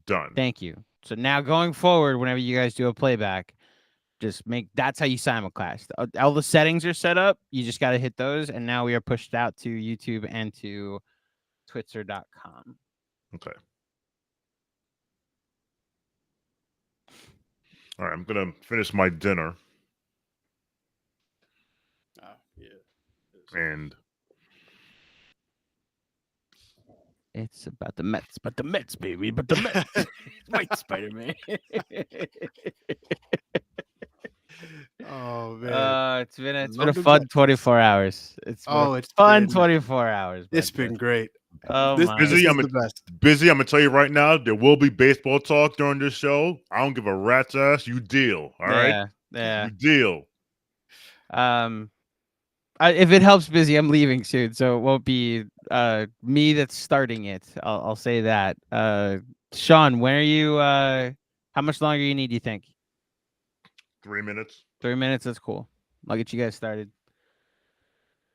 Done. Thank you. So now going forward, whenever you guys do a playback, just that's how you simulcast. All the settings are set up. You just got to hit those. And now we are pushed out to YouTube and to Twitzer.com. Okay. All right, I'm going to finish my dinner. Yeah. And it's about the Mets, but the Mets, baby, but the Mets. White Spider-Man. Oh man, it's been a fun 24 hours. It's fun 24 hours. It's been great. Oh this my! This is the best. Busy. I'm gonna tell you right now, there will be baseball talk during this show. I don't give a rat's ass. You deal, all right? Yeah. You deal. If it helps, Busy, I'm leaving soon, so it won't be me that's starting it. I'll say that. Shawn, when are you? How much longer you need? Do you think? 3 minutes. 3 minutes. That's cool. I'll get you guys started.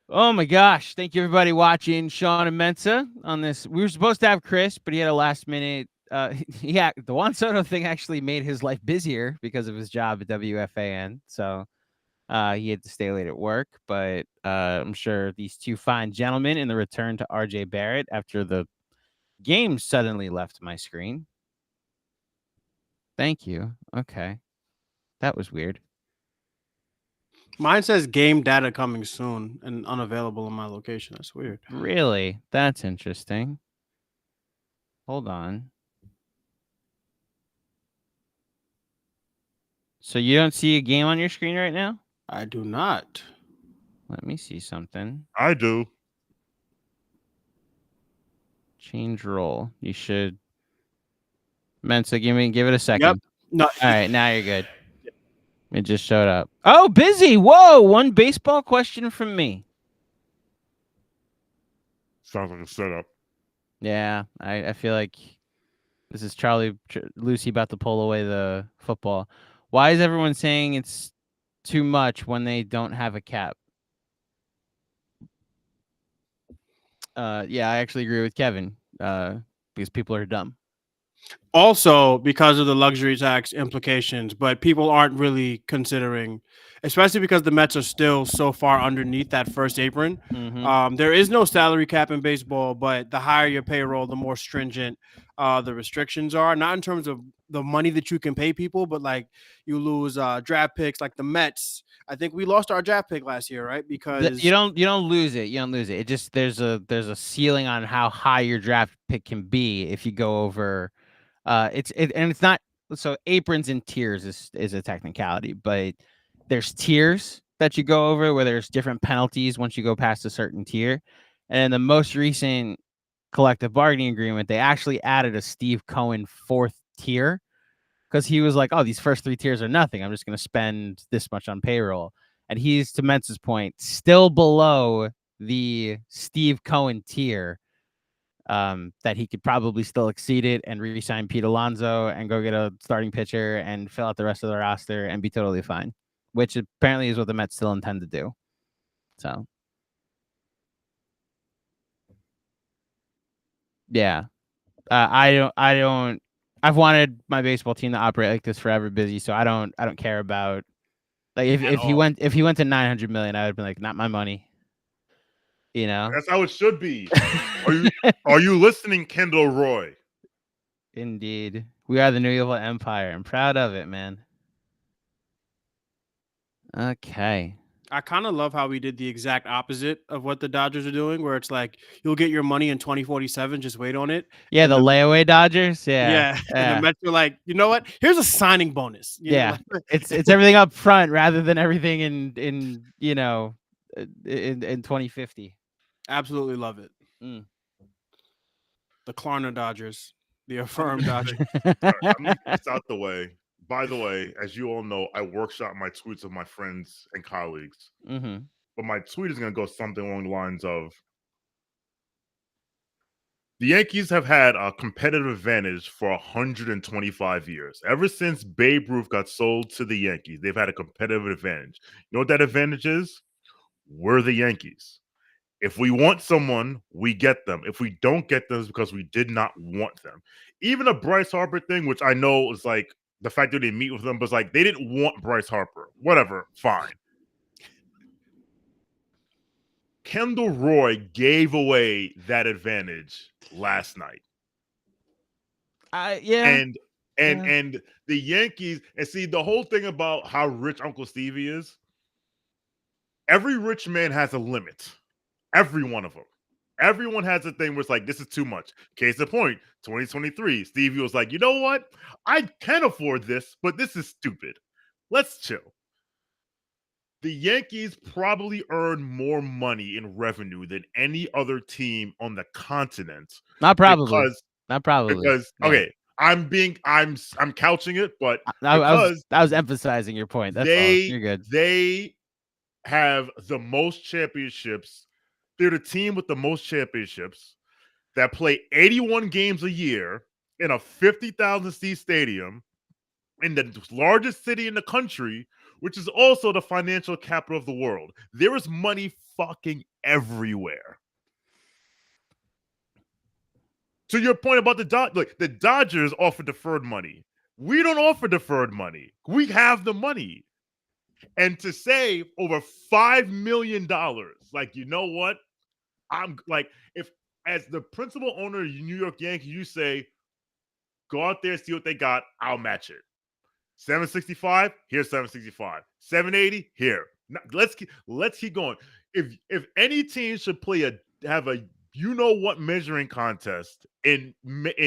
Oh my gosh! Thank you everybody watching Shawn and Mensa on this. We were supposed to have Chris, but he had a last minute. The Juan Soto thing actually made his life busier because of his job at WFAN. So he had to stay late at work. But I'm sure these two fine gentlemen in the return to RJ Barrett after the game suddenly left my screen. Thank you. Okay, that was weird. Mine says game data coming soon and unavailable in my location. That's weird. Really? That's interesting. Hold on. So you don't see a game on your screen right now? I do not. Let me see something. I do. Change role. You should. Mensa, give it a second. Yep. No. All right, now you're good. It just showed up. Oh, Busy. Whoa, one baseball question from me. Sounds like a setup. Yeah, I feel like this is Lucy about to pull away the football. Why is everyone saying it's too much when they don't have a cap? Yeah, I actually agree with Kevin because people are dumb. Also, because of the luxury tax implications, but people aren't really considering, especially because the Mets are still so far underneath that first apron. Mm-hmm. There is no salary cap in baseball, but the higher your payroll, the more stringent the restrictions are. Not in terms of the money that you can pay people, but like you lose draft picks, like the Mets. I think we lost our draft pick last year, right? Because you don't lose it. You don't lose it. It just there's a ceiling on how high your draft pick can be if you go over. It's not so aprons and tiers is a technicality, but there's tiers that you go over where there's different penalties once you go past a certain tier. And the most recent collective bargaining agreement, they actually added a Steve Cohen fourth tier because he was like, oh, these first three tiers are nothing. I'm just going to spend this much on payroll. And he's, to Mensa's point, still below the Steve Cohen tier. That he could probably still exceed it and re-sign Pete Alonso and go get a starting pitcher and fill out the rest of the roster and be totally fine, which apparently is what the Mets still intend to do. So, yeah, I've wanted my baseball team to operate like this forever, Busy. So I don't care about like if he went to 900 million, I would be like, not my money. You know, that's how it should be. Are you listening, Kendall Roy? Indeed, we are the New Evil Empire. I'm proud of it, man. Okay. I kind of love how we did the exact opposite of what the Dodgers are doing, where it's like you'll get your money in 2047, just wait on it. Yeah, the layaway Dodgers. Yeah. And the Mets are like, you know what? Here's a signing bonus. It's everything up front rather than everything in 2050. Absolutely love it. The Klarna Dodgers, the affirmed Dodgers. Right, I'm gonna get this out the way. By the way, as you all know, I workshop my tweets of my friends and colleagues. Mm-hmm. But my tweet is going to go something along the lines of, the Yankees have had a competitive advantage for 125 years. Ever since Babe Ruth got sold to the Yankees, they've had a competitive advantage. You know what that advantage is? We're the Yankees. If we want someone, we get them. If we don't get them, it's because we did not want them. Even a Bryce Harper thing, which I know is like the fact that they meet with them, but it's like they didn't want Bryce Harper. Whatever, fine. Kendall Roy gave away that advantage last night. Yeah. And the Yankees, and see the whole thing about how rich Uncle Stevie is. Every rich man has a limit. Every one of them. Everyone has a thing where it's like, this is too much. Case in point, 2023, Stevie was like, you know what? I can afford this, but this is stupid. Let's chill. The Yankees probably earn more money in revenue than any other team on the continent. Not probably. Because yeah. Okay, I'm couching it, but I was emphasizing your point. That's all. You're good. They have the most championships. They're the team with the most championships that play 81 games a year in a 50,000 seat stadium in the largest city in the country, which is also the financial capital of the world. There is money fucking everywhere. To your point about the Dodgers offer deferred money. We don't offer deferred money. We have the money. And to save over $5 million, like, you know what? I'm like, if as the principal owner of New York Yankees, you say, go out there, see what they got, I'll match it. 765, here's 765. 780, here. Now, let's keep going. If any team should have a you-know-what measuring contest in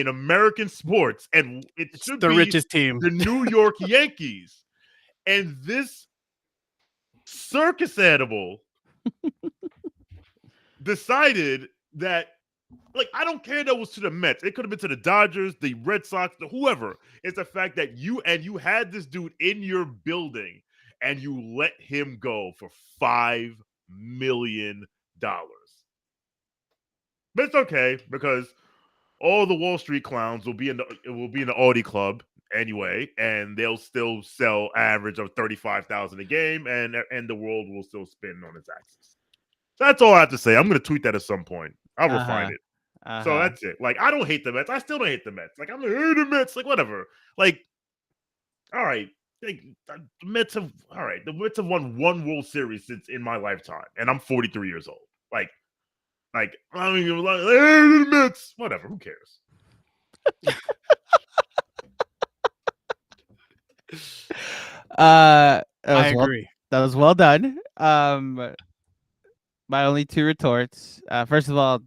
American sports, and it's the richest team, the New York Yankees. And this circus animal decided that, like, I don't care that it was to the Mets. It could have been to the Dodgers, the Red Sox, whoever. It's the fact that you had this dude in your building and you let him go for $5 million. But it's okay because all the Wall Street clowns will be in the Audi Club anyway, and they'll still sell average of 35,000 a game, and the world will still spin on its axis. So that's all I have to say. I'm going to tweet that at some point. I'll refine it. So that's it. Like, I don't hate the Mets. I still don't hate the Mets. Like, I'm like, hey, the Mets. Like, whatever. Like, all right. Like, the Mets have won one World Series since in my lifetime, and I'm 43 years old. Like, I don't even like, hey, the Mets. Whatever. Who cares? I agree. That was well done. My only two retorts. First of all,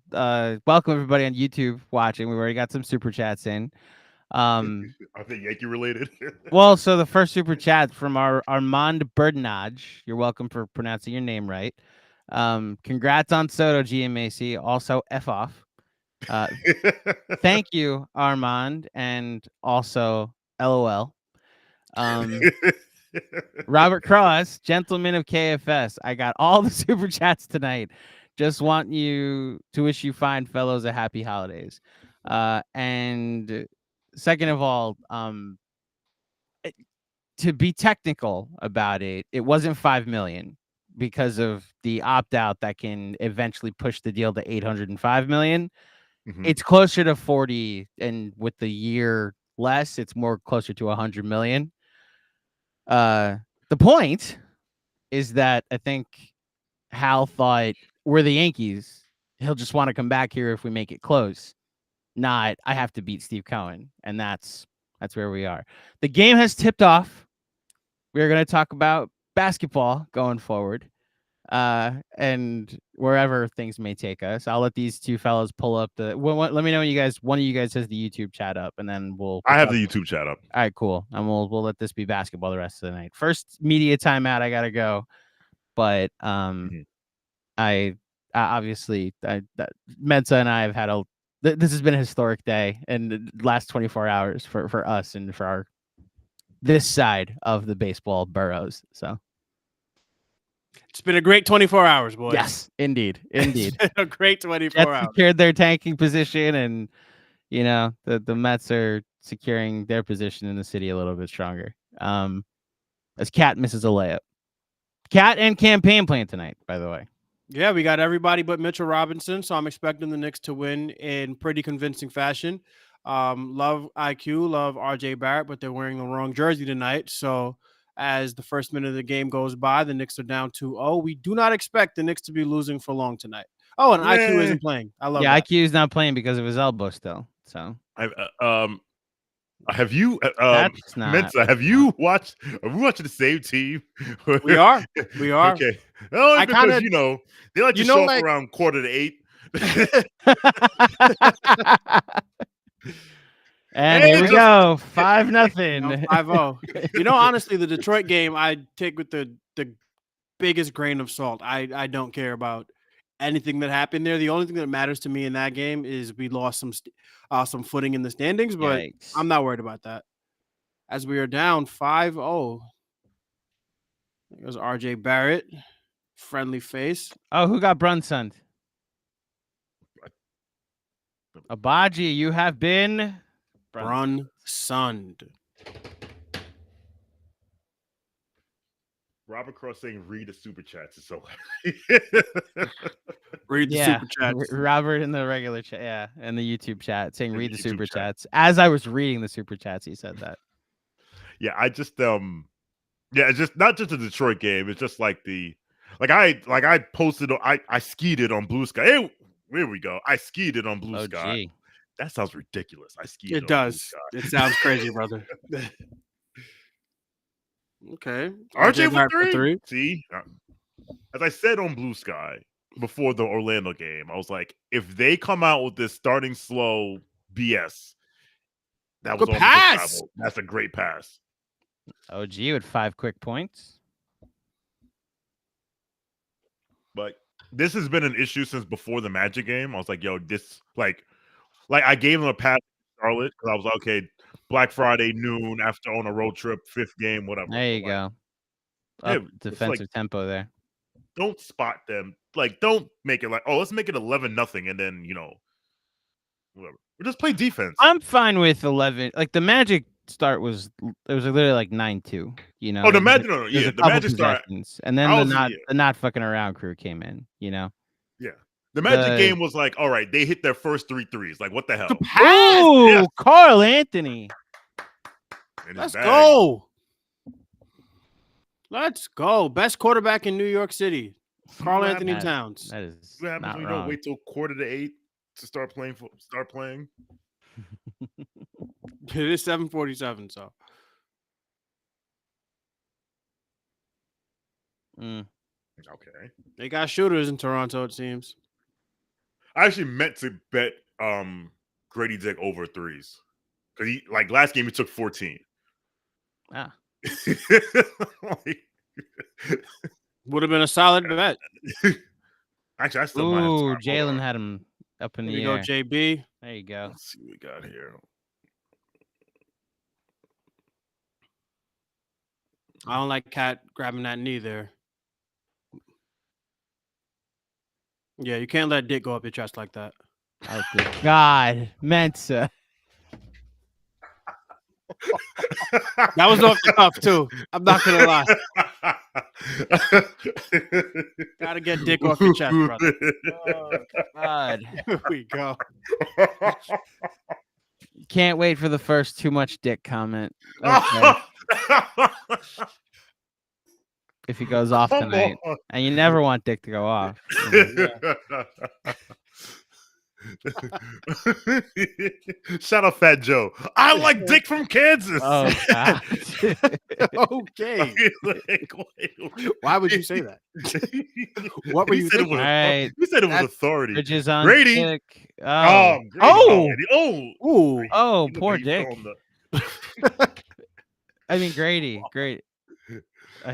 welcome everybody on YouTube watching. We've already got some super chats in. I think Yankee related. Well, so the first super chat from our Armand Burdenage. You're welcome for pronouncing your name right. Congrats on Soto, GMAC. Also, F off. Thank you, Armand, and also LOL. Robert Cross, gentleman of KFS. I got all the super chats tonight. Just want you to wish you fine fellows a happy holidays. And second of all, to be technical about it, it wasn't $5 million because of the opt-out that can eventually push the deal to $805 million. Mm-hmm. It's closer to 40, and with the year less, it's more closer to 100 million. The point is that I think Hal thought we're the Yankees. He'll just want to come back here if we make it close. Not, I have to beat Steve Cohen. And that's where we are. The game has tipped off. We're going to talk about basketball going forward. And wherever things may take us. I'll let these two fellows pull up let me know when one of you guys has the YouTube chat up, and then I have the YouTube chat up. All right, cool. And we'll let this be basketball the rest of the night. First media timeout, I gotta go. But I obviously Mensa and I have had this has been a historic day in the last 24 hours for us and for this side of the baseball boroughs. So it's been a great 24 hours, boys. Yes, indeed. It's been a great 24 hours. Secured their tanking position, and the Mets are securing their position in the city a little bit stronger. As Cat misses a layup. Cat and campaign plan tonight, by the way. Yeah, we got everybody but Mitchell Robinson, so I'm expecting the Knicks to win in pretty convincing fashion. Love IQ, love RJ Barrett, but they're wearing the wrong jersey tonight. So as the first minute of the game goes by, the Knicks are down 2-0. We do not expect the Knicks to be losing for long tonight. Oh, and IQ isn't playing. I love that. IQ is not playing because of his elbow still. So have you that's not. Mensa, have we watching the same team? We are. Okay. Only because they let you show up like, around 7:45. And here we go. 5-0. 5-0. Honestly, the Detroit game I take with the biggest grain of salt. I don't care about anything that happened there. The only thing that matters to me in that game is we lost some footing in the standings, but Yikes. I'm not worried about that. As we are down 5-0. There's RJ Barrett, friendly face. Oh, who got Brunson? Abaji, you have been Brunson. Robert Cross saying read the super chats is so Read the super chats. Robert in the regular chat, and the YouTube chat saying read the super chats. As I was reading the super chats, he said that. Yeah, I just it's just not just the Detroit game. It's just like I posted I skied it on Blue Sky. Hey, here we go. I skied it on Blue Sky. Gee. That sounds ridiculous. I skied it on does. Blue Sky. It sounds crazy, brother. Okay. RJ with 3. See, as I said on Blue Sky before the Orlando game, I was like, if they come out with this starting slow BS, that was good pass. That's a great pass. OG with 5 quick points. But this has been an issue since before the Magic game. I was like, yo, this like I gave him a pass to Charlotte because I was like, okay, Black Friday noon after on a road trip, 5th game, whatever. There you go. Defensive tempo there. Don't spot them. Like, don't make it like, oh, let's make it 11-0, and then whatever. We just play defense. I'm fine with 11. Like the Magic start was literally like 9-2. Oh, the Magic, the Magic start, and then the not fucking around crew came in. Yeah. The Magic game was like, all right, they hit their first 3 threes. Like, what the hell? Oh, Carl Anthony. Let's go. Let's go. Best quarterback in New York City. Carl Anthony Towns. That is what happens not when you wrong. don't wait till 7:45 to start playing? It is 7:47, so. Okay. They got shooters in Toronto, it seems. I actually meant to bet Grady Dick over 3s. Because he last game he took 14. Ah. Would have been a solid bet. Actually, I still might have time. Jalen had him up in the air. There you go, JB. There you go. Let's see what we got here. I don't like Cat grabbing that knee there. Yeah, you can't let Dick go up your chest like that. Oh, good God, Mensa. That was off the cuff too. I'm not gonna lie. Gotta get Dick off your chest, brother. Oh God. Here we go. Can't wait for the first too much Dick comment. Okay. If he goes off tonight, and you never want Dick to go off. Shout out Fat Joe. I like Dick from Kansas. Oh God. Okay. Why would you say that? What were you thinking? Right. He said it was authority. Bridges on Grady. Dick. Oh, poor Dick. I mean Grady. Great.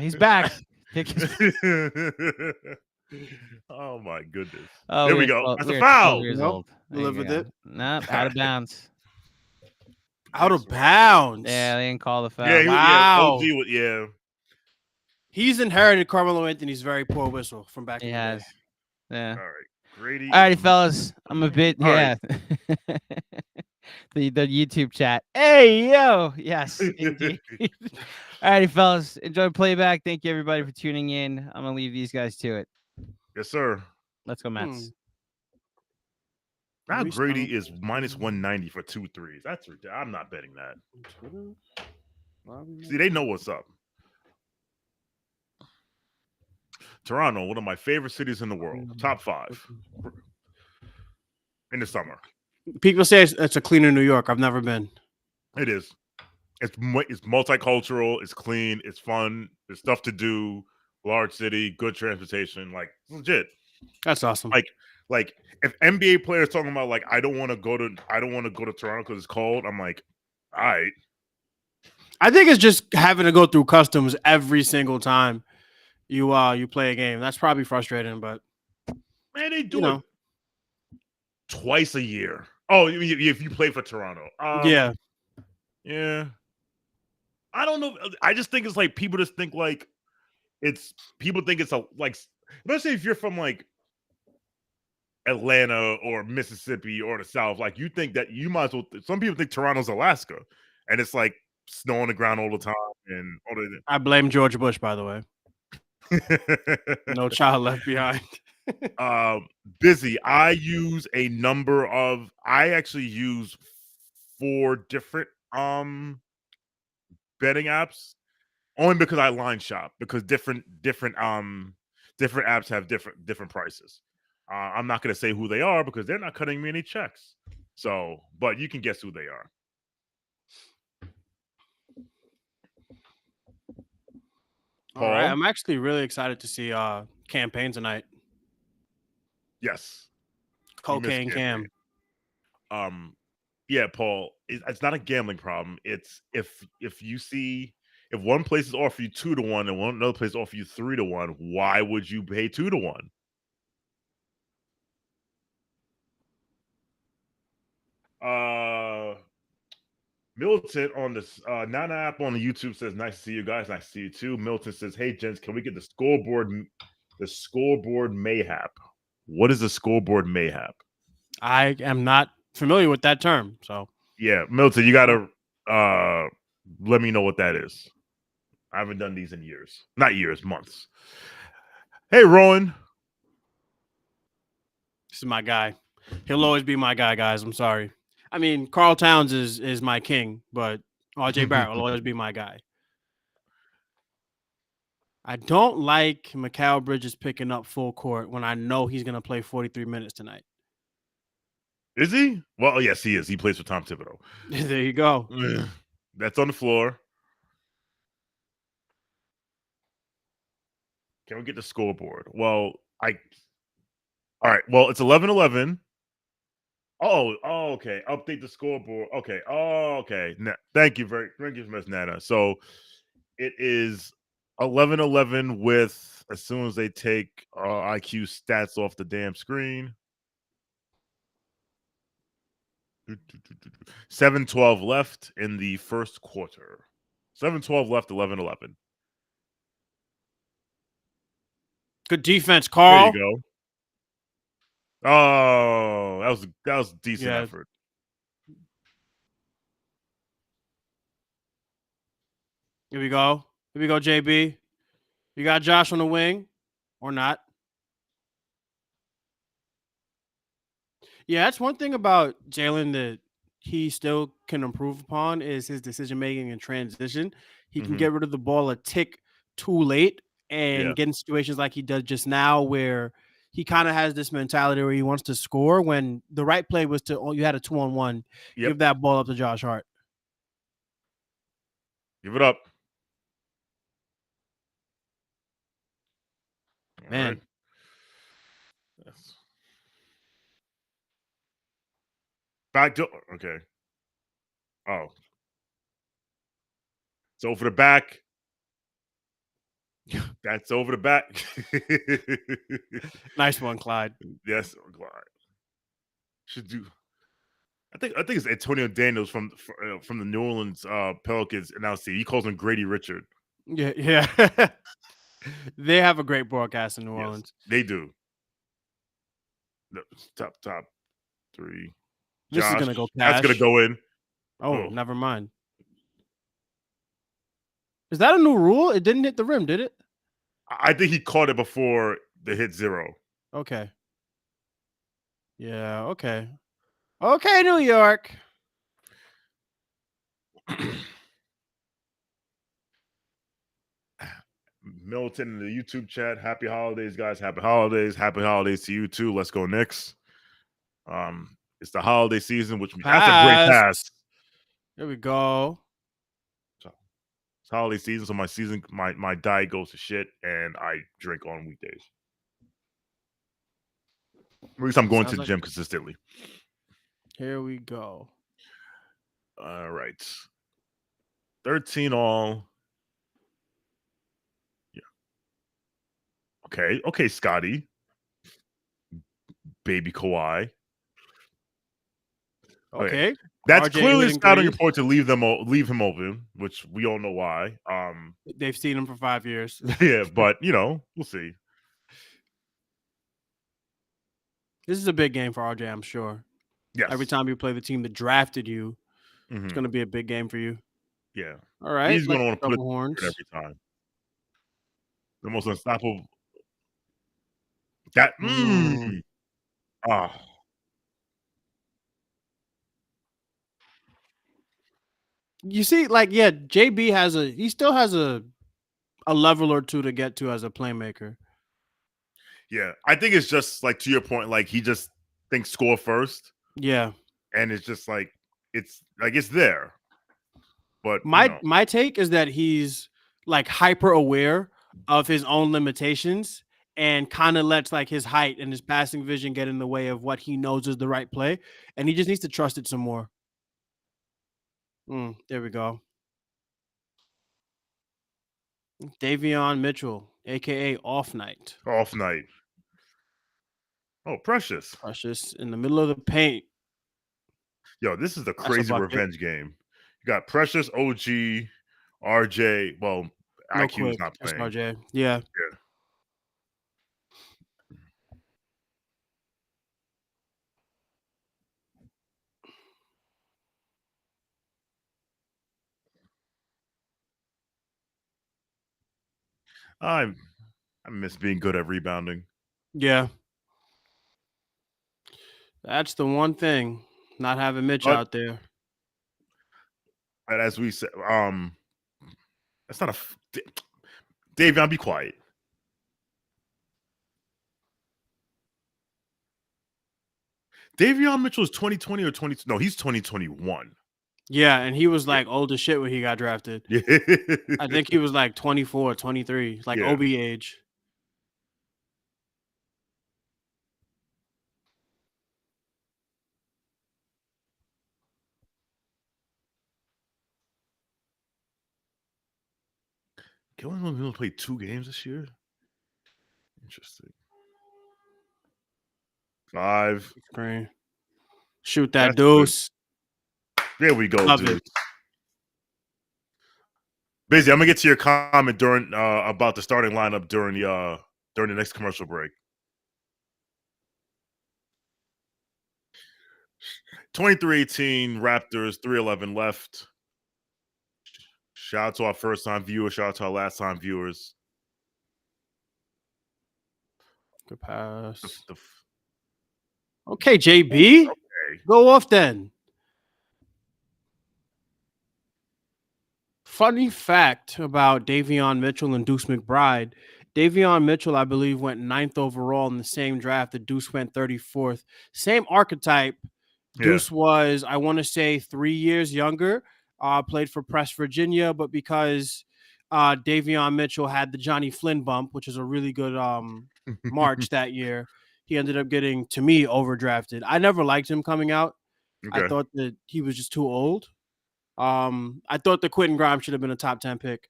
He's back. Oh my goodness. Oh, there we go. That's a foul. Nope. Live with it. Nope. Out of bounds. Out of bounds. Yeah, they didn't call the foul. Yeah, wow. Yeah. He's inherited Carmelo Anthony's very poor whistle from back in the day. Yeah. All right. Grady. All righty, fellas. I'm a bit Right. the YouTube chat. Hey yo. Yes, indeed. All righty, fellas. Enjoy playback. Thank you everybody for tuning in. I'm gonna leave these guys to it. Yes, sir. Let's go Mets. Now Luis Grady Allen- is minus 190 for 2 threes. That's ridiculous. I'm not betting that. See, they know what's up. Toronto, one of my favorite cities in the world. Top 5 in the summer. People say it's a cleaner New York. I've never been. It is. It's multicultural. It's clean. It's fun. There's stuff to do. Large city, good transportation. Like, legit. That's awesome. Like if NBA players talking about like I don't want to go to Toronto because it's cold. I'm like, all right. I think it's just having to go through customs every single time you play a game. That's probably frustrating, but man, they do it twice a year. Oh, if you play for Toronto, yeah. I don't know. I just think it's like people just think like people think it's a like. Let's say if you're from like Atlanta or Mississippi or the South, like you think that you might as well. Some people think Toronto's Alaska, and it's like snow on the ground all the time and all the. I blame George Bush, by the way. No child left behind. Busy. I actually use 4 different betting apps only because I line shop because different apps have different prices. I'm not going to say who they are because they're not cutting me any checks. So, but you can guess who they are. All right, I'm actually really excited to see Campaign tonight. Yes, Cocaine Cam. Yeah, Paul. It's not a gambling problem. It's if you see if one place is offering you 2-1 and another place offers you 3-1, why would you pay 2-1? Milton on this Nana app on the YouTube says, "Nice to see you guys. Nice to see you too." Milton says, "Hey gents, can we get the scoreboard mayhap?" What is the scoreboard mayhap? I am not familiar with that term, so yeah, Milton, you gotta let me know what that is. I haven't done these in years, not years, months. Hey, Rowan, this is my guy. He'll always be my guy, guys. I'm sorry. I mean, Karl Towns is my king, but RJ Barrett will always be my guy. I don't like Mikal Bridges picking up full court when I know he's going to play 43 minutes tonight. Is he? Well, yes, he is. He plays for Tom Thibodeau. There you go. That's on the floor. Can we get the scoreboard? Well, all right. Well, it's 11-11. Oh, okay. Update the scoreboard. Okay. Oh, okay. Thank you very much, Nana. So it is 11-11 with as soon as they take IQ stats off the damn screen. 7-12 left in the first quarter. 7-12 left, 11-11. Good defense, Karl. There you go. Oh, that was a decent effort. Here we go. Here we go, JB. You got Josh on the wing or not? Yeah, that's one thing about Jalen that he still can improve upon is his decision-making in transition. He can get rid of the ball a tick too late and get in situations like he does just now where he kind of has this mentality where he wants to score when the right play was you had a 2-on-1. Give that ball up to Josh Hart. Give it up. Man. Right. Yes. Back to okay. Oh. It's over the back. That's over the back. Nice one, Clyde. Yes, Clyde. Should do. I think it's Antonio Daniels from the New Orleans Pelicans announced it. He calls him Grady Richard. Yeah. They have a great broadcast in New Orleans. They do. Top 3. This Josh, is gonna go cash. That's gonna go in. Oh, never mind. Is that a new rule? It didn't hit the rim, did it? I think he caught it before the hit 0. Okay. Yeah. Okay. Okay, New York. Milton in the YouTube chat. Happy holidays, guys. Happy holidays. Happy holidays to you too. Let's go Knicks. It's the holiday season, which means that's a great pass. There we go. So it's holiday season, so my diet goes to shit, and I drink on weekdays. At least I'm going to the gym consistently. Here we go. All right. 13 all. Yeah. Okay, Scotty. Baby Kawhi. Okay. That's RJ clearly a hitting scouting threes. report to leave him open, which we all know why. They've seen him for 5 years. Yeah, but we'll see. This is a big game for RJ, I'm sure. Yes. Every time you play the team that drafted you, Mhm. it's going to be a big game for you. Yeah. All right. He's going to want to put it horns every time. The most unstoppable. That. You see, JB he still has a level or two to get to as a playmaker. Yeah, I think it's just like to your point, like he just thinks score first. Yeah, and it's just like it's there. But my take is that he's like hyper aware of his own limitations and kind of lets like his height and his passing vision get in the way of what he knows is the right play, and he just needs to trust it some more. There we go. Davion Mitchell, aka Off Night. Off Night. Oh, Precious. Precious in the middle of the paint. Yo, this is the crazy revenge game. You got Precious, OG, RJ. Well, IQ's not playing. RJ. Yeah. I miss being good at rebounding. Yeah. That's the one thing. Not having Mitch out there. And as we said, that's not a Davion, be quiet. Davion Mitchell is 2020 or 20. No, he's 2021. Yeah, and he was like old as shit when he got drafted. Yeah. I think he was like 24, 23, like OB age. Gillen only played 2 games this year. Interesting. 5. Screen. Shoot that deuce. There we go, Love dude. it. Basically, I'm gonna get to your comment during about the starting lineup during the next commercial break. 23-18 Raptors, 3:11 left. Shout out to our first time viewers. Shout out to our last time viewers. Good pass. Okay, JB. Okay. Go off then. Funny fact about Davion Mitchell and Deuce McBride. Davion Mitchell, I believe, went 9th overall in the same draft that Deuce went 34th. Same archetype. Deuce was, I want to say, 3 years younger. Played for Press Virginia, but because Davion Mitchell had the Johnny Flynn bump, which is a really good March that year, he ended up getting, to me, overdrafted. I never liked him coming out. Okay. I thought that he was just too old. I thought the Quentin Grimes should have been a top 10 pick.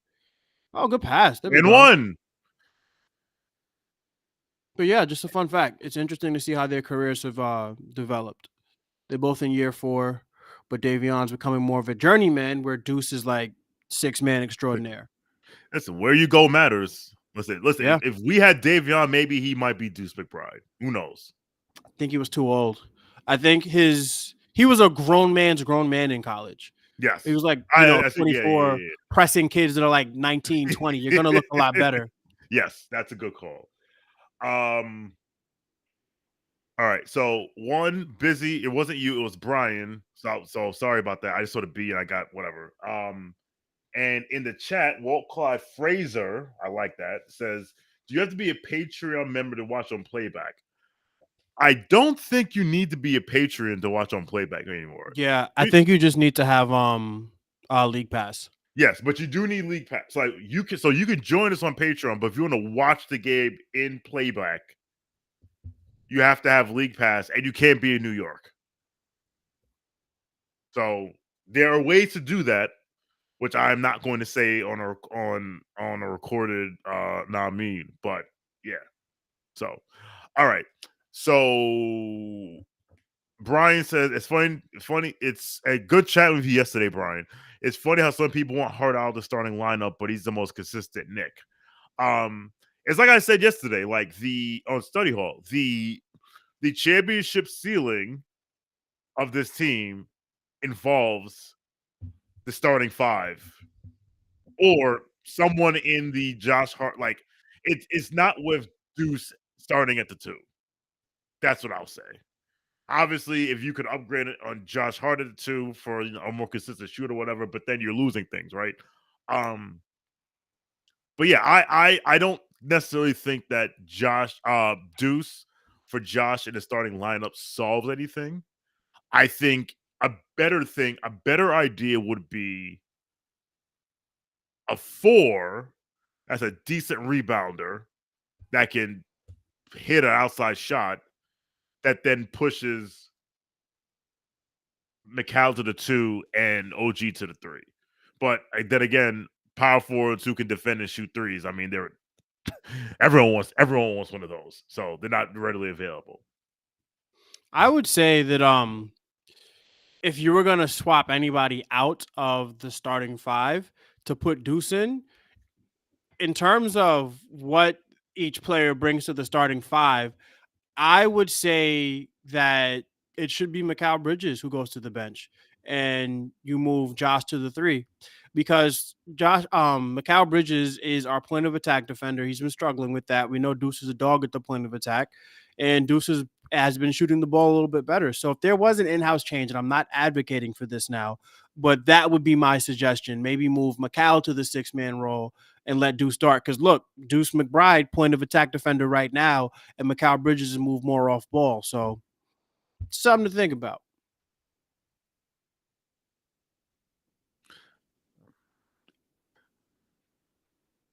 Oh, good pass. And one. But yeah, just a fun fact. It's interesting to see how their careers have developed. They're both in year 4, but Davion's becoming more of a journeyman where Deuce is like 6-man extraordinaire. Listen, where you go matters. Listen. Yeah. If we had Davion, maybe he might be Deuce McBride. Who knows? I think he was too old. I think he was a grown man in college. Yes. He was like 24, pressing kids that are like 19, 20. You're going to look a lot better. Yes, that's a good call. All right. So one busy. It wasn't you. It was Brian. So sorry about that. I just saw the B and I got whatever. And in the chat, Walt Clyde Fraser, I like that, says, "Do you have to be a Patreon member to watch on playback?" I don't think you need to be a Patreon to watch on playback anymore. Yeah, I think you just need to have League Pass. Yes, but you do need League Pass. Like you can join us on Patreon, but if you want to watch the game in playback, you have to have League Pass, and you can't be in New York. So there are ways to do that, which I'm not going to say on a recorded mean, but yeah. So, all right. So Brian says it's funny. It's a good chat with you yesterday, Brian. It's funny how some people want Hart out of the starting lineup, but he's the most consistent Nick. It's like I said yesterday, like on Study Hall, the championship ceiling of this team involves the starting five or someone in the Josh Hart. Like it's not with Deuce starting at the 2. That's what I'll say. Obviously, if you could upgrade it on Josh Hart at the 2 for a more consistent shooter or whatever, but then you're losing things, right? But yeah, I don't necessarily think that Deuce for Josh in the starting lineup solves anything. I think a better idea would be a 4 as a decent rebounder that can hit an outside shot that then pushes McCall to the 2 and OG to the 3. But then again, power forwards who can defend and shoot threes. I mean, everyone wants one of those, so they're not readily available. I would say that if you were gonna swap anybody out of the starting 5 to put Deuce in terms of what each player brings to the starting 5, I would say that it should be Mikal Bridges who goes to the bench, and you move Josh to the 3, because Mikal Bridges is our point of attack defender. He's been struggling with that. We know Deuce is a dog at the point of attack, and Deuce has been shooting the ball a little bit better. So if there was an in-house change, and I'm not advocating for this now, but that would be my suggestion. Maybe move Mikal to the 6-man role and let Deuce start. Because look, Deuce McBride, point of attack defender right now, and Mikal Bridges has moved more off ball. So something to think about.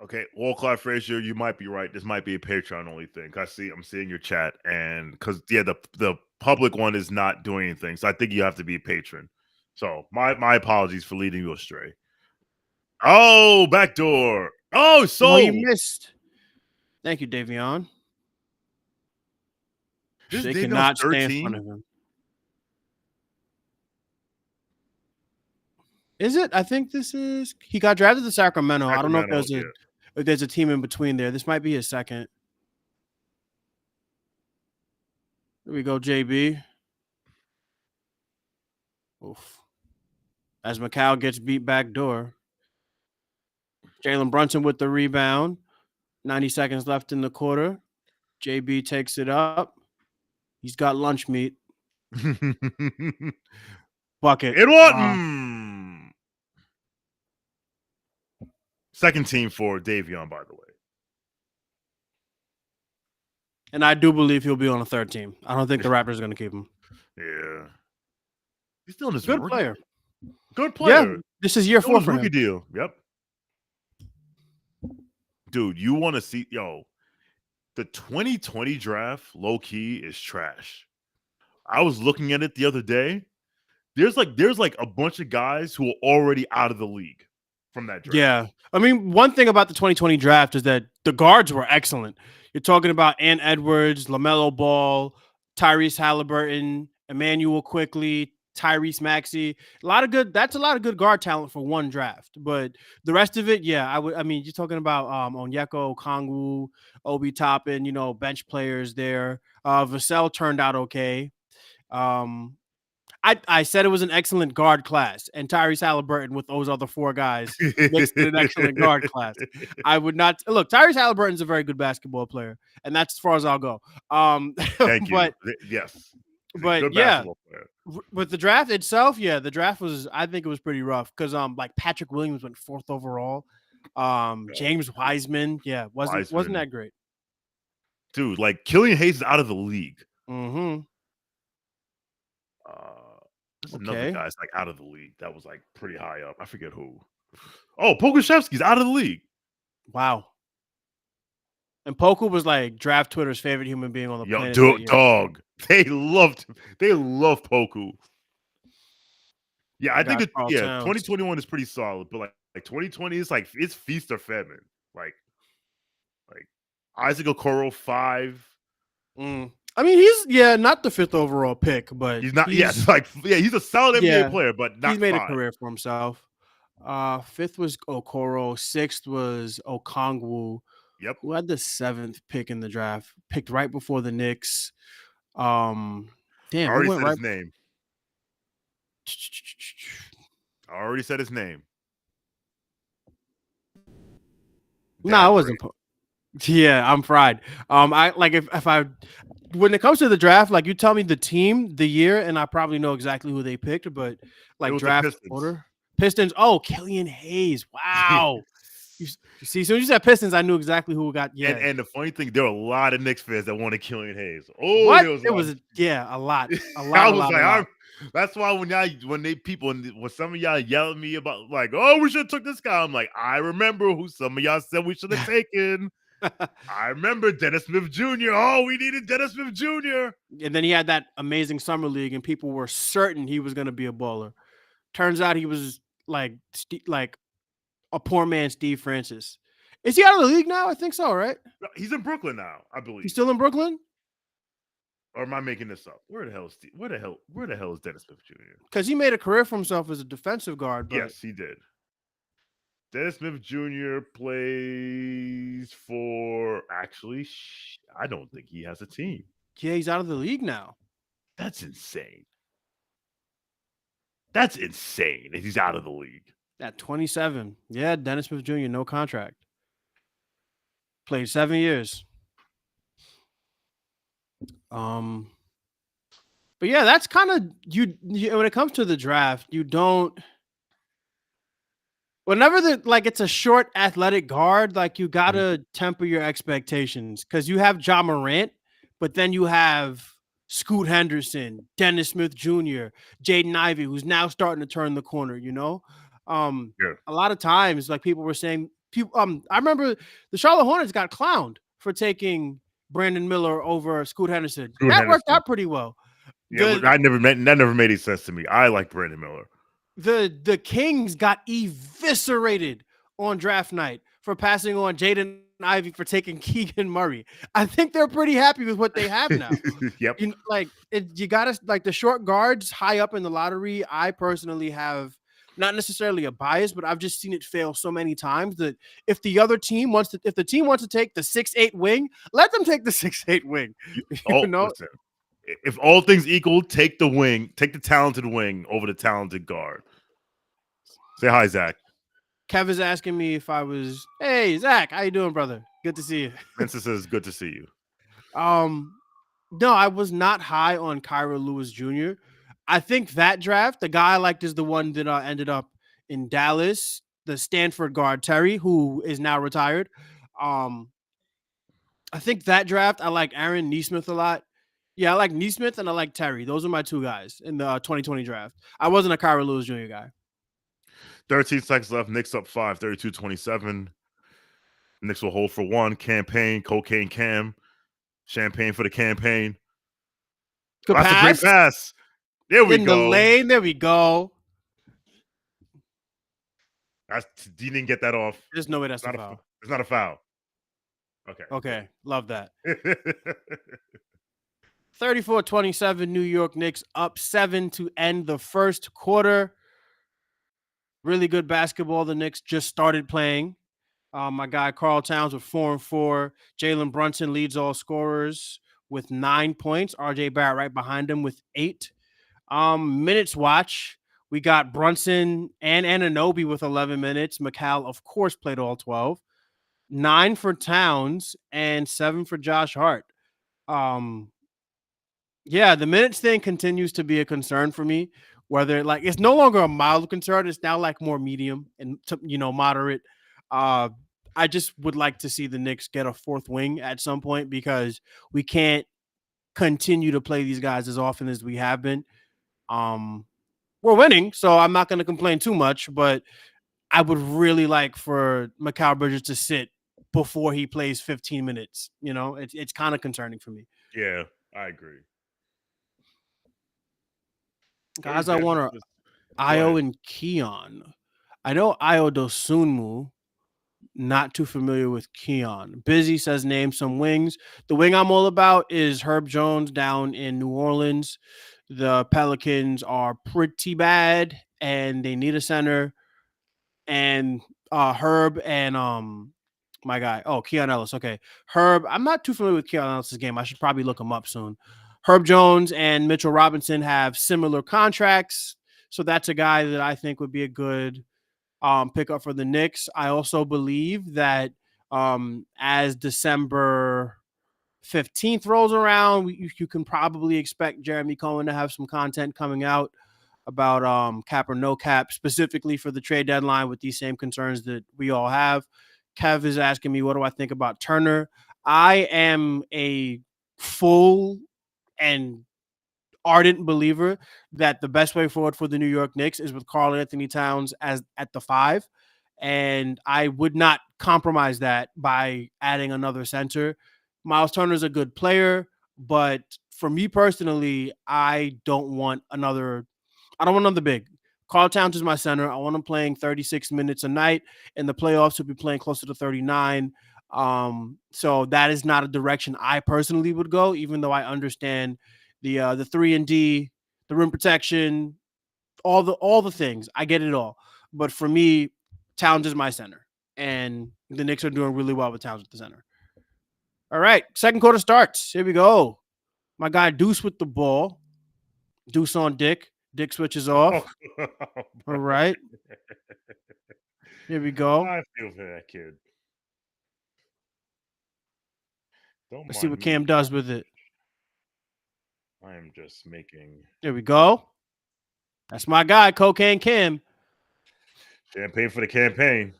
Okay, well, Clyde Frazier, you might be right. This might be a Patreon only thing. I'm seeing your chat, and because the public one is not doing anything, so I think you have to be a patron. So my apologies for leading you astray. Oh, backdoor. Oh, so you missed. Thank you, Davion. They cannot stay in front of him. Is it? I think this is. He got drafted to Sacramento. I don't know if there's a team in between there. This might be his second. Here we go, JB. Oof. As Mikal gets beat back door. Jalen Brunson with the rebound. 90 seconds left in the quarter. JB takes it up. He's got lunch meat. Bucket. It wasn't. Second team for Davion, by the way. And I do believe he'll be on a third team. I don't think the Raptors are going to keep him. Yeah. He's still in his good player. Good player. Yeah, this is year 4 for rookie him. Deal. Yep. Dude, you want to see the 2020 draft low key is trash. I was looking at it the other day. There's like a bunch of guys who are already out of the league from that draft. Yeah. I mean, one thing about the 2020 draft is that the guards were excellent. You're talking about Ant Edwards, LaMelo Ball, Tyrese Halliburton, Emmanuel Quickly, Tyrese Maxey. That's a lot of good guard talent for one draft. But the rest of it, yeah, you're talking about Onyeka Okongwu, Obi Toppin, bench players there. Vassell turned out okay. I said it was an excellent guard class, and Tyrese Halliburton with those other 4 guys makes it an excellent guard class. I would not look. Tyrese Halliburton's a very good basketball player, and that's as far as I'll go. Thank you. But Yes. but Good yeah, basketball player. with the draft itself, yeah, the draft was. I think it was pretty rough because like Patrick Williams went 4th overall. James Wiseman, yeah, wasn't that great, dude? Like Killian Hayes is out of the league. Mm-hmm. There's another guy's like out of the league that was like pretty high up. I forget who. Oh, Pokuševski's out of the league. Wow. And Poku was like draft Twitter's favorite human being on the planet. Dog. They love Poku. Yeah, I think 2021 is pretty solid, but like 2020 is like it's feast or famine. Like Isaac Okoro 5. I mean, he's not the 5th overall pick, but he's not. He's a solid NBA player, but not. He's made 5. a career for himself. 5th was Okoro. 6th was Okongwu. Yep. Who had the 7th pick in the draft? Picked right before the Knicks. Damn. I already said his name. I already said his name. No, I wasn't. Yeah, I'm fried. I like if I when it comes to the draft, like you tell me the team, the year, and I probably know exactly who they picked, but like draft order. Pistons. Oh, Killian Hayes. Wow. You see, so you said Pistons, I knew exactly who got. Yeah, and the funny thing, there were a lot of Knicks fans that wanted Killian Hayes. Oh, what? It was a lot. I was like, that's why when some of y'all yell at me about like, oh, we should have took this guy. I'm like, I remember who some of y'all said we should have taken. I remember Dennis Smith Jr. Oh, we needed Dennis Smith Jr. And then he had that amazing summer league, and people were certain he was going to be a baller. Turns out he was like a poor man Steve Francis. Is he out of the league now? I think so, right? He's in Brooklyn now, I believe. He's still in Brooklyn? Or am I making this up? Where the hell is Dennis Smith Jr.? Because he made a career for himself as a defensive guard. But... Yes, he did. Dennis Smith Jr. plays for I don't think he has a team. Yeah, he's out of the league now. That's insane. That's insane if he's out of the league. At 27. Yeah, Dennis Smith Jr., no contract. Played 7 years. But yeah, that's kind of you when it comes to the draft, you don't whenever it's a short athletic guard, like you gotta temper your expectations because you have Ja Morant, but then you have Scoot Henderson, Dennis Smith Jr., Jaden Ivey, who's now starting to turn the corner, you know? A lot of times, like people were saying, I remember the Charlotte Hornets got clowned for taking Brandon Miller over Scoot Henderson. That worked out pretty well. Yeah, that never made any sense to me. I like Brandon Miller. The Kings got eviscerated on draft night for passing on Jaden Ivey for taking Keegan Murray. I think they're pretty happy with what they have now. Yep. You gotta like the short guards high up in the lottery. I personally have not necessarily a bias, but I've just seen it fail so many times that if the team wants to take the 6'8" wing, let them take the 6'8" wing. You know? Listen, if all things equal, take the talented wing over the talented guard. Say hi, Zach. Kev is asking me if I was, hey, Zach, how you doing, brother? Good to see you. Mensa says, good to see you. No, I was not high on Kyra Lewis Jr. I think that draft, the guy I liked is the one that ended up in Dallas, the Stanford guard, Terry, who is now retired. I think that draft, I like Aaron Nesmith a lot. Yeah, I like Nesmith and I like Terry. Those are my two guys in the 2020 draft. I wasn't a Kyra Lewis Jr. guy. 13 seconds left. Knicks up 5, 32-27. Knicks will hold for 1. Campaign, cocaine cam. Champagne for the campaign. Good That's pass. a great pass. There we go. In the lane. There we go. You didn't get that off. There's no way that's a foul. It's not a foul. Okay. Love that. 34-27, New York Knicks up 7 to end the first quarter. Really good basketball. The Knicks just started playing. My guy Karl Towns with 4 and 4. Jalen Brunson leads all scorers with 9 points. RJ Barrett right behind him with 8. Minutes watch. We got Brunson and Anunoby with 11 minutes. McCall, of course, played all 12. 9 for Towns and 7 for Josh Hart. Yeah, the minutes thing continues to be a concern for me. Whether like it's no longer a mild concern, it's now like more medium and moderate. I just would like to see the Knicks get a fourth wing at some point because we can't continue to play these guys as often as we have been. We're winning, so I'm not going to complain too much, but I would really like for Mikal Bridges to sit before he plays 15 minutes. It's kind of concerning for me. Yeah, I agree. Guys, I want to Io and Keon. I know Io Dosunmu. Not too familiar with Keon. Busy says name some wings. The wing I'm all about is Herb Jones down in New Orleans. The Pelicans are pretty bad and they need a center. And Herb and my guy. Oh, Keon Ellis. Okay. Herb. I'm not too familiar with Keon Ellis' game. I should probably look him up soon. Herb Jones and Mitchell Robinson have similar contracts. So that's a guy that I think would be a good pickup for the Knicks. I also believe that as December 15th rolls around, you can probably expect Jeremy Cohen to have some content coming out about cap or no cap, specifically for the trade deadline with these same concerns that we all have. Kev is asking me, what do I think about Turner? I am a full and ardent believer that the best way forward for the New York Knicks is with Karl Anthony Towns as at the 5. And I would not compromise that by adding another center. Miles Turner's a good player, but for me personally, I don't want another big. Karl Towns is my center. I want him playing 36 minutes a night. In the playoffs, he'll be playing closer to 39. So that is not a direction I personally would go, even though I understand the 3-and-D, the rim protection, all the things. I get it all. But for me, Towns is my center. And the Knicks are doing really well with Towns at the center. All right, second quarter starts. Here we go. My guy Deuce with the ball. Deuce on Dick. Dick switches off. All right. Here we go. I feel for that kid. Let's see what Cam does with it. I am just making. There we go. That's my guy, Cocaine Kim. Champagne for the campaign.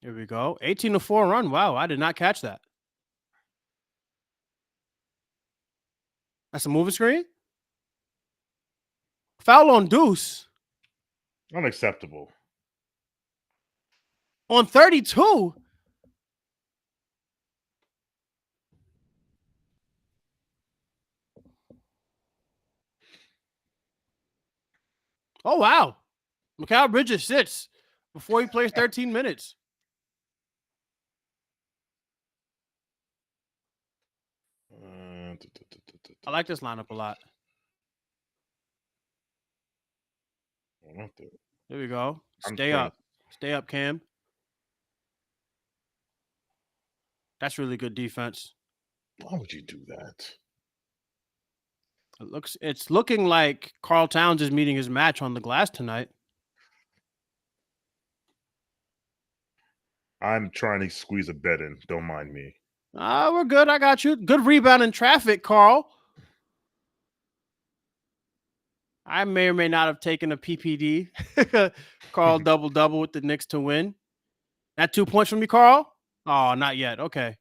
Here we go. 18-4 run. Wow, I did not catch that. That's a moving screen? Foul on Deuce. Unacceptable. On 32. Oh, wow. Mikal Bridges sits before he plays 13 minutes. I like this lineup a lot. There we go. Stay up. Stay up, Cam. That's really good defense. Why would you do that? It's looking like Karl Towns is meeting his match on the glass tonight. I'm trying to squeeze a bet in. Don't mind me. We're good. I got you. Good rebound in traffic, Karl. I may or may not have taken a PPD. Karl double-double with the Knicks to win. That 2 points from me, Karl? Oh, not yet. Okay.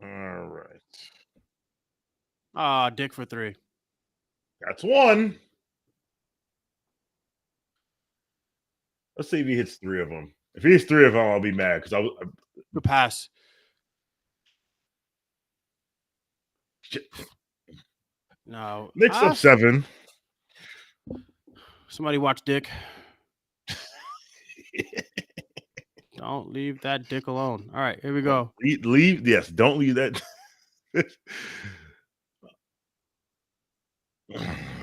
All right. Dick for 3. That's one. Let's see if he hits 3 of them. If he hits 3 of them, I'll be mad because Good pass. No. Knicks up 7. Somebody watch Dick. Don't leave that dick alone. All right, here we go. Leave. Yes, don't leave that.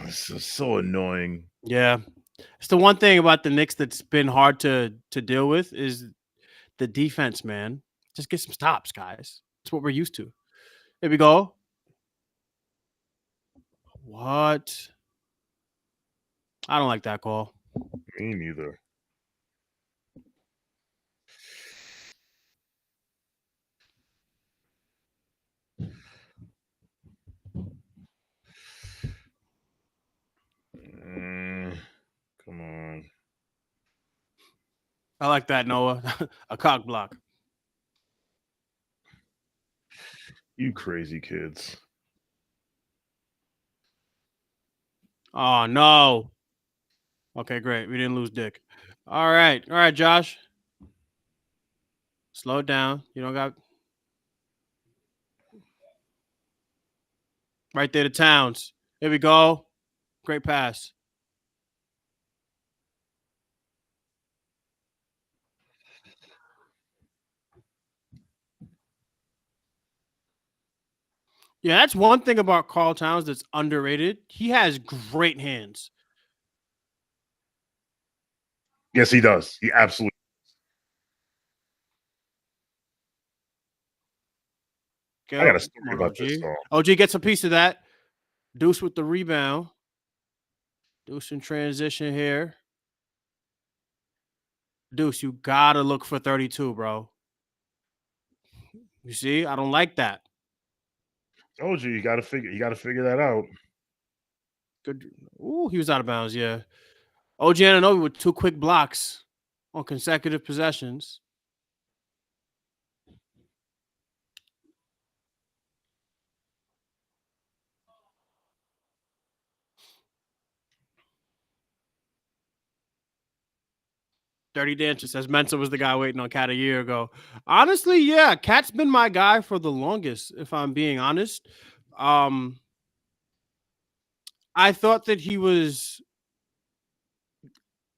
This is so annoying. Yeah. It's the one thing about the Knicks that's been hard to deal with is the defense, man. Just get some stops, guys. That's what we're used to. Here we go. What? I don't like that call. Me neither. Come on. I like that, Noah. A cock block. You crazy kids. Oh, no. Okay, great. We didn't lose Dick. All right. All right, Josh. Slow it down. You don't got... Right there to Towns. Here we go. Great pass. Yeah, that's one thing about Karl Towns that's underrated. He has great hands. Yes, he does. He absolutely. I got a story about this song. OG gets a piece of that. Deuce with the rebound. Deuce in transition here. Deuce, you gotta look for 32, bro. You see, I don't like that. Told you gotta figure that out. Good. Ooh, he was out of bounds. Yeah. OG Anunoby with 2 quick blocks on consecutive possessions. Dirty Dancer says Mensa was the guy waiting on Cat a year ago. Honestly, yeah, Cat's been my guy for the longest, if I'm being honest. I thought that he was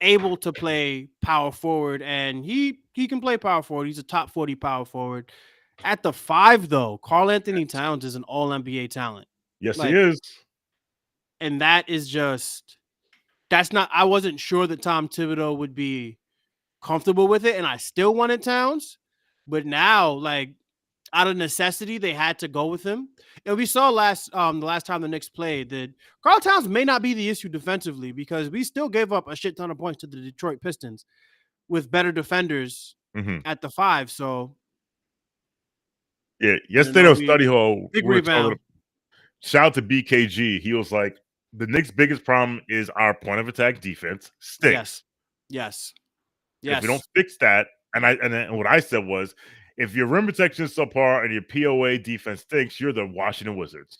able to play power forward, and he can play power forward. He's a top 40 power forward. At the 5, though, Karl-Anthony Towns is an all-NBA talent. Yes, he is. And that is just that's not I wasn't sure that Tom Thibodeau would be comfortable with it, and I still wanted Towns, but now, like, out of necessity, they had to go with him. And we saw the last time the Knicks played that Karl Towns may not be the issue defensively because we still gave up a shit ton of points to the Detroit Pistons with better defenders at the 5. So yeah, yesterday on Study Hall, big rebound. Shout out to BKG. He was like, the Knicks' biggest problem is our point of attack defense stinks. Yes. If we don't fix that, and what I said was, if your rim protection is subpar and your POA defense stinks, you're the Washington Wizards.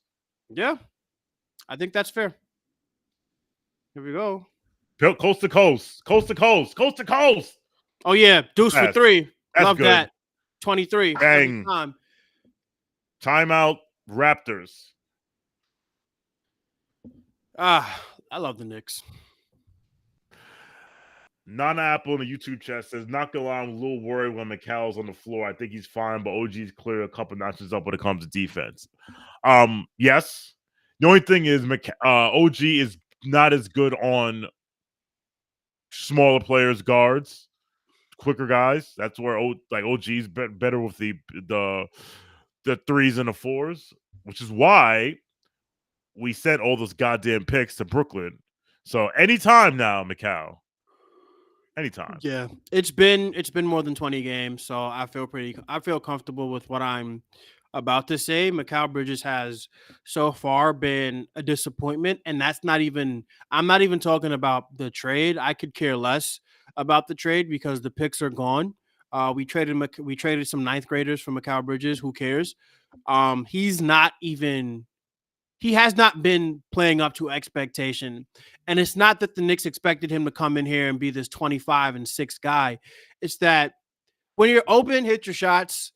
Yeah, I think that's fair. Here we go. Coast to coast, coast to coast, coast to coast. Oh yeah, Deuce for 3. Love good. that. 23. Bang. Time. Timeout. Raptors. I love the Knicks. Nana Apple in the YouTube chat says, not gonna lie, I'm a little worried when McCall's on the floor. I think he's fine, but OG's clear a couple notches up when it comes to defense. Yes. The only thing is OG is not as good on smaller players, guards, quicker guys. That's where OG's better with the 3s and the 4s, which is why we sent all those goddamn picks to Brooklyn. So anytime now, McCall. Anytime. Yeah, it's been more than 20 games, so I feel comfortable with what I'm about to say. Mikal Bridges has so far been a disappointment, and that's not even I'm not even talking about the trade. I could care less about the trade because the picks are gone. We traded some 9th graders for Mikal Bridges. Who cares? He has not been playing up to expectation. And it's not that the Knicks expected him to come in here and be this 25-6 guy. It's that when you're open, hit your shots.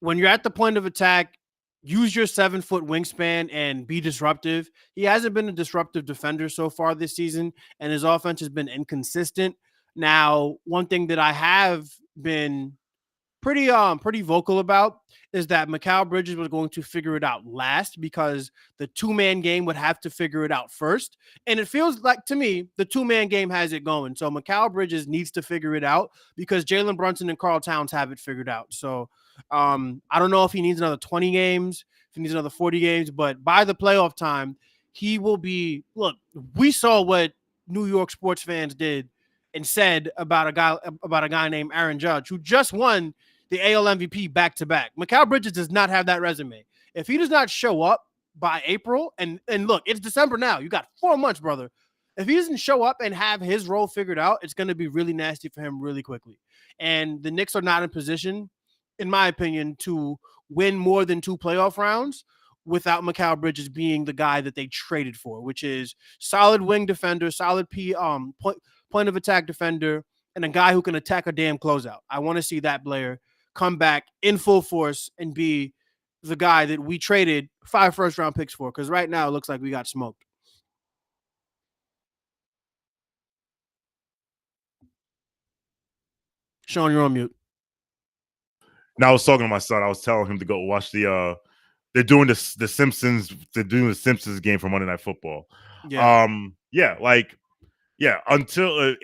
When you're at the point of attack, use your 7-foot wingspan and be disruptive. He hasn't been a disruptive defender so far this season, and his offense has been inconsistent. Now, one thing that I have been pretty vocal about is that Mikal Bridges was going to figure it out last because the 2-man game would have to figure it out first. And it feels like to me the 2-man game has it going. So Mikal Bridges needs to figure it out because Jalen Brunson and Karl Towns have it figured out. So I don't know if he needs another 20 games, if he needs another 40 games, but by the playoff time, he will be. Look, we saw what New York sports fans did and said about a guy named Aaron Judge, who just won the AL MVP back-to-back. Mikal Bridges does not have that resume. If he does not show up by April, and look, it's December now. You got 4 months, brother. If he doesn't show up and have his role figured out, it's going to be really nasty for him really quickly. And the Knicks are not in position, in my opinion, to win more than 2 playoff rounds without Mikal Bridges being the guy that they traded for, which is solid wing defender, solid point of attack defender, and a guy who can attack a damn closeout. I want to see that player come back in full force and be the guy that we traded 5 first-round picks for, because right now it looks like we got smoked. Shawn, you're on mute. Now I was talking to my son. I was telling him to go watch they're doing the Simpsons. They're doing the Simpsons game for Monday Night Football. Yeah. Until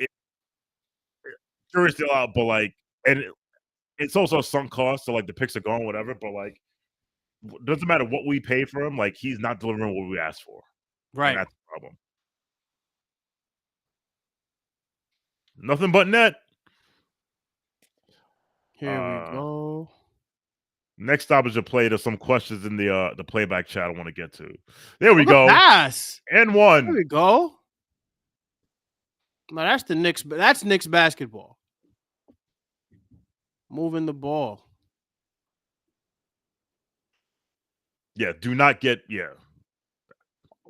jury's still out, but like, and it's also a sunk cost. So like the picks are gone, whatever. But like, doesn't matter what we pay for him. Like he's not delivering what we asked for. Right. And that's the problem. Nothing but net. Here we go. Next stop is to play. There's some questions in the playback chat I want to get to. There we go. Pass. And one. There we go. Now that's the Knicks. That's Knicks basketball. Moving the ball. Yeah, do not get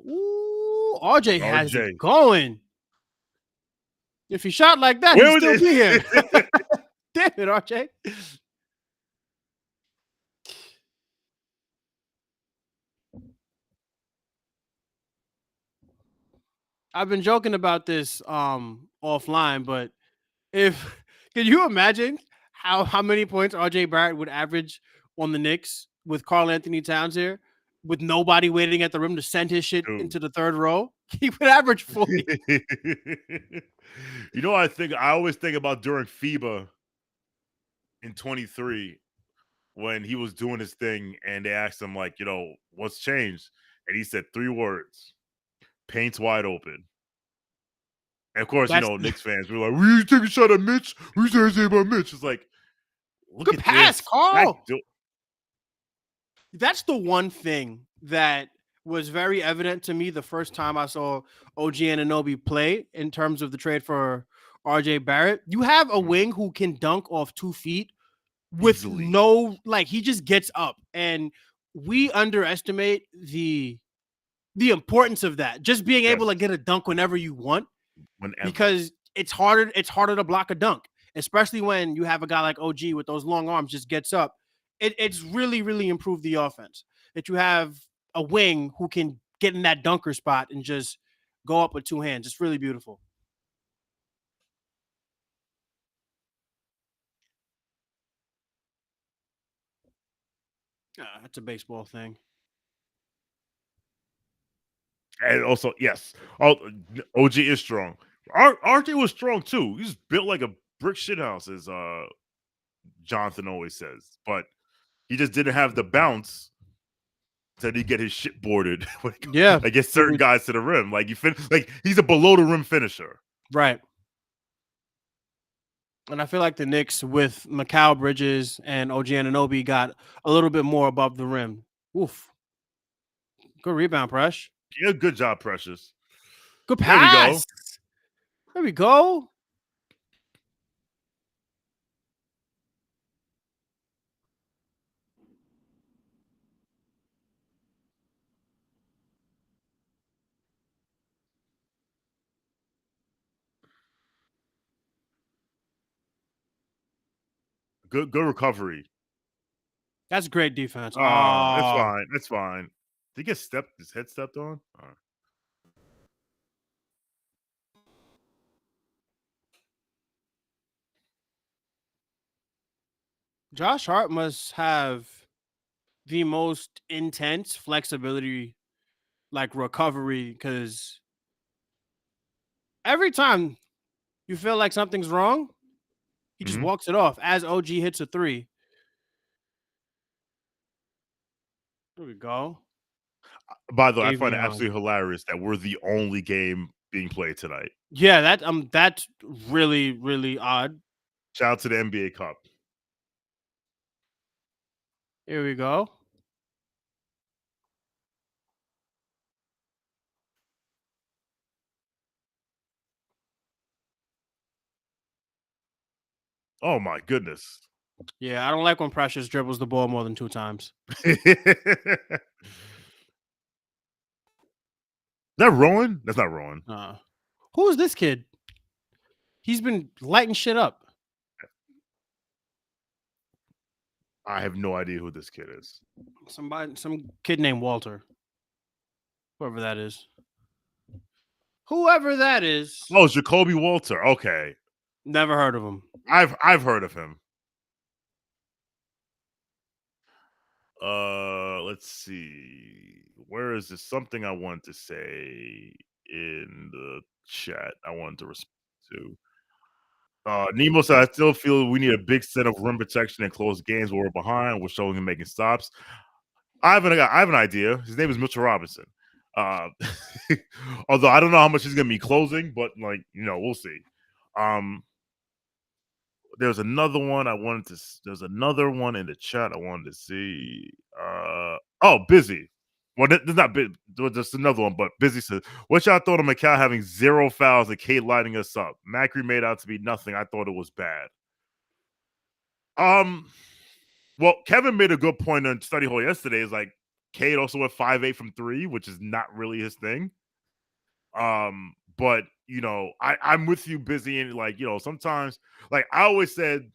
Ooh, RJ has it going. If he shot like that, Where he'd still was be here. Damn it, RJ. I've been joking about this offline, but can you imagine how many points RJ Barrett would average on the Knicks with Karl Anthony Towns here, with nobody waiting at the rim to send his shit into the third row? He would average 40. You know, I always think about during FIBA in 23 when he was doing his thing and they asked him, like, you know, what's changed? And he said 3 words: paint's wide open. And of course, Knicks fans were like, "We take a shot at Mitch. We say anything about Mitch." It's like, look good at pass, this. Karl. That's the one thing that was very evident to me the first time I saw OG Anunoby play in terms of the trade for RJ Barrett. You have a wing who can dunk off 2 feet with easily. he just gets up, and we underestimate the importance of that. Just being able to get a dunk whenever you want, because it's harder to block a dunk, especially when you have a guy like OG with those long arms, just gets up. It's really, really improved the offense that you have a wing who can get in that dunker spot and just go up with 2 hands. It's really beautiful. That's a baseball thing. And also, yes, OG is strong. RJ was strong too. He's built like a brick shithouse, as Jonathan always says. But he just didn't have the bounce that he get his shit boarded. I guess certain guys to the rim. Like he's a below the rim finisher. Right. And I feel like the Knicks with Mikal Bridges and OG Anunoby got a little bit more above the rim. Oof. Good rebound, Presh. Yeah, good job, Precious. Good pass. There we go. Good recovery. That's great defense. That's fine. That's fine. Did he get his head stepped on? All right. Josh Hart must have the most intense flexibility, like recovery, because every time you feel like something's wrong, he just Mhm. walks it off as OG hits a three. There we go. By the way, I find it Davion. absolutely hilarious that we're the only game being played tonight. Yeah, that's really, really odd. Shout out to the NBA Cup. Here we go. Oh my goodness. Yeah, I don't like when Precious dribbles the ball more than 2 times. That Rowan? That's not Rowan. Who is this kid? He's been lighting shit up. I have no idea who this kid is. Some kid named Walter. Whoever that is. Whoever that is. Oh, Jacoby Walter. Okay. Never heard of him. I've heard of him. Let's see. Where is this? Something I wanted to say in the chat. I wanted to respond to. Nemo said, I still feel we need a big set of rim protection in close games where we're behind. We're showing him making stops. I have an idea. His name is Mitchell Robinson. Although I don't know how much he's gonna be closing, but we'll see. There's another one there's another one in the chat I wanted to see. Busy. Well, there's not big. There's another one, but Busy says, "What y'all thought of Macau having 0 fouls and Cade lighting us up? Macri made out to be nothing. I thought it was bad." Well, Kevin made a good point on Study Hall yesterday. Is like Cade also went 5-8 from 3, which is not really his thing. But I'm with you, Busy, and sometimes, like I always said,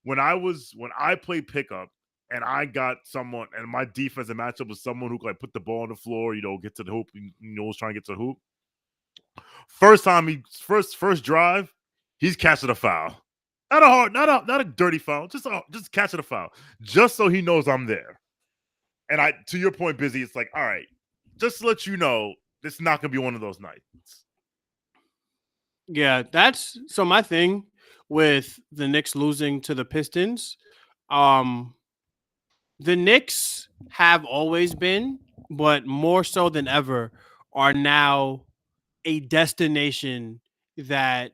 when I played pickup and I got someone and my defensive matchup was someone who could like put the ball on the floor, get to the hoop, was trying to get to the hoop. First drive, he's catching a foul. Not a dirty foul, just catching a foul, just so he knows I'm there. And to your point, Busy, it's like, all right, just to let you know, this is not gonna be one of those nights. Yeah, that's so my thing with the Knicks losing to the Pistons. The Knicks have always been, but more so than ever, are now a destination that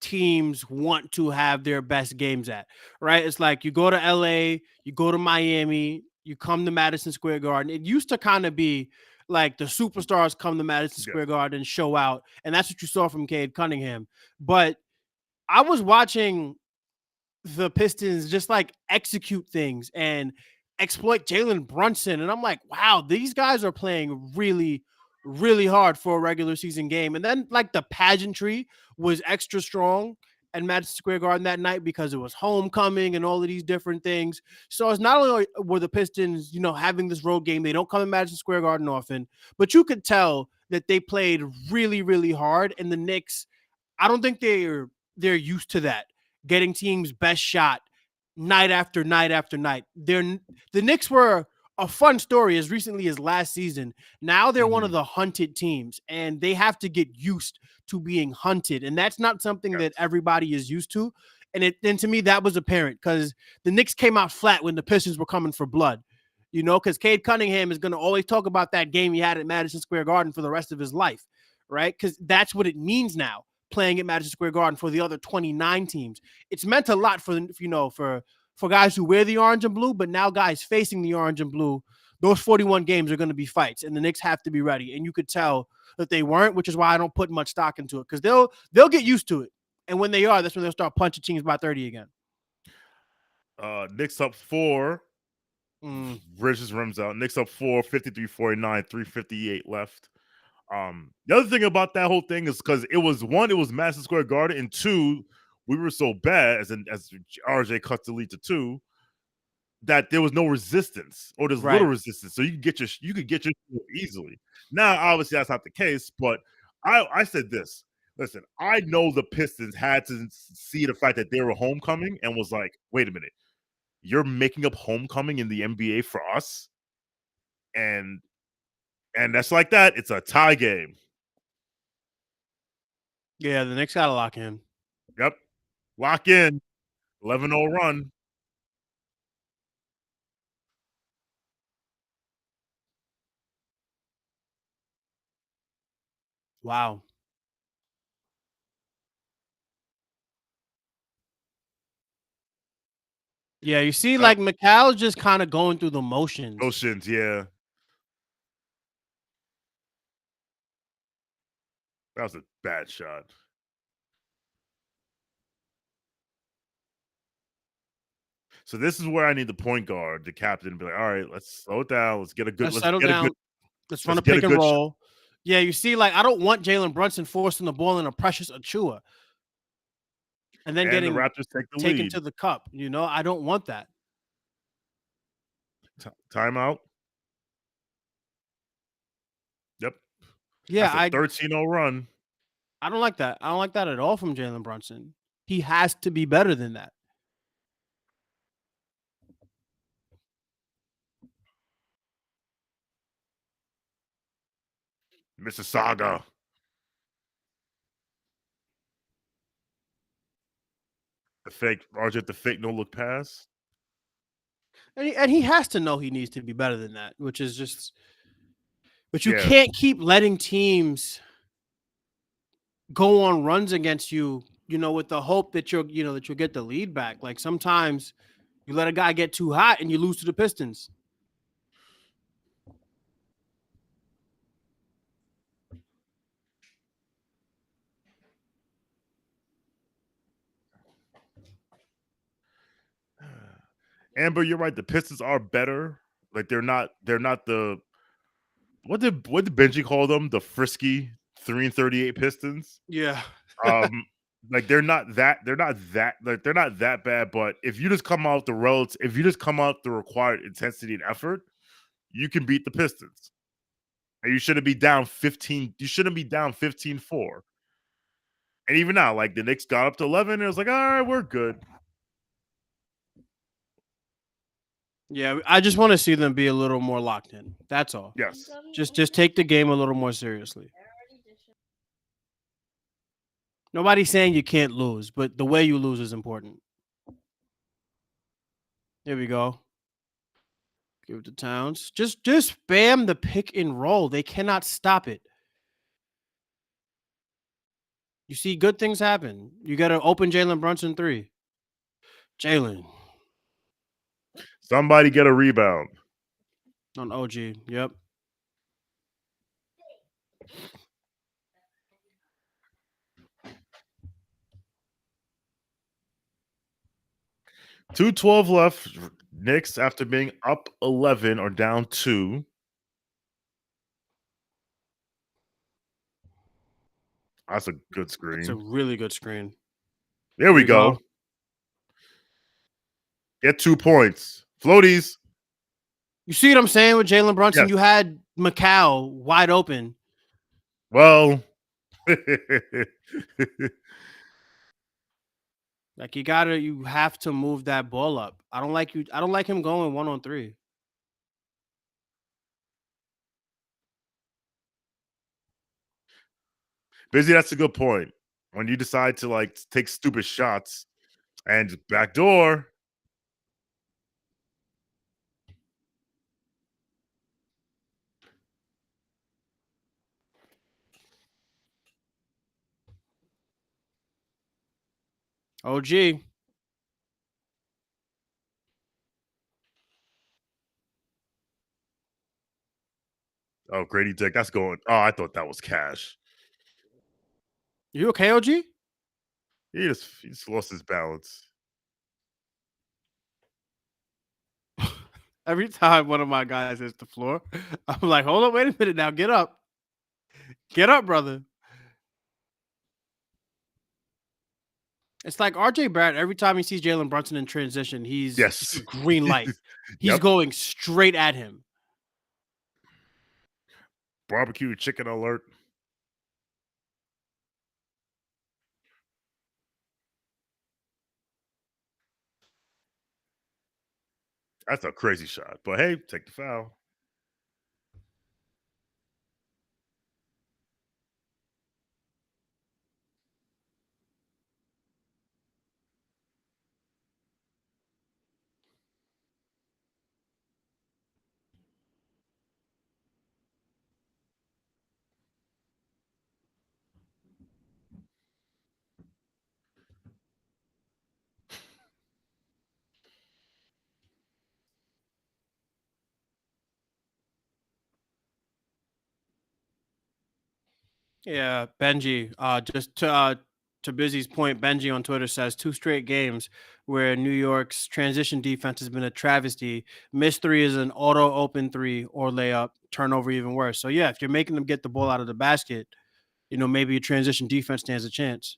teams want to have their best games at, right? It's like you go to LA, you go to Miami, you come to Madison Square Garden. It used to kind of be like the superstars come to Madison Square Garden and show out. And that's what you saw from Cade Cunningham. But I was watching the Pistons just like execute things and exploit Jalen Brunson. And I'm like, wow, these guys are playing really, really hard for a regular season game. And then like the pageantry was extra strong at Madison Square Garden that night because it was homecoming and all of these different things. So it's not only were the Pistons, having this road game, they don't come to Madison Square Garden often, but you could tell that they played really, really hard. And the Knicks, I don't think they're used to that, getting teams' best shot night after night after night. The Knicks were a fun story as recently as last season. Now they're one of the hunted teams, and they have to get used to being hunted. And that's not something that everybody is used to. And to me, that was apparent because the Knicks came out flat when the Pistons were coming for blood. Because Cade Cunningham is going to always talk about that game he had at Madison Square Garden for the rest of his life, right? Because that's what it means now, playing at Madison Square Garden for the other 29 teams. It's meant a lot for guys who wear the orange and blue, but now guys facing the orange and blue, those 41 games are going to be fights, and the Knicks have to be ready. And you could tell that they weren't, which is why I don't put much stock into it, because they'll get used to it. And when they are, that's when they'll start punching teams by 30 again. Knicks up 4. Bridges rims out. Knicks up 4, 53-49, 3:58 left. The other thing about that whole thing is because it was Madison Square Garden, and 2, we were so bad as RJ cuts the lead to 2 that there was no resistance, or there's little resistance, so you could get your easily. Now, obviously, that's not the case, but I said this. Listen, I know the Pistons had to see the fact that they were homecoming and was like, wait a minute, you're making up homecoming in the NBA for us, and that's like that. It's a tie game. Yeah, the Knicks got to lock in. Yep, lock in. 11-0 run. Wow. Yeah, you see, like Mikal's just kind of going through the motions. Motions, yeah. That was a bad shot. So this is where I need the point guard, the captain, to be like, all right, let's slow it down. Let's get a good. Let's settle down. Let's run a get a pick and good roll. Yeah, you see, like I don't want Jalen Brunson forcing the ball in a Precious Achua, and then getting the Raptors take the taken lead. to the cup. You know, I don't want that. Timeout. Yep. Yeah, That's a 13-0 run. I don't like that. I don't like that at all from Jalen Brunson. He has to be better than that. Mississauga. The fake RJ, the fake no look pass. And he has to know he needs to be better than that, which is just. But you Yeah. can't keep letting teams go on runs against you, you know, with the hope that you'll get the lead back. Like sometimes you let a guy get too hot and you lose to the Pistons. Amber, you're right. The Pistons are better. Like they're not the what did Benji call them? The frisky 3-38 Pistons. Yeah. Like they're not that bad. But if you just come out the required intensity and effort, you can beat the Pistons. And you shouldn't be down 15. You shouldn't be down 15-4. And even now, like the Knicks got up to 11, and it was like, all right, we're good. Yeah, I just want to see them be a little more locked in. That's all. Yes. Just take the game a little more seriously. Nobody's saying you can't lose, but the way you lose is important. Here we go. Give it to Towns. Just spam the pick and roll. They cannot stop it. You see good things happen. You got to open Jalen Brunson 3. Jalen. Somebody get a rebound. On OG. Yep. .212 left. Knicks, after being up 11, are down 2. That's a good screen. It's a really good screen. There we go. Get 2 points. Floaties. You see what I'm saying with Jalen Brunson? Yes. You had Mikal wide open. Well, like you have to move that ball up. I don't like him going 1-on-3. Busy, that's a good point. When you decide to like take stupid shots and backdoor. OG. Oh, Grady Dick, that's going. Oh, I thought that was cash. You okay, OG? He just lost his balance. Every time one of my guys hits the floor, I'm like, hold on, wait a minute now. Get up. Get up, brother. It's like RJ Barrett, every time he sees Jalen Brunson in transition, he's Yes. green light. He's Yep. going straight at him. Barbecue chicken alert. That's a crazy shot. But hey, take the foul. Yeah, Benji. Just to Busy's point, Benji on Twitter says 2 straight games where New York's transition defense has been a travesty. Missed 3 is an auto open 3 or layup, turnover even worse. So yeah, if you're making them get the ball out of the basket, maybe a transition defense stands a chance.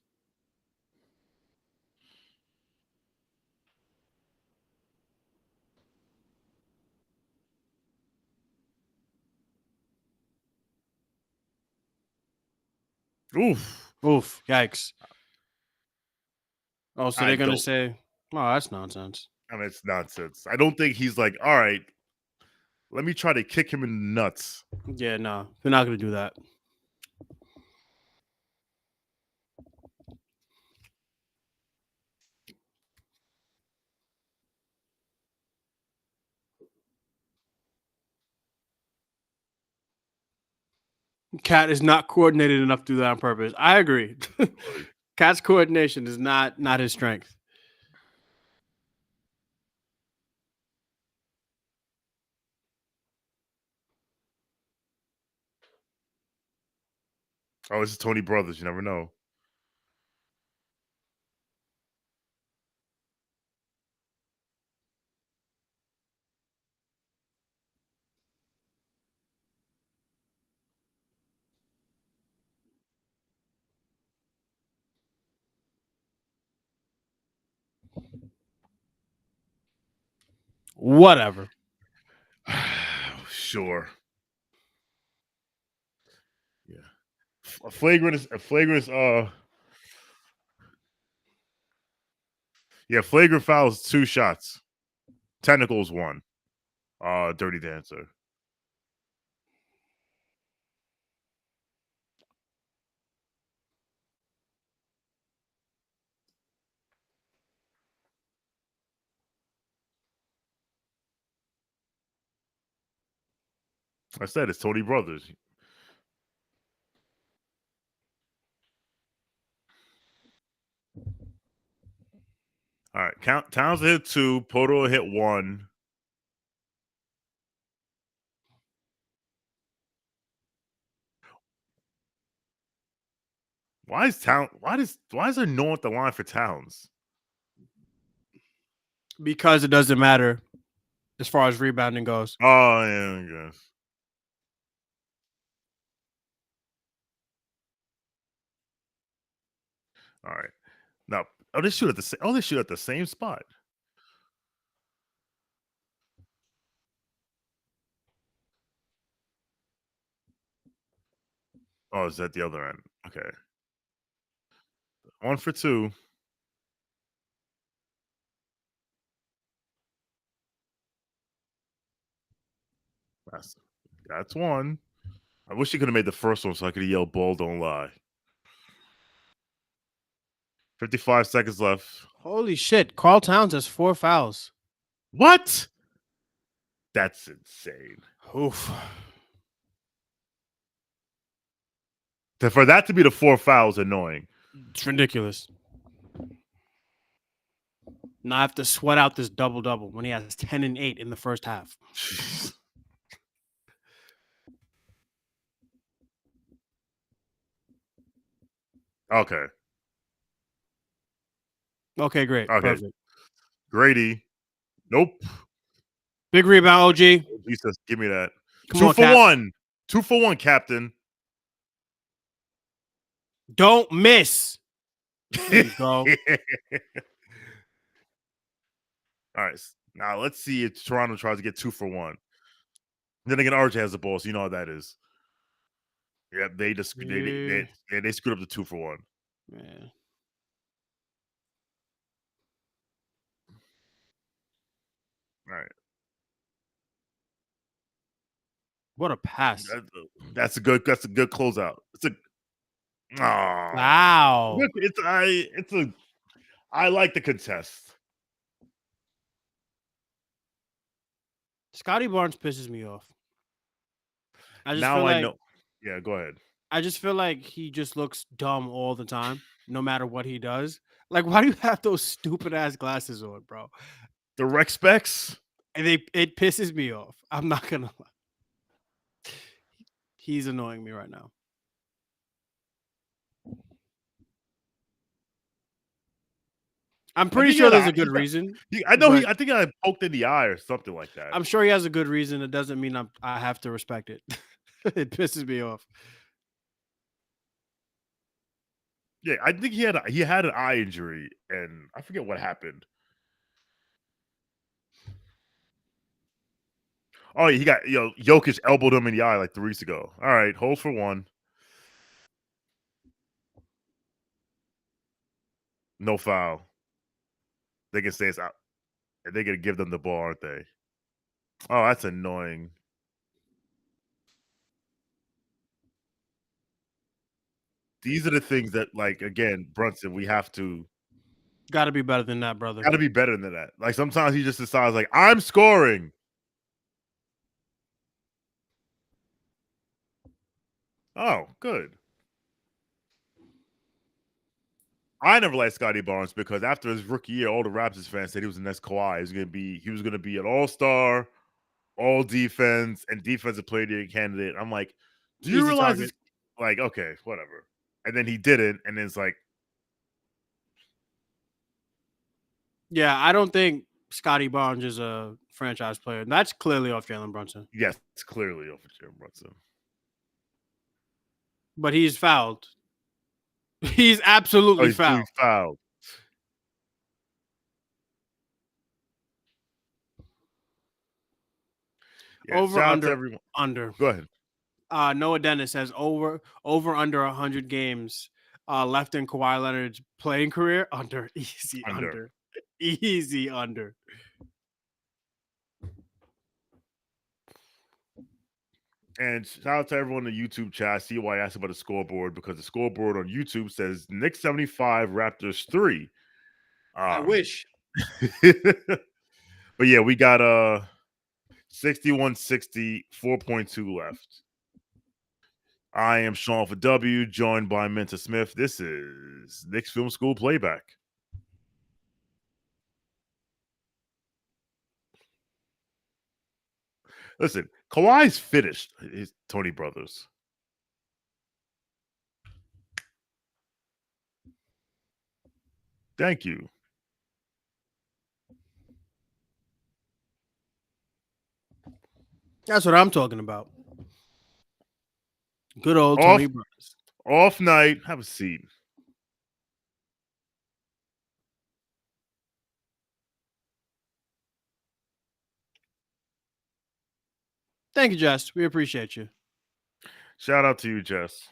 Oof. Oof, yikes. Oh, so they're gonna don't- say, "Oh, that's nonsense." I mean, it's nonsense. I don't think he's like, all right, let me try to kick him in the nuts. Yeah, no, they're not gonna do that. Cat is not coordinated enough to do that on purpose. I agree. Cat's coordination is not his strength. Oh, this is Tony Brothers. You never know. Whatever. Sure. Yeah. A flagrant is yeah, flagrant fouls 2 shots. Technicals 1. Dirty Dancer. I said it's Tony Brothers. All right, Towns hit 2, Poto hit 1. Why is there no one at the line for Towns? Because it doesn't matter as far as rebounding goes. Oh yeah, I guess. All right. Now, they shoot at the same spot. Oh, is that the other end? Okay. 1 for 2. That's 1. I wish he could have made the first one so I could have yelled "Ball don't lie." 55 seconds left. Holy shit. Karl Towns has 4 fouls. What? That's insane. Oof. For that to be the 4 fouls, annoying. It's ridiculous. Now I have to sweat out this double-double when he has 10 and 8 in the first half. Okay. Okay, great. Okay. Perfect. Grady. Nope. Big rebound, OG. He says, give me that. Come 2 on, for Cap. 1. 2 for 1, Captain. Don't miss. There you go. All right. Now let's see if Toronto tries to get 2 for 1. Then again, RJ has the ball, so you know how that is. Yeah, they screwed up the 2 for 1. Yeah. All right. What a pass! That's a good closeout. It's a Wow. I like the contest. Scotty Barnes pisses me off. I just Now feel I like know. Yeah, go ahead. I just feel like he just looks dumb all the time, no matter what he does. Like, why do you have those stupid ass glasses on, bro? The rec specs. And it pisses me off. I'm not gonna lie. He's annoying me right now. I'm pretty sure there's a good reason. I know but I think I poked in the eye or something like that. I'm sure he has a good reason. It doesn't mean I have to respect it. It pisses me off. Yeah, I think he had an eye injury, and I forget what happened. Oh, he got Jokic elbowed him in the eye like 3 weeks ago. All right, hold for one. No foul. They can say it's out. They're gonna give them the ball, aren't they? Oh, that's annoying. These are the things that, like, again, Brunson, we have to Got to be better than that, brother. be better than that. Like, sometimes he just decides, like, I'm scoring. Oh, good. I never liked Scotty Barnes because after his rookie year, all the Raptors fans said he was the next Kawhi. He was gonna be an all-star, all defense, and defensive player of the year candidate. I'm like, do you Easy realize target. this? Like, okay, whatever. And then he didn't, and it's like, Yeah, I don't think Scotty Barnes is a franchise player. That's clearly off Jalen Brunson. yes, it's clearly over Jalen Brunson. But he's fouled. He's absolutely He's fouled. fouled. Yeah, Over, shout out under, to everyone. under. Go ahead. Noah Dennis says over under 100 games left in Kawhi Leonard's playing career. Under. Easy under. Easy under. And shout out to everyone in the YouTube chat. I see why I asked about the scoreboard, because the scoreboard on YouTube says Knicks 75, Raptors 3. I wish. But yeah, we got 61-60, 4.2 left. I am Shawn for W, joined by Mensa Smith. This is Knicks Film School Playback. Listen, Kawhi's finished his Tony Brothers. Thank you. That's what I'm talking about. Good old Tony Brothers. Off night. Have a seat. Thank you, Jess. We appreciate you. Shout out to you, Jess.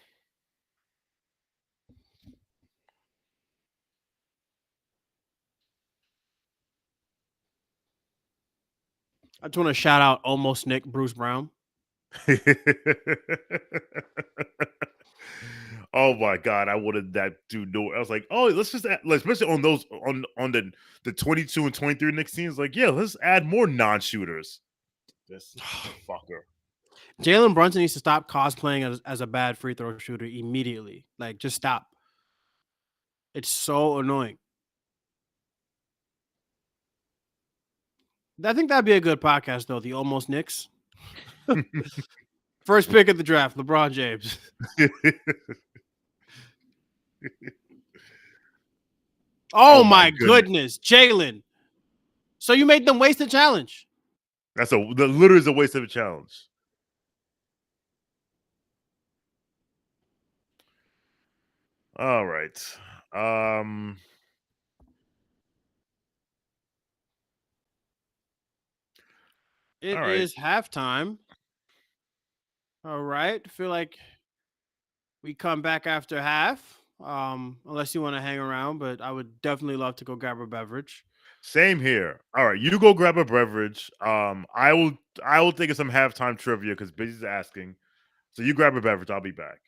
I just want to shout out almost Nick Bruce Brown. Oh my God, I wanted that dude know. I was like, oh, let's especially on those on the 22 and 23 Knicks teams, like, yeah, let's add more non-shooters. This fucker. Jalen Brunson needs to stop cosplaying as a bad free throw shooter immediately. Like, just stop. It's so annoying. I think that'd be a good podcast, though. The Almost Knicks. First pick of the draft, LeBron James. Oh my goodness, Jalen. So you made them waste the challenge. That literally is a waste of a challenge. All right. It is halftime. All right. Feel like we come back after half. Unless you want to hang around, but I would definitely love to go grab a beverage. Same here. All right, you go grab a beverage. I will think of some halftime trivia because Busy's asking. So you grab a beverage. I'll be back.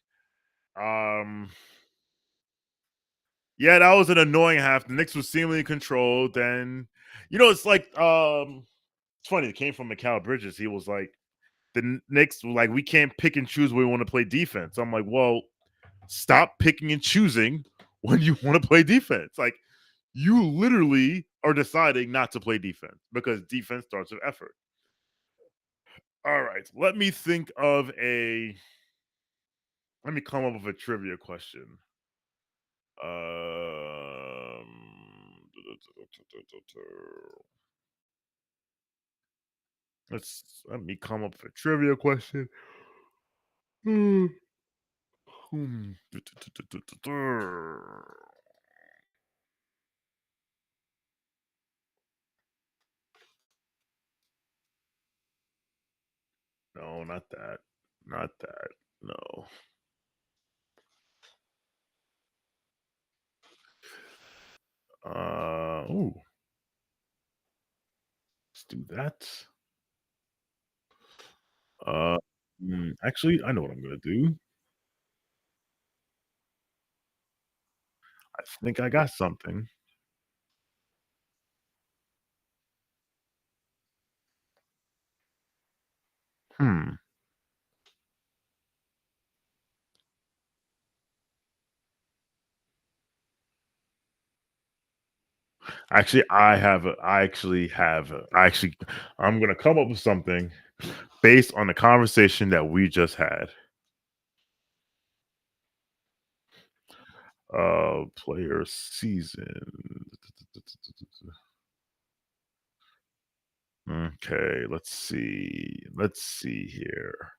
Yeah, that was an annoying half. The Knicks was seemingly controlled. Then, it's like it's funny. It came from Mikal Bridges. He was like, the Knicks were like, we can't pick and choose when we want to play defense. I'm like, well, stop picking and choosing when you want to play defense. Like, you literally are deciding not to play defense because defense starts with effort. All right, let me come up with a trivia question. Let me come up with a trivia question. No, not that. Not that. No. Let's do that. Actually, I know what I'm gonna do. I think I got something. Actually, I'm gonna come up with something based on the conversation that we just had. Player season. Okay, let's see. Let's see here.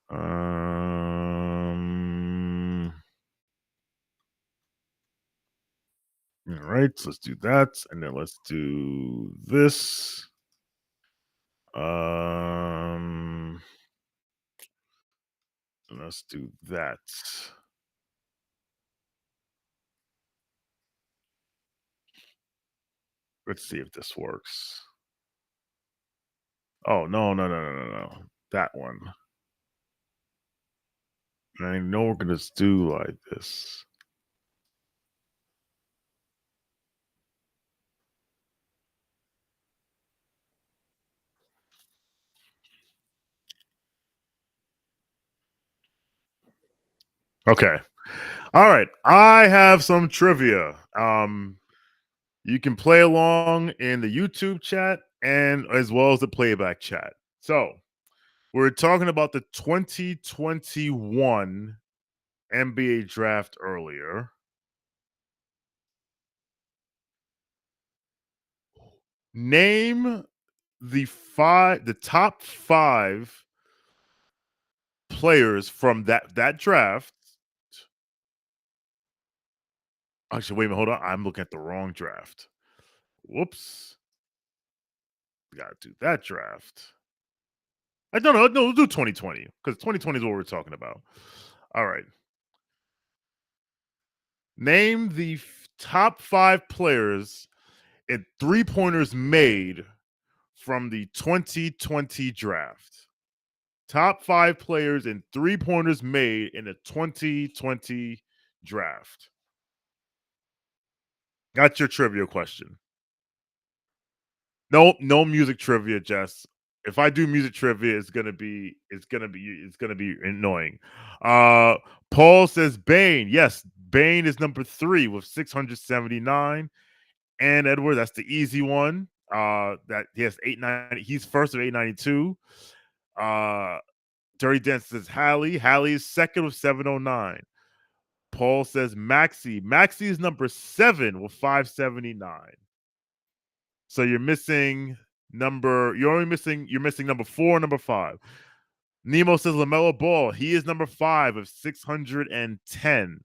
All right, so let's do that, and then let's do this. Let's do that. Let's see if this works. Oh, no. That one. I know we're gonna do like this. Okay. All right. I have some trivia. You can play along in the YouTube chat and as well as the playback chat. So we're talking about the 2021 NBA draft earlier. Name the top 5 players from that draft. Actually, wait a minute, hold on. I'm looking at the wrong draft. Whoops. We gotta do that draft. No, we'll do 2020 because 2020 is what we're talking about. All right. Name the top 5 players in 3-pointers made from the 2020 draft. Top 5 players in 3-pointers made in the 2020 draft. That's your trivia question. No music trivia, Jess. If I do music trivia, it's gonna be annoying. Paul says Bane. Yes, Bane is number 3 with 679. And Edward, that's the easy one. That he has 890. He's first with 892. Dirty Dance says Hallie. Hallie is second with 709. Paul says Maxi. Maxi is number 7 with 579. So you're missing number 4 and number 5. Nemo says LaMelo Ball. He is number 5 of 610.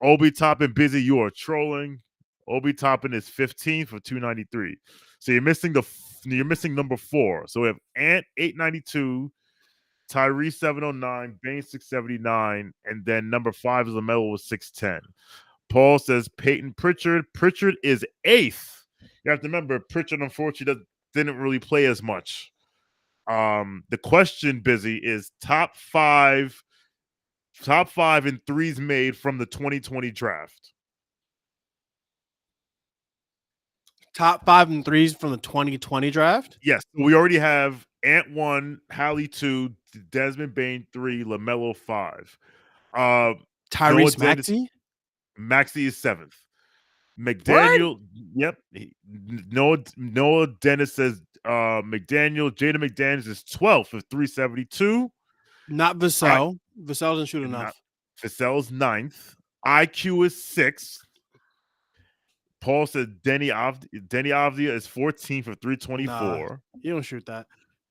Obi Toppin Busy, you are trolling. Obi Toppin is 15th of 293. So you're missing number 4. So we have Ant 892, Tyree 709, Bane 679, and then number 5 is LaMelo with 610. Paul says Peyton Pritchard. Pritchard is 8th You have to remember, Pritchard unfortunately didn't really play as much. The question, Busy, is top five and threes made from the 2020 draft. Top 5 and 3s from the 2020 draft? Yes. We already have Ant 1, Hallie 2, Desmond Bain 3, LaMelo 5. Tyrese Maxey? Maxey is 7th. McDaniel, yep. Noah Dennis says Jaden McDaniels is 12th with 372. Not Vassell. Vassell doesn't shoot enough. Vassell's 9th. IQ is 6th. Paul said Denny Avdia is 14th for 324. Nah, you don't shoot that.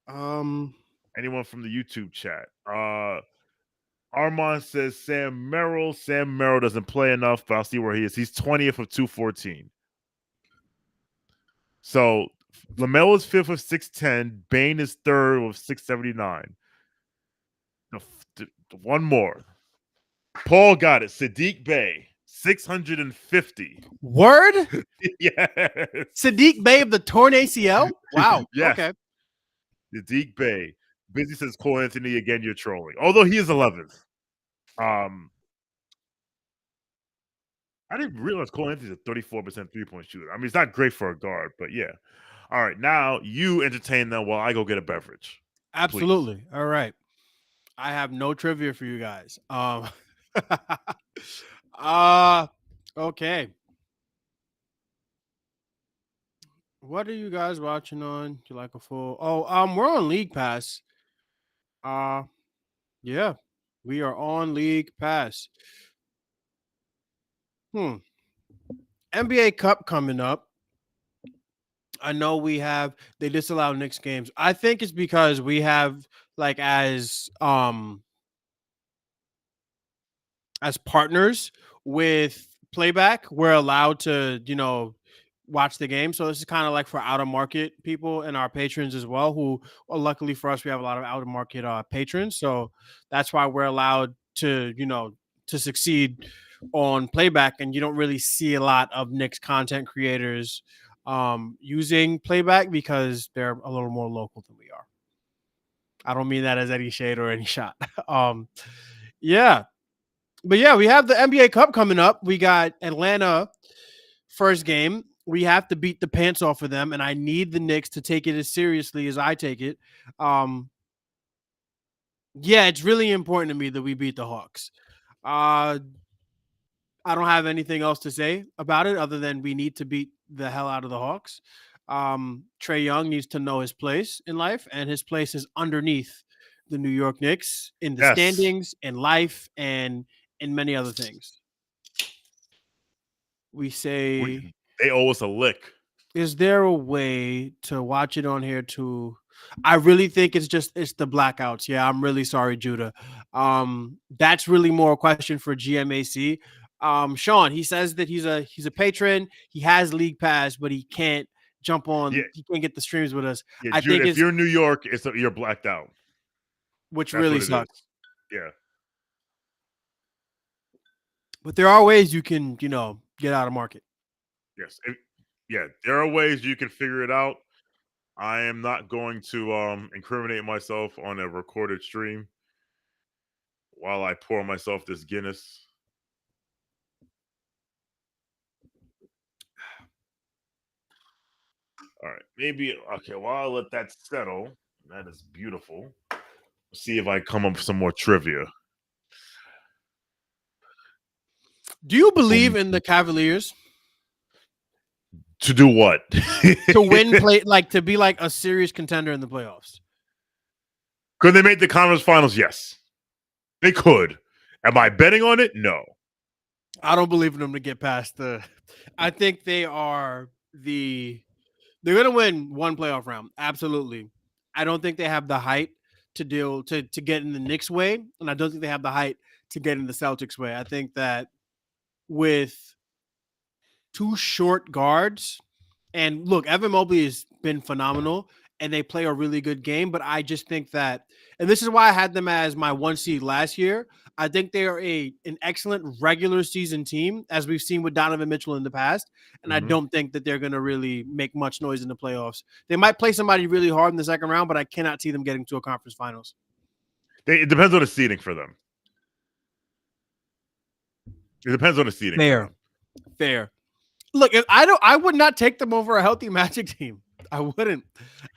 Anyone from the YouTube chat? Armand says Sam Merrill. Sam Merrill doesn't play enough, but I'll see where he is. He's 20th of 214. So LaMelo is 5th of 610. Bain is 3rd of 679. One more. Paul got it. Sadiq Bey, 650. Word? Yes. Sadiq Bey of the torn ACL? Wow. Yes. Okay. Sadiq Bey. Busy says Cole Anthony again. You're trolling, although he is 11th. I didn't realize Cole Anthony's a 34% 3-point shooter. I mean, it's not great for a guard, but yeah. All right, now you entertain them while I go get a beverage. Absolutely. Please. All right. I have no trivia for you guys. Okay. What are you guys watching on? Do you like a full? We're on League Pass. Yeah, we are on League Pass. NBA Cup coming up. I know they disallow Knicks games. I think it's because we have as partners with Playback, we're allowed to, watch the game. So this is kind of like for out of market people and our patrons as well, who luckily for us, we have a lot of out of market patrons. So that's why we're allowed to, to succeed on Playback. And you don't really see a lot of Knicks content creators using Playback because they're a little more local than we are. I don't mean that as any shade or any shot. Yeah. But yeah, we have the NBA Cup coming up. We got Atlanta first game. We have to beat the pants off of them, and I need the Knicks to take it as seriously as I take it. Yeah, it's really important to me that we beat the Hawks. I don't have anything else to say about it other than we need to beat the hell out of the Hawks. Trae Young needs to know his place in life, and his place is underneath the New York Knicks in the standings, in life, and in many other things. We say they owe us a lick. Is there a way to watch it on here too? I really think it's the blackouts. Yeah, I'm really sorry, Judah. That's really more a question for GMAC. Shawn, he says that he's a patron. He has League Pass, but he can't jump on. Yeah. He can't get the streams with us. Yeah, Judah, think if you're in New York, you're blacked out, which really sucks. Yeah, but there are ways you can, get out of market. Yes, there are ways you can figure it out. I am not going to incriminate myself on a recorded stream while I pour myself this Guinness. All right, maybe while I let that settle, that is beautiful. See if I come up with some more trivia. Do you believe in the Cavaliers? To do what? To win to be like a serious contender in the playoffs. Could they make the conference finals? Yes. They could. Am I betting on it? No. I don't believe in them to get past I think they are they're going to win one playoff round. Absolutely. I don't think they have the height to get in the Knicks way, and I don't think they have the height to get in the Celtics way. I think that with two short guards, and look, Evan Mobley has been phenomenal, and they play a really good game. But I just think that, and this is why I had them as my 1 seed last year. I think they are an excellent regular season team, as we've seen with Donovan Mitchell in the past. And I don't think that they're going to really make much noise in the playoffs. They might play somebody really hard in the second round, but I cannot see them getting to a conference finals. It depends on the seeding for them. It depends on the seeding. Fair. Look, I would not take them over a healthy Magic team. I wouldn't.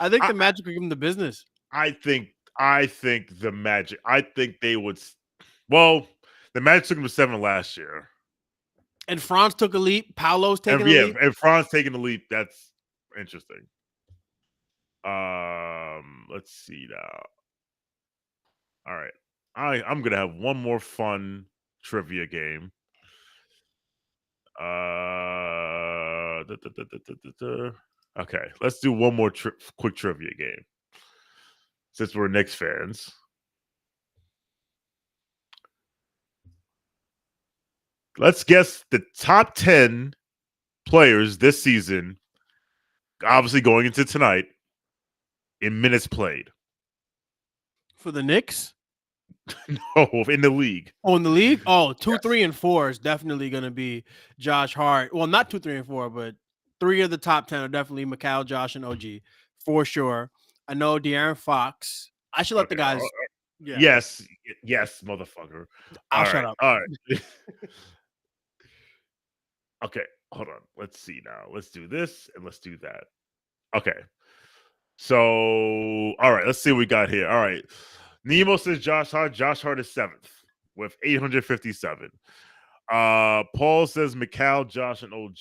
I think the Magic would give them the business. I think the Magic. I think they would. Well, the Magic took them to 7 last year, and Franz took a leap. Paolo's taking a leap. And Franz taking a leap. That's interesting. Let's see now. All right, I'm gonna have one more fun trivia game. Okay, let's do one more quick trivia game. Since we're Knicks fans. Let's guess the top 10 players this season, obviously going into tonight, in minutes played. For the Knicks? No, in the league. Oh, in the league? Oh, 2, 3, and 4 is definitely going to be Josh Hart. Well, not 2, 3, and 4, but 3 of the top 10 are definitely Mikal, Josh, and OG for sure. I know De'Aaron Fox. I should let the guys. Yeah. Yes, motherfucker. I'll shut up. All right. Okay, hold on. Let's see now. Let's do this and let's do that. Okay. So, all right, let's see what we got here. All right. Nemo says Josh Hart. Josh Hart is 7th with 857. Paul says Mikal, Josh, and OG.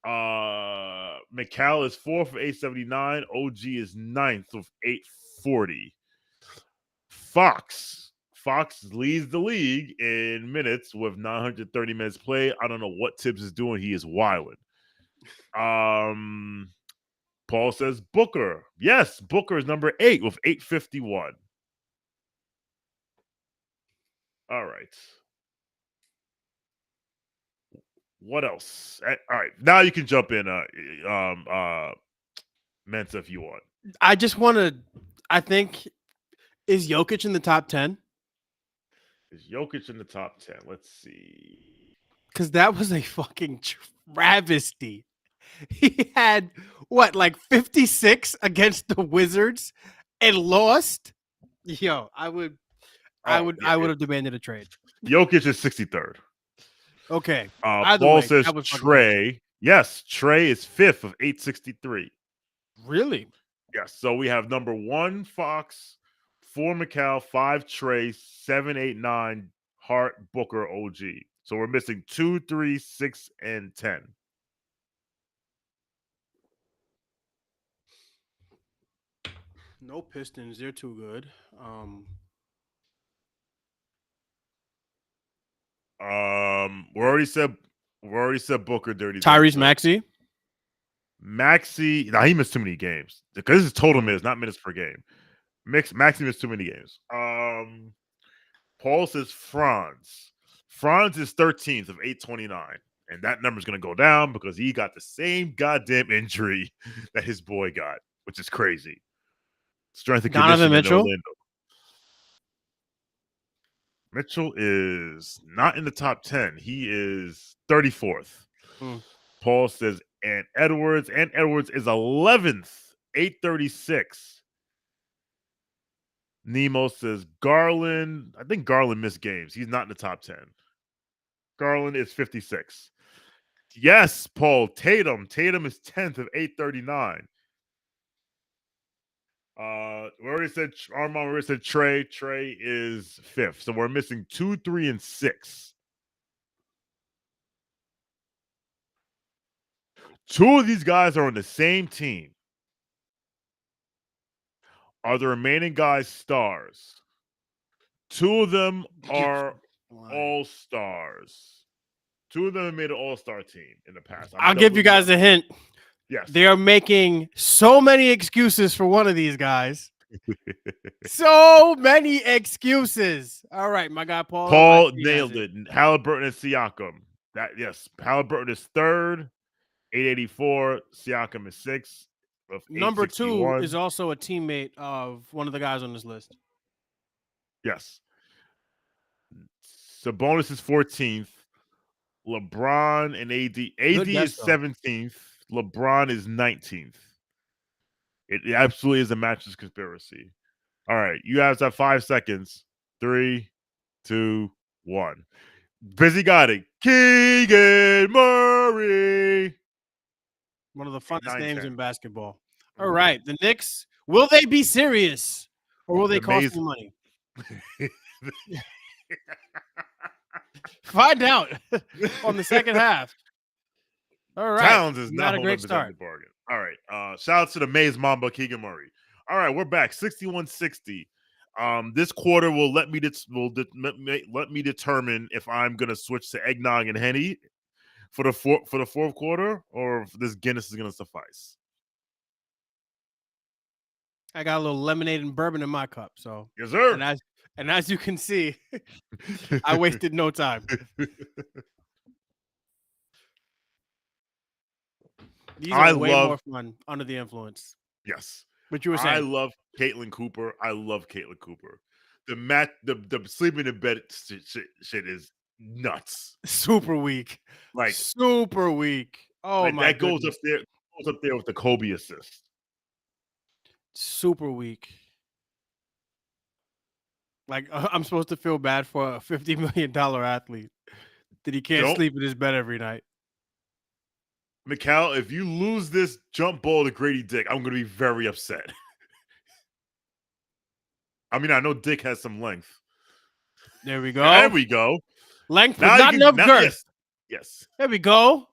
Mikal is 4th with 879. OG is 9th with 840. Fox leads the league in minutes with 930 minutes played. I don't know what Tibbs is doing. He is wilding. Paul says Booker. Yes, Booker is number 8 with 851. All right. What else? All right. Now you can jump in, Mensa, if you want. I just want to. I think, is Jokic in the top 10? Is Jokic in the top 10? Let's see. Because that was a fucking travesty. He had, what, like 56 against the Wizards and lost? Yo, I would have demanded a trade. Jokic is 63rd. Okay. Paul says Trey. Yes, Trey is 5th of 863. Really? Yes. So we have number 1, Fox, 4, Mikal, 5, Trey, 7, 8, 9, Hart, Booker, OG. So we're missing 2, 3, 6, and 10. No Pistons. They're too good. We already said Booker dirty. Tyrese Maxey. Now he missed too many games because this is total minutes, not minutes per game. Maxey missed too many games. Paul says Franz. Franz is 13th of 829, and that number is going to go down because he got the same goddamn injury that his boy got, which is crazy. Strength and conditioning. Mitchell. Mitchell is not in the top 10. He is 34th. Paul says, and Edwards is 11th, 836. Nemo says Garland. I think Garland missed games. He's not in the top 10. Garland is 56. Yes, Paul. Tatum is 10th of 839. We already said Armand. We already said Trey. Trey is 5th. So we're missing 2, 3, and 6. 2 of these guys are on the same team. Are the remaining guys stars? 2 of them are all-stars. 2 of them have made an all-star team in the past. I'll give you guys a hint. Yes. They are making so many excuses for one of these guys. So many excuses. All right, my guy Paul. Paul nailed it. Halliburton and Siakam. Halliburton is 3rd, 884. Siakam is 6th, of Number 2 861. is also a teammate of one of the guys on this list. Yes. Sabonis is 14th. LeBron and AD. AD is 17th. LeBron is 19th. It absolutely is a matches conspiracy. All right. You guys have 5 seconds. 3, 2, 1. Busy got it. Keegan Murray. One of the funnest 9, names 10. in basketball. All right. The Knicks, will they be serious or will they cost me money? Find out on the second half. All right. Towns is not a great start. The bargain. All right. Shout out to the Maze Mamba, Keegan Murray. All right, we're back. 61-60. This quarter will let me determine if I'm gonna switch to eggnog and Henny for the fourth quarter, or if this Guinness is gonna suffice. I got a little lemonade and bourbon in my cup, so yes, sir. And as you can see, I wasted no time. These are way more fun under the influence. Yes. But you were saying I love Caitlin Cooper. The sleeping in bed shit is nuts. Super weak. Like super weak. Oh like my that goes up there with the Kobe assist. Super weak. Like I'm supposed to feel bad for a $50 million athlete that he can't sleep in his bed every night. Mikal, if you lose this jump ball to Grady Dick, I'm going to be very upset. I mean, I know Dick has some length. There we go. There we go. Length, but not enough girth. Yes. There we go.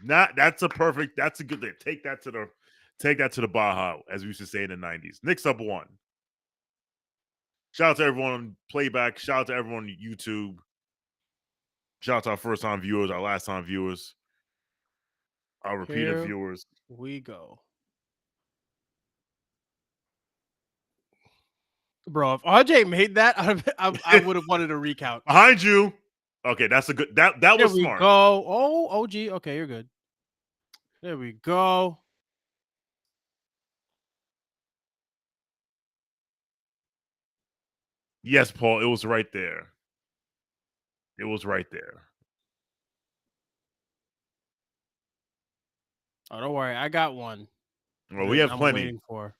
That's a good thing. Take that to the Baja, as we used to say in the 90s. Knicks up 1. Shout out to everyone on Playback. Shout out to everyone on YouTube. Shout out to our first-time viewers, our last-time viewers, our repeated viewers. We go. Bro, if RJ made that, I would have wanted a recount. Behind you. Okay, that's a good. That was smart. There we go. Oh, OG. Okay, you're good. There we go. Yes, Paul. It was right there. It was right there. Oh, don't worry. I got one. Well, we have plenty. Waiting for.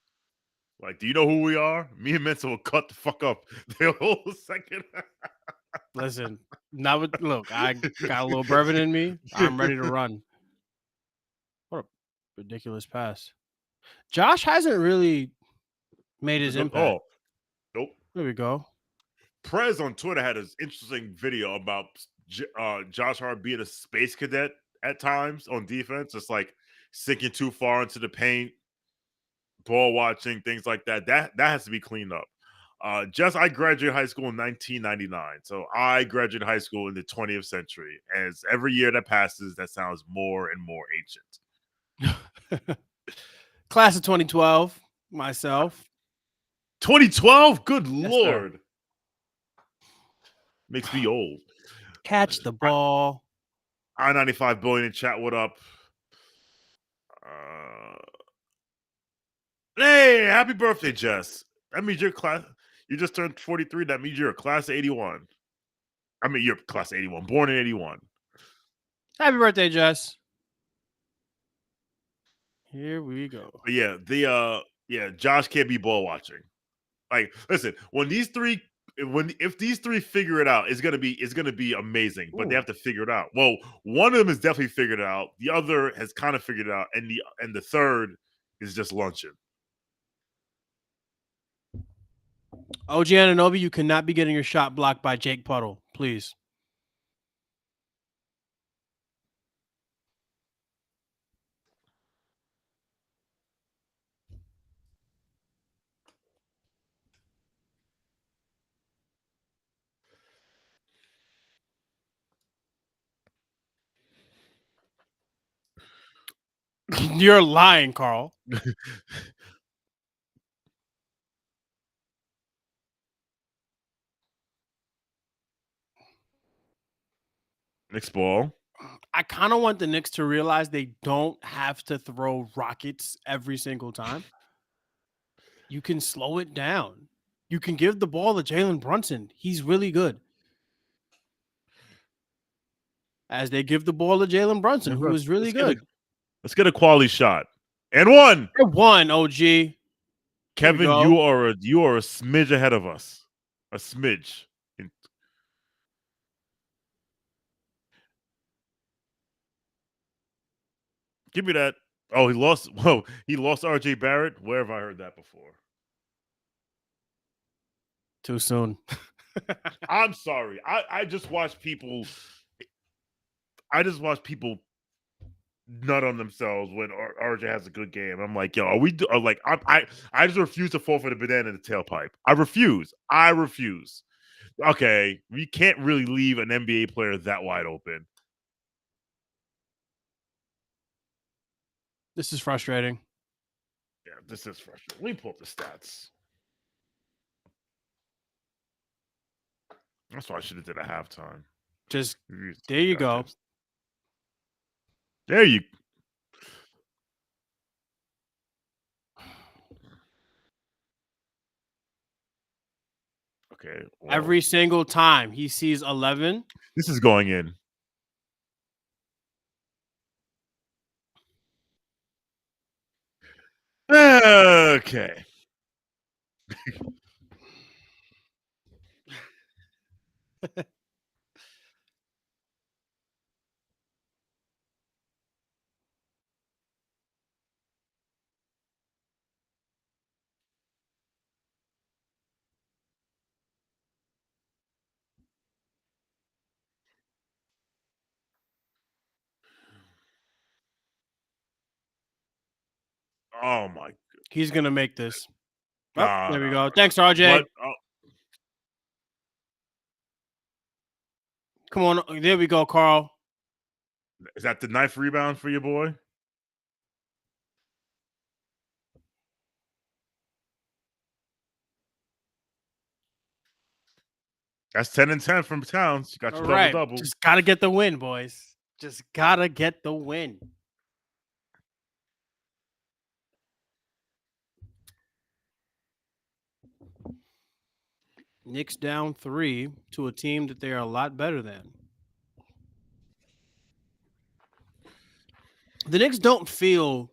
Like, do you know who we are? Me and Mensa will cut the fuck up the whole second. Listen, look, I got a little bourbon in me. I'm ready to run. What a ridiculous pass. Josh hasn't really made his impact. Oh, nope. There we go. Prez on Twitter had this interesting video about Josh Hart being a space cadet at times on defense. It's like sinking too far into the paint, ball watching, things like that. That has to be cleaned up. I graduated high school in 1999. So I graduated high school in the 20th century. As every year that passes, that sounds more and more ancient. Class of 2012, myself. 2012? Good yes, Lord. Sir. Makes me old. Catch the ball. I-95 billion in chat. What up? Hey, happy birthday, Jess. That means you're class. You just turned 43. That means you're a class of 81. I mean, you're class of 81. Born in 81. Happy birthday, Jess. Here we go. But yeah, Josh can't be ball watching. Like, listen, if these three figure it out, it's gonna be amazing. But they have to figure it out. Well, one of them has definitely figured it out. The other has kind of figured it out, and the third is just lunching. OG Anunoby, you cannot be getting your shot blocked by Jake Puddle, please. You're lying, Carl. Next ball. I kind of want the Knicks to realize they don't have to throw rockets every single time. You can slow it down. You can give the ball to Jalen Brunson. He's really good. As they give the ball to Jalen Brunson, who is really good. Let's get a quality shot. And one. One, OG. Kevin, you are a smidge ahead of us. A smidge. Give me that. Oh, he lost. Whoa, he lost R.J. Barrett. Where have I heard that before? Too soon. I'm sorry. I just watch people. I just watch people nut on themselves when RJ has a good game. I'm like, yo, I just refuse to fall for the banana in the tailpipe. I refuse. Okay, we can't really leave an NBA player that wide open. This is frustrating. Yeah, this is frustrating. Let me pull up the stats. That's why I should have did a halftime. Just there you go. There you. Okay. Well, every single time he sees 11. This is going in. Okay. Oh my! He's gonna make this. Oh, there we go. Thanks, RJ. Come on, there we go, Carl. Is that the knife rebound for your boy? That's 10 and 10 from Towns. You got your double-double. Just gotta get the win, boys. Just gotta get the win. Knicks down 3 to a team that they are a lot better than. The Knicks don't feel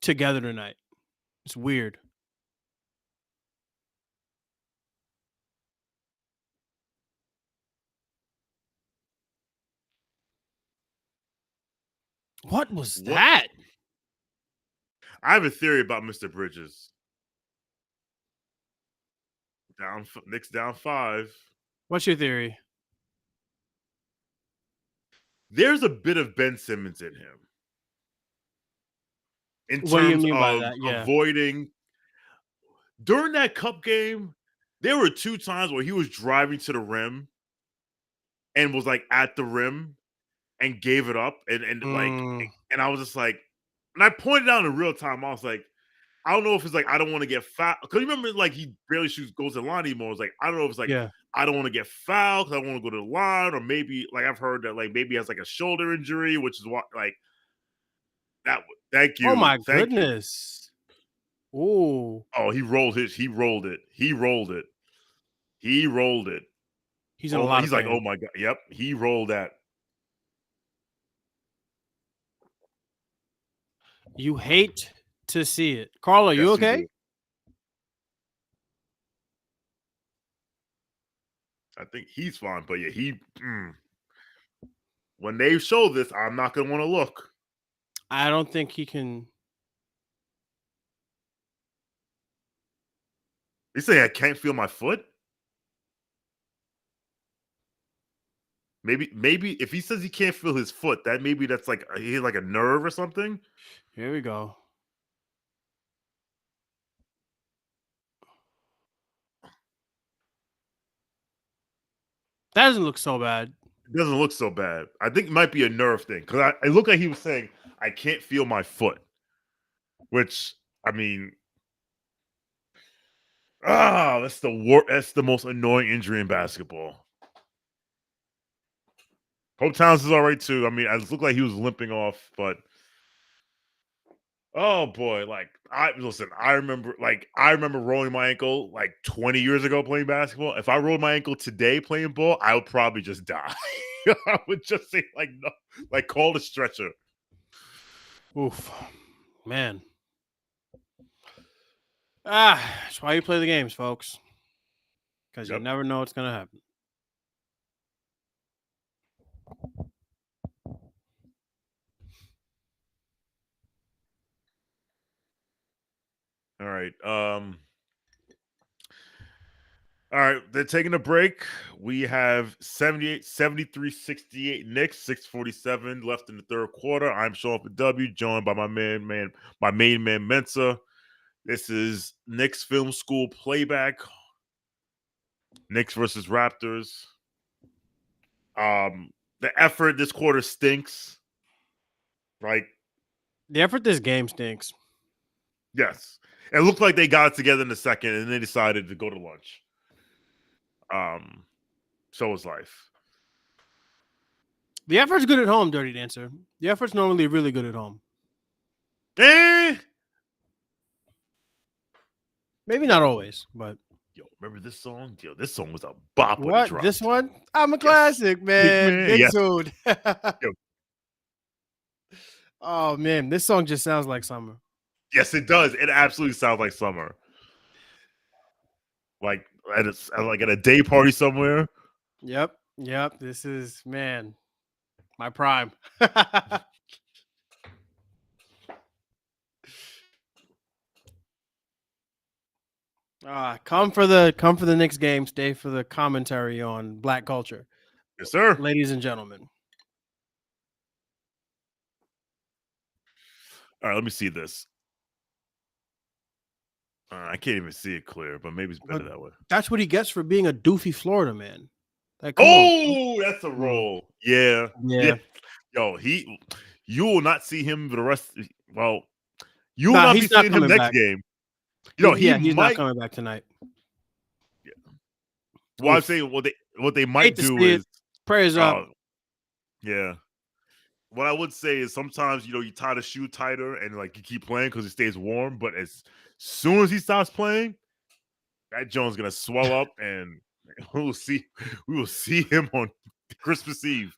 together tonight. It's weird. What was that? I have a theory about Mr. Bridges. Knicks down 5. What's your theory? There's a bit of Ben Simmons in him. In what terms do you mean by of that? Yeah. Avoiding. During that Cup game, there were 2 times where he was driving to the rim and was like at the rim and gave it up. And I was just like, and I pointed out in real time, I was like, I don't know if it's like I don't want to get fouled. Because you remember, like, he barely goes to the line anymore. It's like, I don't know if it's like I don't want to get fouled because I want to go to the line, or maybe like I've heard that like maybe he has like a shoulder injury, which is what like that. Thank you. Oh my goodness. Ooh. Oh, he rolled it. He rolled it. He's in a lot. He's like, oh my god. Yep, he rolled that. You hate to see it. Carl, are you okay? I think he's fine, but yeah, when they show this, I'm not gonna want to look. I don't think he can. You say I can't feel my foot? Maybe if he says he can't feel his foot, that maybe that's like he had like a nerve or something. Here we go. That doesn't look so bad. It doesn't look so bad. I think it might be a nerve thing because it looked like he was saying I can't feel my foot, which I mean, that's the most annoying injury in basketball. Hope Towns is all right too. I mean, it looked like he was limping off, but oh boy, I remember rolling my ankle like 20 years ago playing basketball. If I rolled my ankle today playing ball, I would probably just die. I would just say no, call the stretcher. Oof, man. That's why you play the games, folks. Because you never know what's gonna happen. All right. All right, they're taking a break. We have 78, 73, 68 Knicks, 6:47 left in the third quarter. I'm Shawn W, joined by my main man Mensa. This is Knicks Film School Playback. Knicks versus Raptors. The effort this quarter stinks. Right? The effort this game stinks. Yes. It looked like they got it together in the second and they decided to go to lunch. So is life. The effort's good at home, Dirty Dancer. The effort's normally really good at home. Maybe not always, but yo, remember this song? Yo, this song was a bop. What? This one? I'm a classic, man. Big dude. Oh man, this song just sounds like summer. Yes, it does. It absolutely sounds like summer. Like at a day party somewhere. Yep. This is, man, my prime. Come for the Knicks game. Stay for the commentary on Black culture. Yes, sir. Ladies and gentlemen. All right, let me see this. I can't even see it clear, but maybe it's better that way. That's what he gets for being a doofy Florida man. That's a roll. Yeah. Yo, you will not see him for the rest. Well, you will not be seeing him next game. He's not coming back tonight. Yeah. Well, I'm saying what they might do is prayers up. Yeah. What I would say is sometimes you tie the shoe tighter and you keep playing because it stays warm. But as soon as he stops playing, that Jones gonna swell up, and we will see him on Christmas Eve.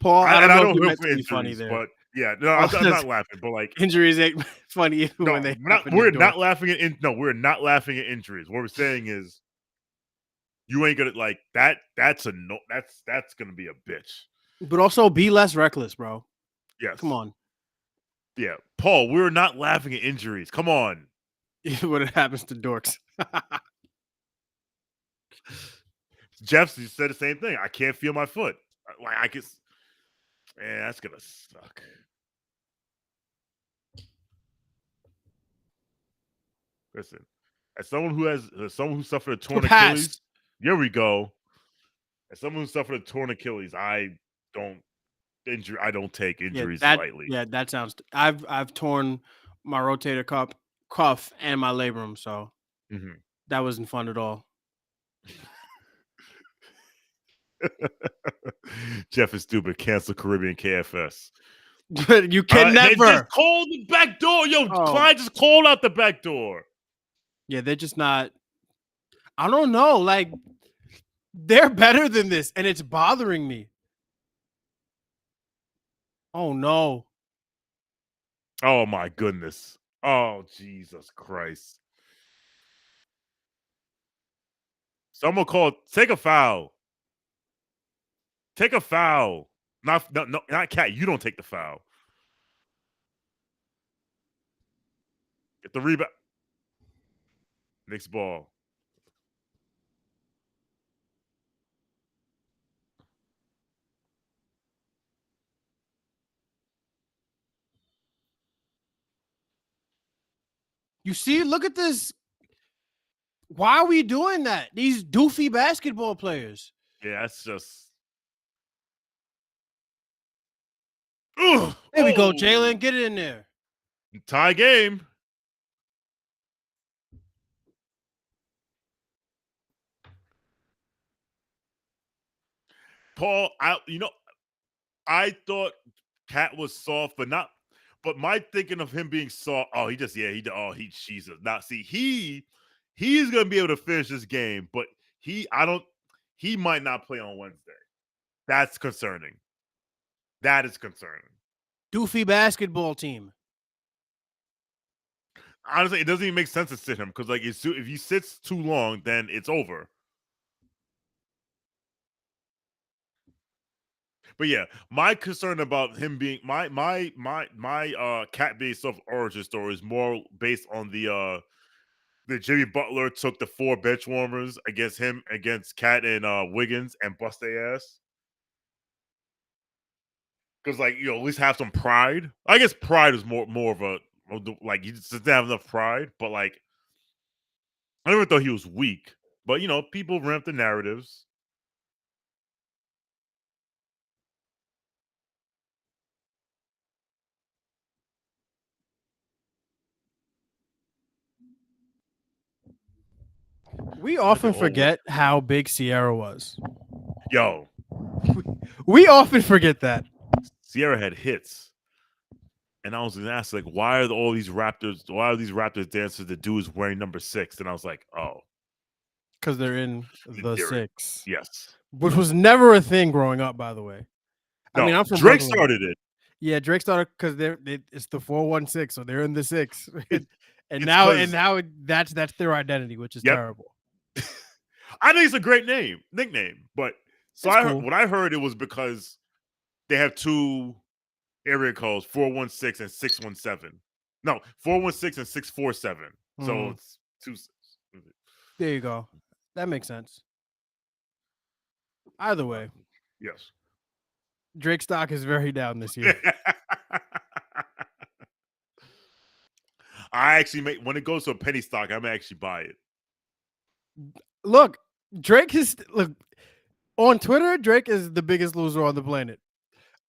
Paul, I don't know if it's funny there, but yeah, no, I'm not laughing. But injuries ain't funny when they. We're not laughing at we're not laughing at injuries. What we're saying is, you ain't gonna that. That's gonna be a bitch. But also be less reckless, bro. Yes. Come on. Yeah. Paul, we're not laughing at injuries. Come on. What happens to dorks. Jeff said the same thing. I can't feel my foot. I can. Man, that's going to suck. Listen, as someone who suffered a torn Achilles, here we go. As someone who suffered a torn Achilles, I don't take injuries lightly. Yeah, that sounds. I've torn my rotator cuff and my labrum, so that wasn't fun at all. Jeff is stupid. Cancel Caribbean KFS. You can never. They just called the back door. Clyde just called out the back door. Yeah, they're just not. I don't know. They're better than this, and it's bothering me. Oh, no. Oh, my goodness. Oh, Jesus Christ. Someone called. Take a foul. Take a foul. No, not Cat. You don't take the foul. Get the rebound. Knicks ball. You see, look at this. Why are we doing that? These doofy basketball players. Yeah, that's just. There we go, Jalen. Get it in there. Tie game. Paul, I thought Cat was soft, but not. But my thinking of him being soft, he Jesus. Now see, he's gonna be able to finish this game, but he might not play on Wednesday. That's concerning. That is concerning. Doofy basketball team. Honestly, it doesn't even make sense to sit him because, like, if he sits too long, then it's over. But yeah, my concern about him being my Cat being soft origin story is more based on the Jimmy Butler took the 4 bench warmers against Cat and Wiggins and bust their ass. Because, like, at least have some pride. I guess pride is more of a, like, you just didn't have enough pride. But, like, I never thought he was weak. But, people ramp the narratives. We often forget how big Sierra was. Yo. We often forget that. Sierra had hits. And I was going to ask, like, why are these Raptors dancers, the dudes wearing number 6? And I was like, oh. Because they're in the 6. Yes. Which was never a thing growing up, by the way. No, I mean, I'm from Drake Brooklyn. started it. Yeah, Drake started because it's the 416, so they're in the 6. And now that's their identity, which is terrible. I think it's a great nickname. But what I heard, it was because they have 2 area codes, 416 and 617. No, 416 and 647. So it's 2. There you go. That makes sense. Either way. Yes. Drake stock is very down this year. I actually when it goes to a penny stock, I'm actually buy it. Look, on Twitter, Drake is the biggest loser on the planet.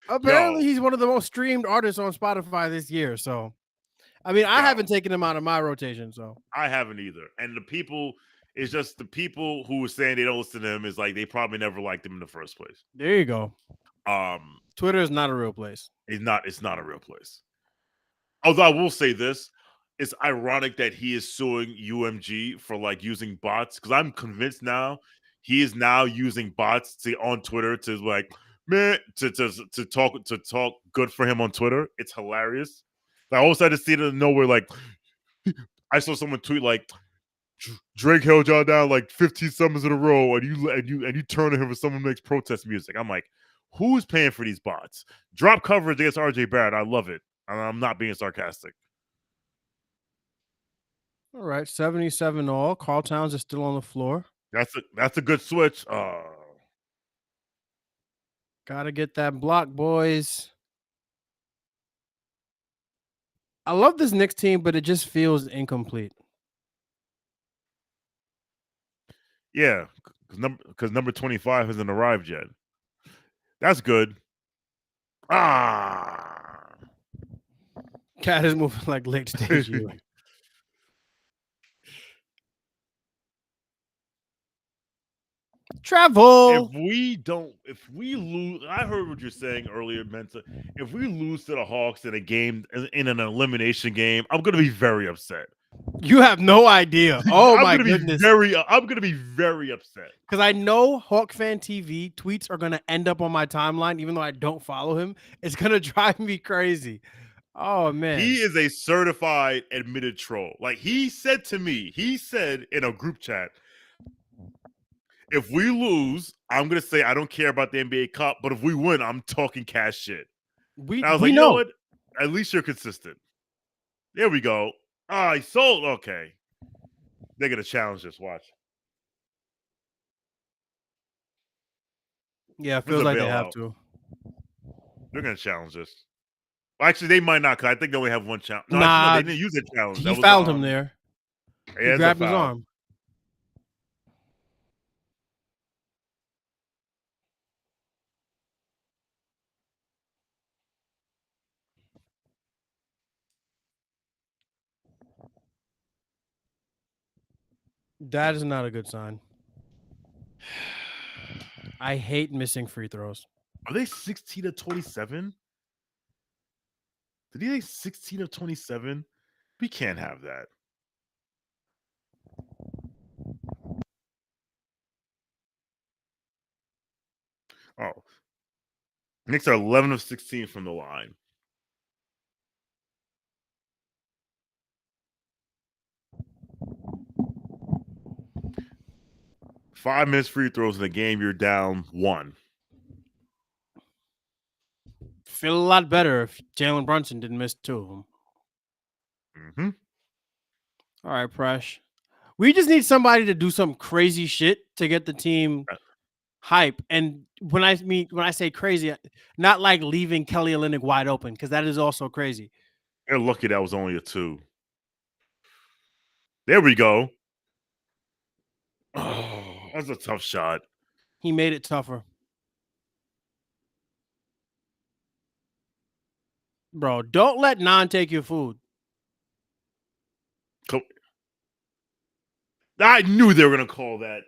Apparently, he's one of the most streamed artists on Spotify this year. So, I mean, I haven't taken him out of my rotation. So I haven't either. And it's just the people who are saying they don't listen to him is like they probably never liked him in the first place. There you go. Twitter is not a real place. It's not a real place. Although I will say this. It's ironic that he is suing UMG for like using bots, because I'm convinced now he is now using bots on Twitter to like to talk good for him on Twitter. It's hilarious. I also had to see it out of nowhere. Like I saw someone tweet like Drake held y'all down like 15 summers in a row, and you turn to him when someone makes protest music. I'm like, who's paying for these bots? Drop coverage against RJ Barrett. I love it. I'm not being sarcastic. All right, 77 all. Carl Towns is still on the floor. That's a good switch. Gotta get that block, boys. I love this Knicks team, but it just feels incomplete. Yeah, because number 25 hasn't arrived yet. That's good. Cat is moving like late stage. Travel. If we lose, I heard what you're saying earlier, Mensa. If we lose to the Hawks in a game, in an elimination game, I'm gonna be very upset. You have no idea. Oh my goodness. I'm gonna be very upset. Because I know Hawk Fan TV tweets are gonna end up on my timeline, even though I don't follow him. It's gonna drive me crazy. Oh man. He is a certified admitted troll. Like he said in a group chat, if we lose, I'm gonna say I don't care about the NBA Cup, but if we win, I'm talking cash shit. I was like, you know what? At least you're consistent. There we go. He sold. Okay, they're gonna challenge this. Watch. Yeah, it feels like they have to. They're gonna challenge this. Well, actually, they might not, because I think they only have one challenge. No, they didn't use a challenge. He fouled him there. He grabbed his arm. That is not a good sign. I hate missing free throws. Are they 16 of 27? Did he say 16 of 27? We can't have that. Oh. Knicks are 11 of 16 from the line. Five minutes free throws in the game, you're down 1. Feel a lot better if Jalen Brunson didn't miss 2 of them. Mm-hmm. All right, Presh. We just need somebody to do some crazy shit to get the team hype. And when I say crazy, not like leaving Kelly Olynyk wide open, because that is also crazy. They're lucky that was only a 2. There we go. Oh, that's a tough shot. He made it tougher. Bro, don't let Non take your food. I knew they were going to call that.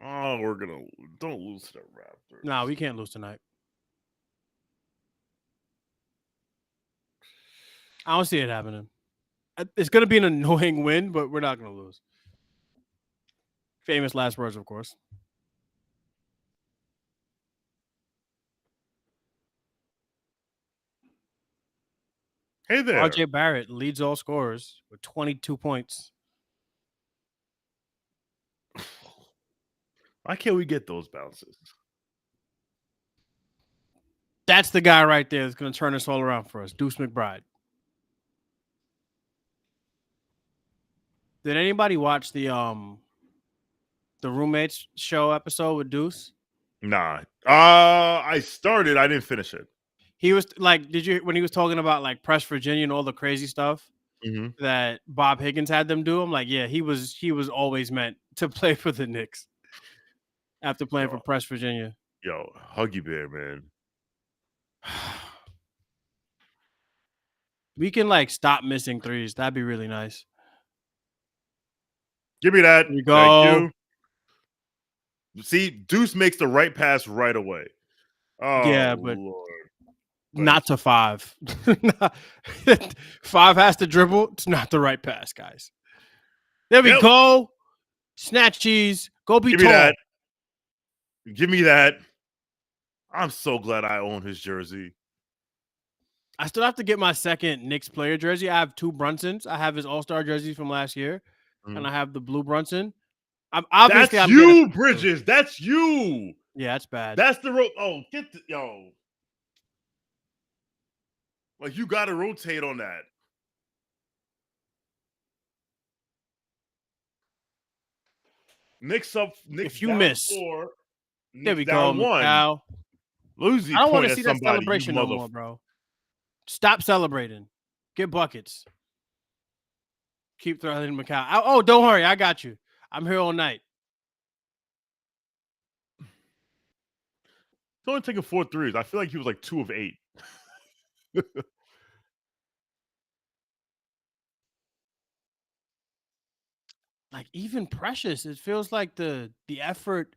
Oh, don't lose to the Raptors. Nah, we can't lose tonight. I don't see it happening. It's going to be an annoying win, but we're not going to lose. Famous last words, of course. Hey there. RJ Barrett leads all scorers with 22 points. Why can't we get those bounces? That's the guy right there that's going to turn this all around for us, Deuce McBride. Did anybody watch the Roommates show episode with Deuce? Nah. I started. I didn't finish it. He was like, when he was talking about like Press Virginia and all the crazy stuff that Bob Higgins had them do? I'm like, yeah, he was always meant to play for the Knicks after playing for Press Virginia. Yo, Huggy Bear, man. We can like stop missing threes. That'd be really nice. Give me that. There you go. Thank you. See, Deuce makes the right pass right away. Oh, yeah, but Lord. Not to 5. 5 has to dribble. It's not the right pass, guys. There we go. Snatchies. Go be Give tall. me that. Give me that. I'm so glad I own his jersey. I still have to get my second Knicks player jersey. I have 2 Brunsons. I have his All-Star jersey from last year, and I have the blue Brunson. That's you, Bridges. That's you. Yeah, that's bad. That's the rope. Oh, yo. Like, you got to rotate on that. Knicks up. Knicks if you miss. 4, there we go, 1. Losing. I don't want to see that celebration no more, bro. Stop celebrating. Get buckets. Keep throwing Macau. Oh, don't worry. I got you. I'm here all night. He's only taking 4 threes. I feel like he was like 2 of 8. Like, even Precious, it feels like the effort.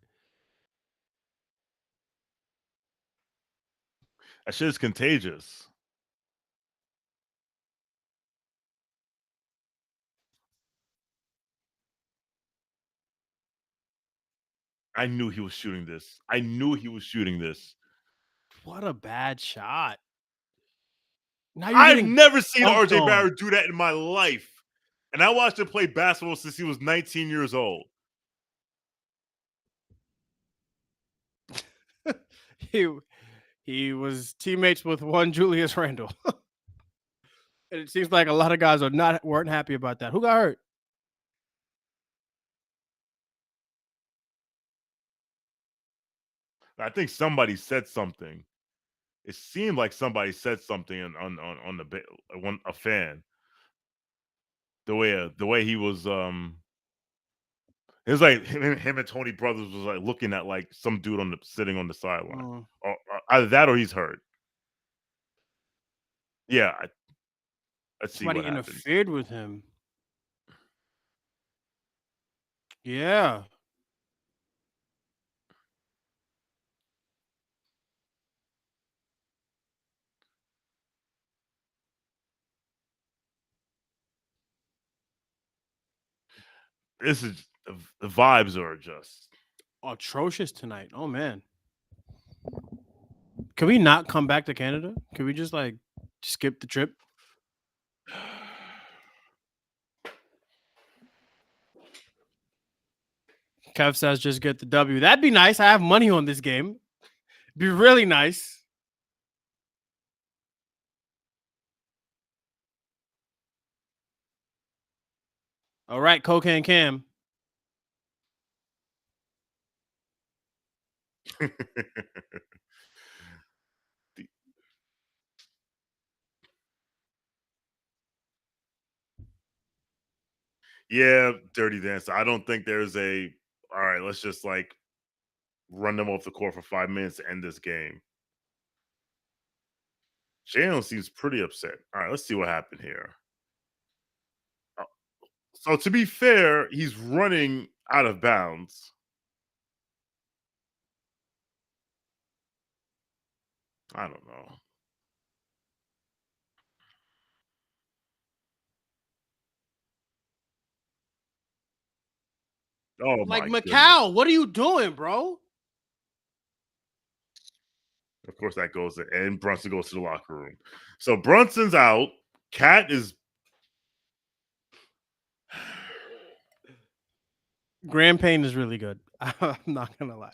That shit is contagious. I knew he was shooting this. What a bad shot. Now I've never seen RJ Barrett do that in my life. And I watched him play basketball since he was 19 years old. He was teammates with one Julius Randle. And it seems like a lot of guys weren't happy about that. Who got hurt? I think somebody said something. It seemed like somebody said something on a fan. The way he was it was like him and Tony Brothers was like looking at like some dude sitting on the sideline. Or either that or he's hurt. Yeah. Let's see what happens. Somebody interfered with him. Yeah. this is the vibes are just atrocious tonight. Oh man. Can we not come back to Canada? Can we just like skip the trip? Kev says just get the W. That'd be nice. I have money on this game. Be really nice. All right, Cocaine Cam. Yeah, Dirty Dancer. I don't think there's a all right, let's just like run them off the court for 5 minutes to end this game. Jalen seems pretty upset. All right, let's see what happened here. So to be fair, he's running out of bounds. I don't know. Oh Like my Macau, goodness. what are you doing, bro? Of course, that goes in, and Brunson goes to the locker room. So Brunson's out. Cat is Grand Pain is really good. I'm not gonna lie.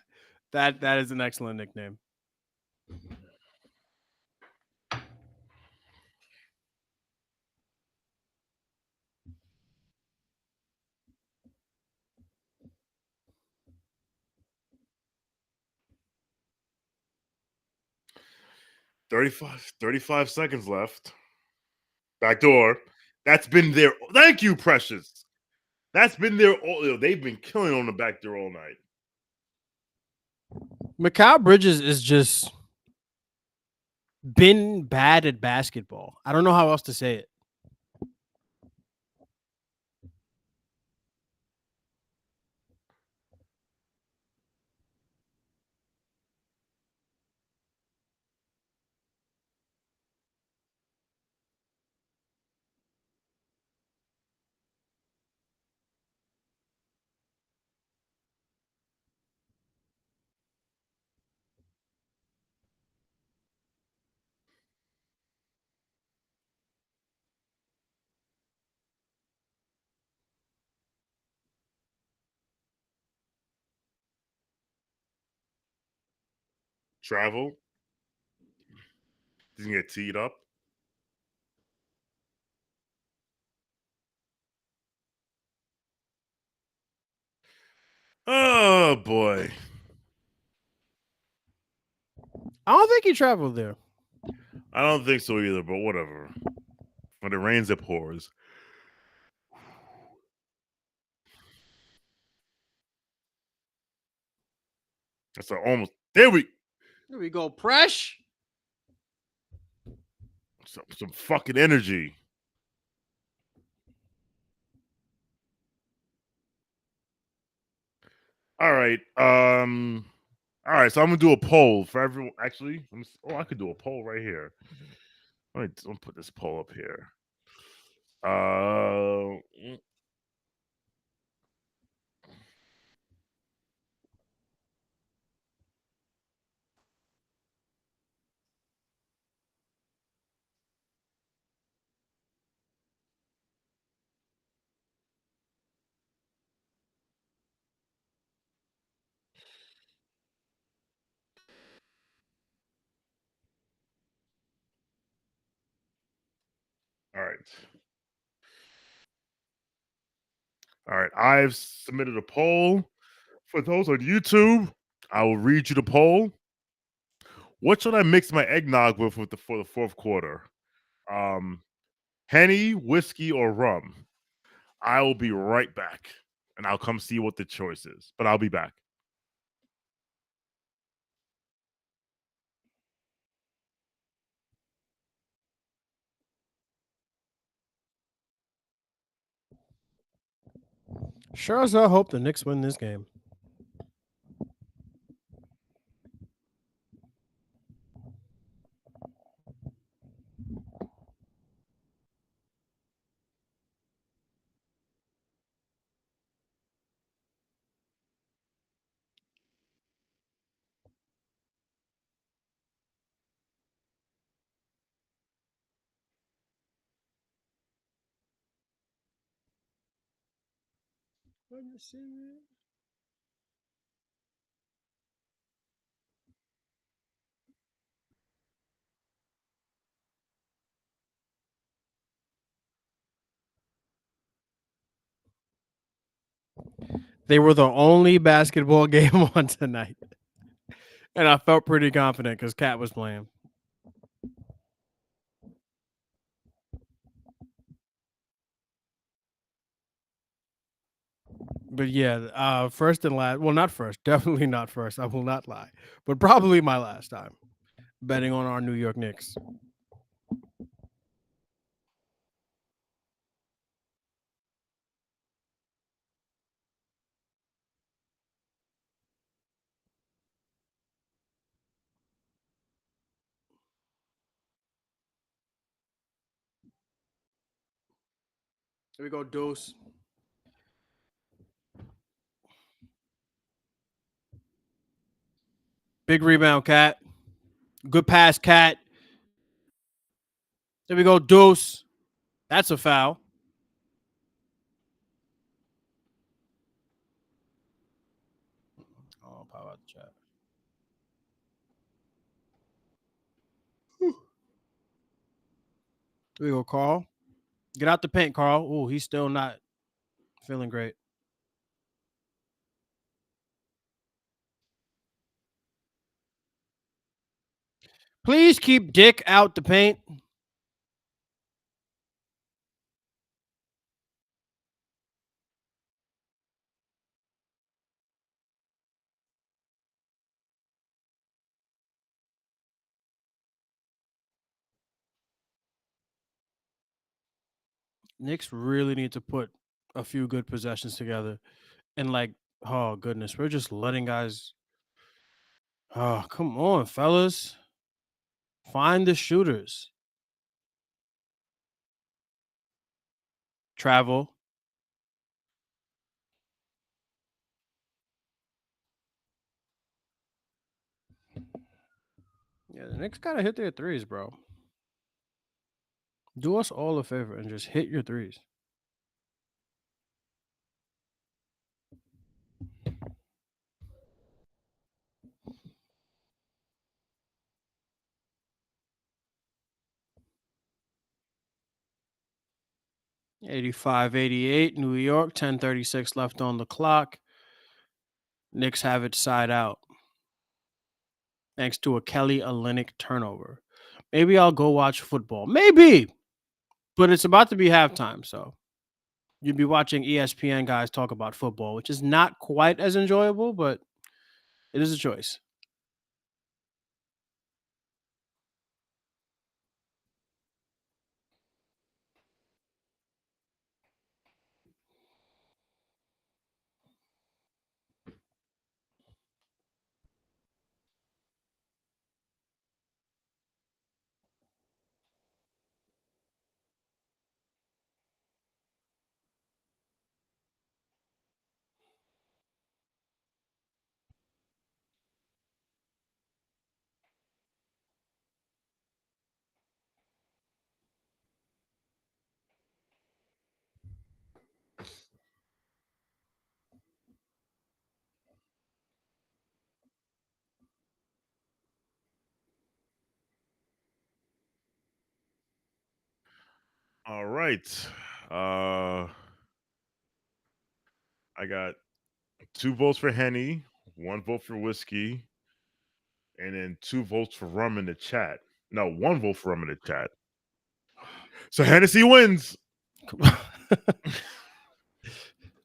That is an excellent nickname. thirty-five seconds left. Back door. That's been there. Thank you, Precious. That's been there all. They've been killing on the back door all night. Macau Bridges is just been bad at basketball. I don't know how else to say it. Travel. Doesn't get teed up. Oh boy. I don't think he traveled there. I don't think so either, but whatever. When it rains, it pours. That's almost there. Here we go, Presh. Some fucking energy. All right. All right. So I'm gonna do a poll for everyone. Actually, I could do a poll right here. Let me put this poll up here. All right. All right. I've submitted a poll for those on YouTube. I will read you the poll. What should I mix my eggnog with for the fourth quarter? Henny, whiskey, or rum? I will be right back, and I'll come see what the choice is. But I'll be back. Sure as I hope the Knicks win this game. They were the only basketball game on tonight. And I felt pretty confident because Cat was playing. But yeah, first and last. Well, not first. Definitely not first. I will not lie. But probably my last time betting on our New York Knicks. Here we go, Deuce. Big rebound, Cat. Good pass, Cat. There we go, Deuce. That's a foul. Oh, pop out the chat. There we go, Carl. Get out the paint, Carl. Oh, he's still not feeling great. Please keep Dick out the paint. Knicks really need to put a few good possessions together. And like, oh goodness, we're just letting guys. Oh, come on, fellas. Find the shooters. Travel. Yeah, the Knicks gotta hit their threes, bro. Do us all a favor and just hit your threes. $85-88, New York, 10:36 left on the clock. Knicks have it side out. Thanks to a Kelly Olynyk turnover. Maybe I'll go watch football. Maybe. But it's about to be halftime, so you'd be watching ESPN guys talk about football, which is not quite as enjoyable, but it is a choice. All right. I got 2 votes for Henny, 1 vote for whiskey, and then 2 votes for rum in the chat. No, 1 vote for rum in the chat. So Hennessy wins.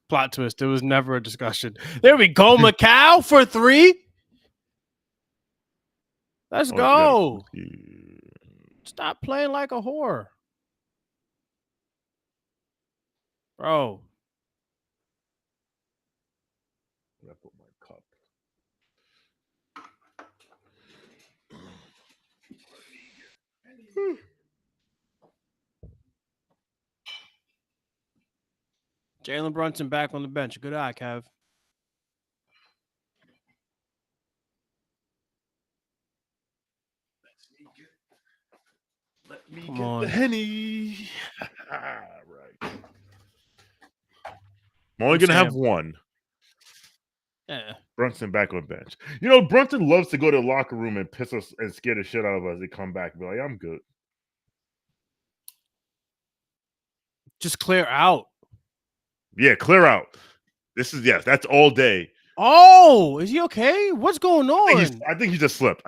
Plot twist. There was never a discussion. There we go. Macau for 3. Let's go. Stop playing like a whore. Bro. I put my cup. Jalen Brunson back on the bench. Good eye, Kev. Let me Come get on. the Henny. Right. I'm only I'm going to have saying- one. Yeah. Brunson back on bench. You know, Brunson loves to go to the locker room and piss us and scare the shit out of us. They come back and be like, I'm good. Just clear out. Yeah, clear out. That's all day. Oh, is he okay? What's going on? I think he just slipped.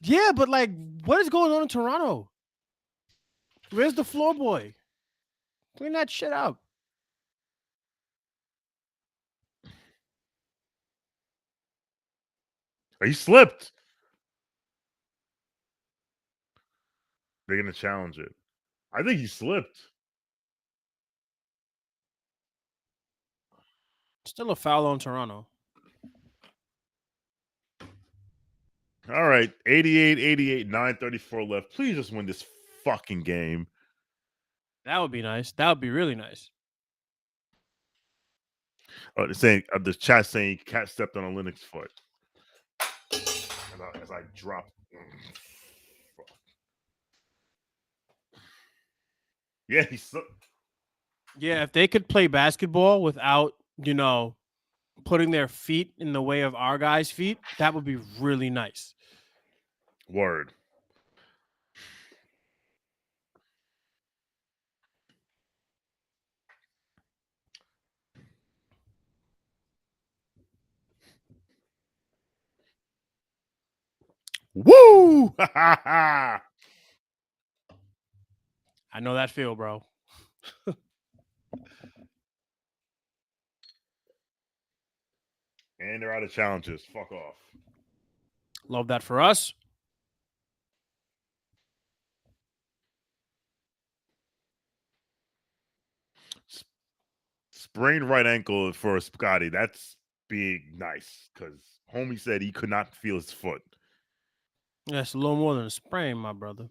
Yeah, but like, what is going on in Toronto? Where's the floor boy? Clean that shit out. He slipped. They're going to challenge it. I think he slipped. Still a foul on Toronto. All right, 88, 9:34 left. Please just win this fucking game. That would be nice. That would be really nice. They're saying the chat saying Cat stepped on a Linux foot. As I dropped. Yeah, he slipped. Yeah, if they could play basketball without, putting their feet in the way of our guys' feet, that would be really nice. Word. Woo! I know that feel, bro. And they're out of challenges. Fuck off. Love that for us. Sprained right ankle for Scotty. That's being nice because homie said he could not feel his foot. That's a little more than a sprain, my brother.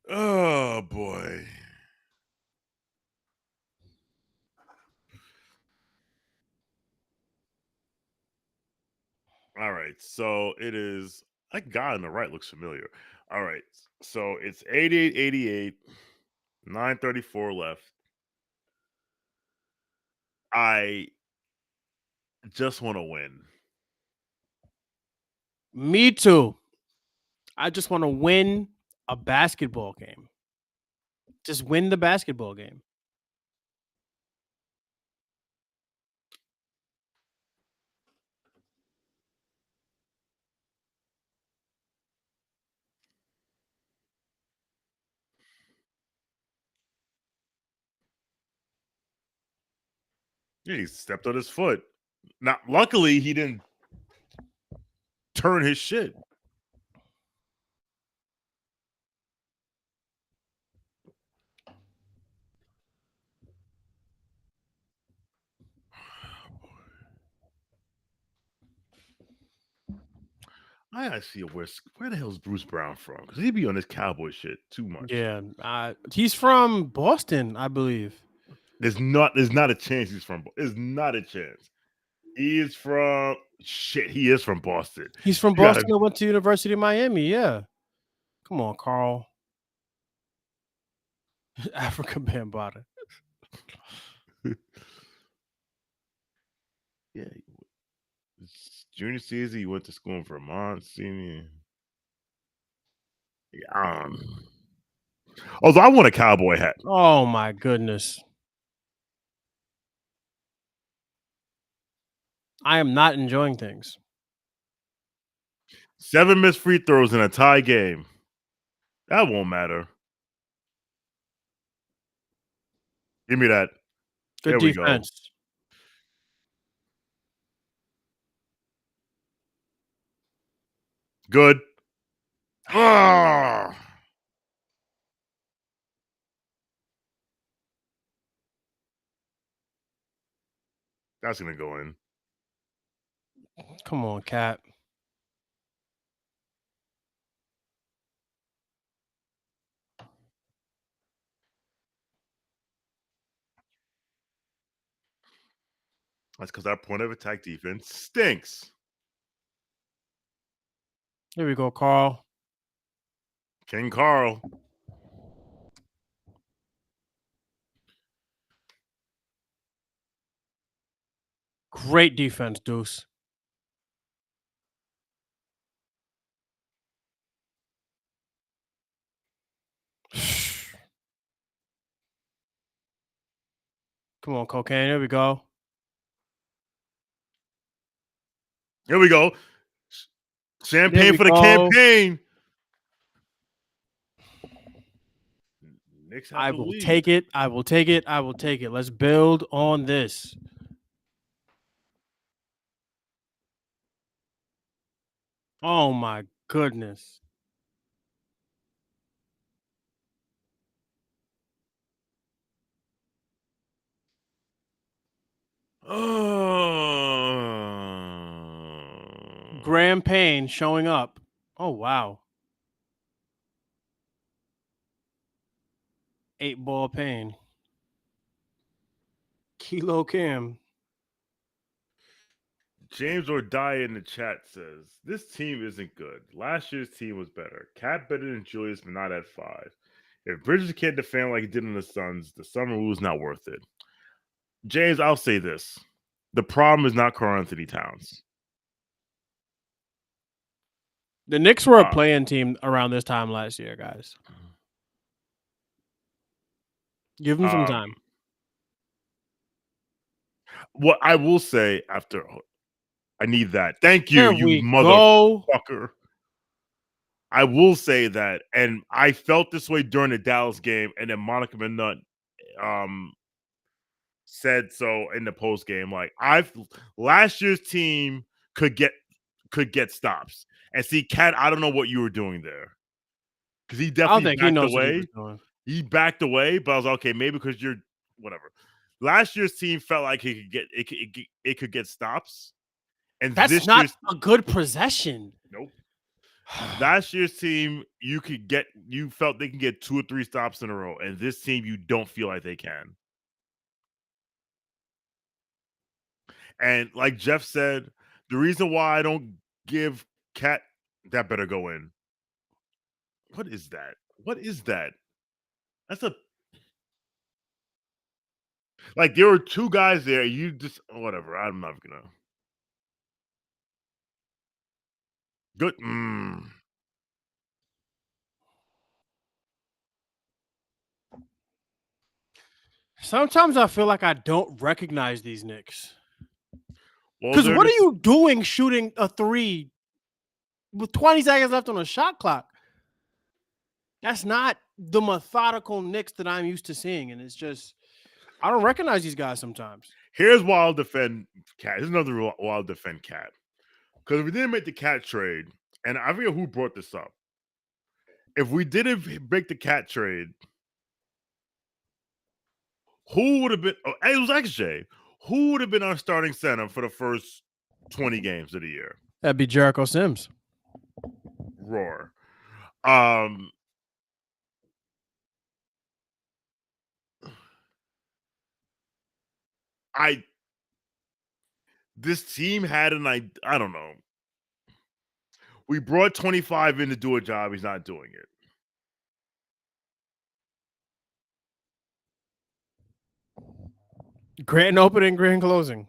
Oh boy. All right. So it is. That guy on the right looks familiar. All right. So it's 88, 9:34 left. I just want to win. Me too. I just want to win a basketball game. Just win the basketball game. Yeah, he stepped on his foot. Now, luckily, he didn't turn his shit. I gotta see where the hell's Bruce Brown from? Because he be on this cowboy shit too much. Yeah, he's from Boston, I believe. There's not a chance he's from. There's not a chance. He is from shit. He is from Boston. He's from Boston and went to University of Miami. Yeah. Come on, Carl. Africa Bambaataa. Yeah. Junior season, he went to school in Vermont. Senior. Yeah, although I want a cowboy hat. Oh my goodness. I am not enjoying things. 7 missed free throws in a tie game. That won't matter. Give me that. Good There we defense. Go. Good. Ah. That's gonna go in. Come on, Cat. That's because our point of attack defense stinks. Here we go, Carl. King Carl. Great defense, Deuce. Come on, Cocaine. Here we go. Here we go. There Champagne we for the go. campaign. Knicks have I the will lead. take it. I will take it. I will take it. Let's build on this. Oh my goodness. Graham Payne showing up. Oh wow. 8-ball Payne. Kilo Cam. James or Die in the chat says, this team isn't good. Last year's team was better. Cat better than Julius, but not at 5. If Bridges can't defend like he did in the Suns, the summer move is not worth it. James, I'll say this. The problem is not Karl Anthony Towns. The Knicks were a play-in team around this time last year, guys. Give them some time. What I will say after, I need that. Thank you, There you we motherfucker. go. I will say that, and I felt this way during the Dallas game, and then Monica Minut said so in the post game. Like last year's team could get stops. And see, Cat, I don't know what you were doing there. Because he definitely backed away. He backed away, but I was like, okay, maybe because you're whatever. Last year's team felt like it could get stops. And that's not a good possession. Nope. Last year's team, you felt they can get 2 or 3 stops in a row, and this team, you don't feel like they can. And like Jeff said, the reason why I don't give Cat that better go in. What is that? What is that? That's like there were 2 guys there. You just whatever. I'm not gonna. Good. Sometimes I feel like I don't recognize these Knicks. Because what are you doing shooting a 3 with 20 seconds left on a shot clock? That's not the methodical Knicks that I'm used to seeing. And it's just, I don't recognize these guys sometimes. Here's why I'll defend Cat. Here's another why I'll defend Cat. Because if we didn't make the Cat trade, and I forget who brought this up. If we didn't make the Cat trade, who would have been? Oh, it was XJ. Who would have been our starting center for the first 20 games of the year? That'd be Jericho Sims. Roar. This team had I don't know. We brought 25 in to do a job. He's not doing it. Grand opening, grand closing.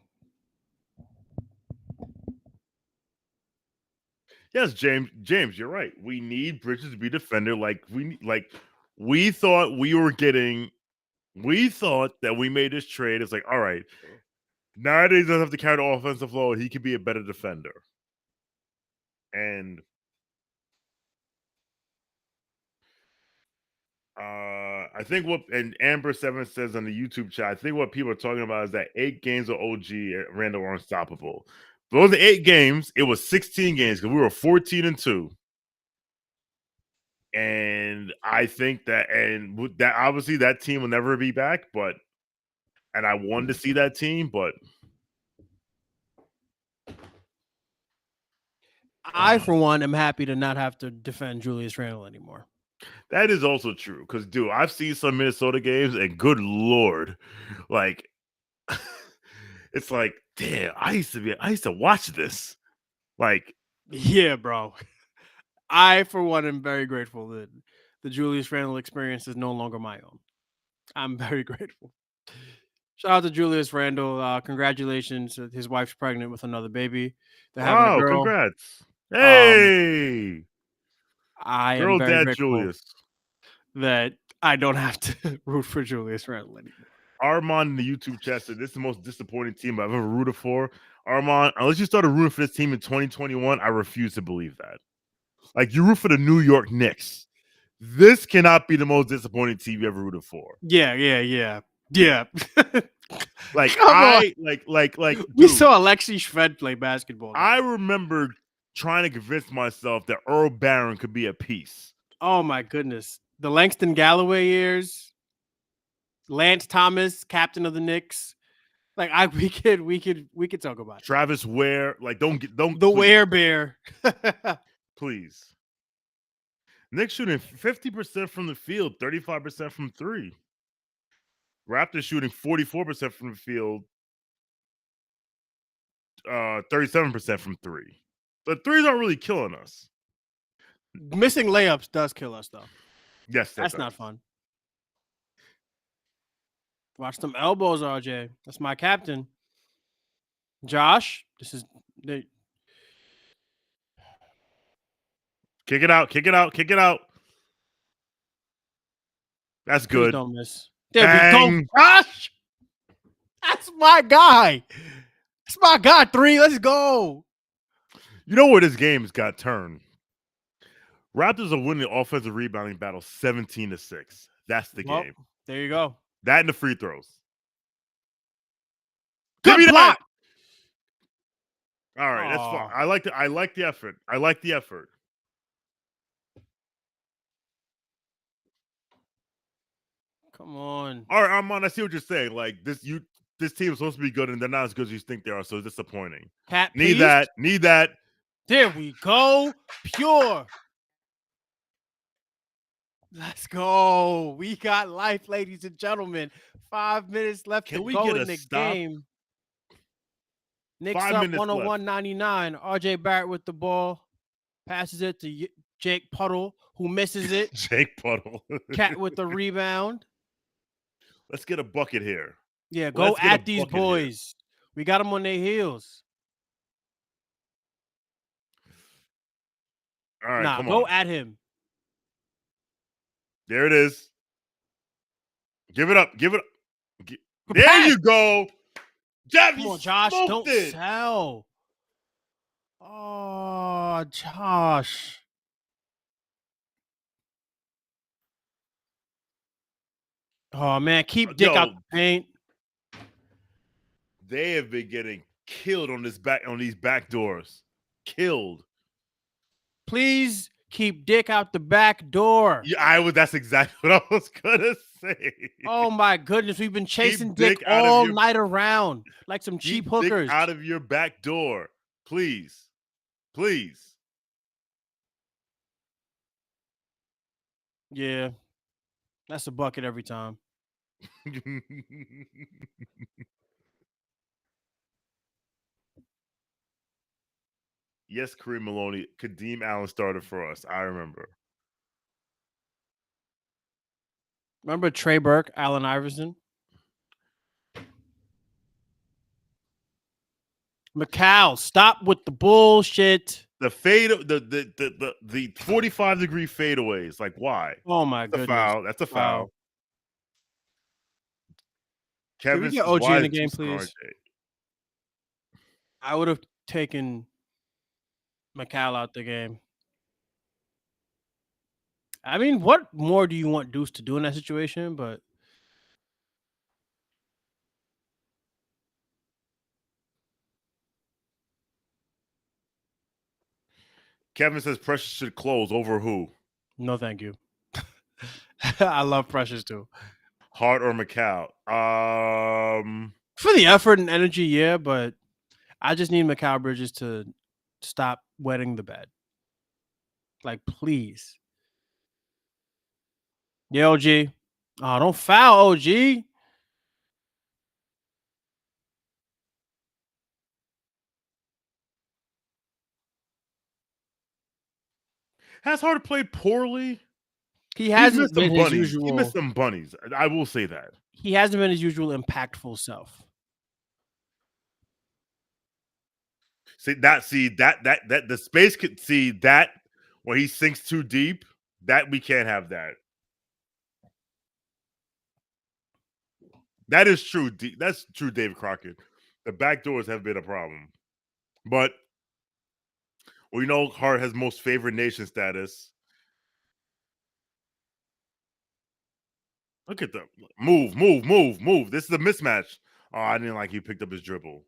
Yes, James, you're right. We need Bridges to be defender. We thought we were getting. We thought that we made this trade. It's like, all right, now that he doesn't have to carry the offensive load, he can be a better defender. And I think and Amber 7 says on the YouTube chat, I think what people are talking about is that 8 games of OG at Randall are unstoppable. Those are 8 games. It was 16 games because we were 14-2. And I think that obviously that team will never be back, and I wanted to see that team, but I, for one, am happy to not have to defend Julius Randle anymore. That is also true because, dude, I've seen some Minnesota games, and good Lord, like, it's like, damn, I used to watch this. Like, yeah, bro. I, for one, am very grateful that the Julius Randle experience is no longer my own. I'm very grateful. Shout out to Julius Randle. Congratulations. His wife's pregnant with another baby. They're having a Wow, girl. congrats. Hey, I am girl very dad grateful Julius. that I don't have to root for Julius Randle anymore. Armand in the YouTube chat said this is the most disappointing team I've ever rooted for. Armand, unless you started rooting for this team in 2021, I refuse to believe that. Like, you root for the New York Knicks. This cannot be the most disappointing team you ever rooted for. Yeah. Like, Come on. dude, We saw Alexei Shved play basketball. I remember trying to convince myself that Earl Barron could be a piece. Oh my goodness. The Langston Galloway years. Lance Thomas, captain of the Knicks. Like we could talk about it. Travis Ware, like don't The please, Ware Bear. please. Knicks shooting 50% from the field, 35% from three. Raptors shooting 44% from the field, 37% from three. The threes aren't really killing us. Missing layups does kill us though. Yes, That's not fun. Watch them elbows, RJ. That's my captain. Josh, this is Kick it out, kick it out, kick it out. That's please good. don't miss. There we go, Josh. That's my guy. That's my guy. 3. Let's go. You know where this game's got turned? Raptors are winning the offensive rebounding battle 17-6. That's the game. There you go. That and the free throws. Good block. All right, that's fine. I like the effort. I like the effort. Come on. All right, Armand, I see what you're saying. Like this team is supposed to be good, and they're not as good as you think they are, so it's disappointing. Need that. There we go. Pure. Let's go. We got life, ladies and gentlemen. 5 minutes left to go in the game. Knicks up 101-99. RJ Barrett with the ball. Passes it to Jake Puddle, who misses it. Jake Puddle. Cat with the rebound. Let's get a bucket here. Yeah, go at these boys. Here. We got them on their heels. All right, go at him. There it is. Give it up. There you go. Come on, Josh. Don't sell. Oh, Josh. Oh, man. Keep Dick out the paint. They have been getting killed on these back doors. Killed. Please keep Dick out the back door. Yeah, that's exactly what I was gonna say. Oh my goodness, we've been chasing Dick all night around like some cheap hookers. Dick out of your back door, please, please. Yeah, that's a bucket every time. Yes, Kareem Maloney. Kadeem Allen started for us. I remember. Remember Trey Burke, Allen Iverson? McCall, stop with the bullshit. The fade, the 45-degree fadeaways. Like, why? Oh my goodness. That's a foul. Wow. Kevin, can we get OG in the game, please? I would have taken McCall out the game. I mean, what more do you want Deuce to do in that situation? But Kevin says Precious should close over who? No, thank you. I love Precious too. Hart or McCall? For the effort and energy, yeah, but I just need Mikal Bridges to stop wetting the bed. Like, please. Yeah, OG. Oh, don't foul, OG. Has Hart played poorly? He hasn't missed some been his bunnies. He usual. missed some bunnies. I will say that. He hasn't been his usual impactful self. See that the space could see that when he sinks too deep, that we can't have that. That is true. That's true, David Crockett. The back doors have been a problem. But we know Hart has most favored nation status. Look at the move. This is a mismatch. Oh, I didn't like he picked up his dribble.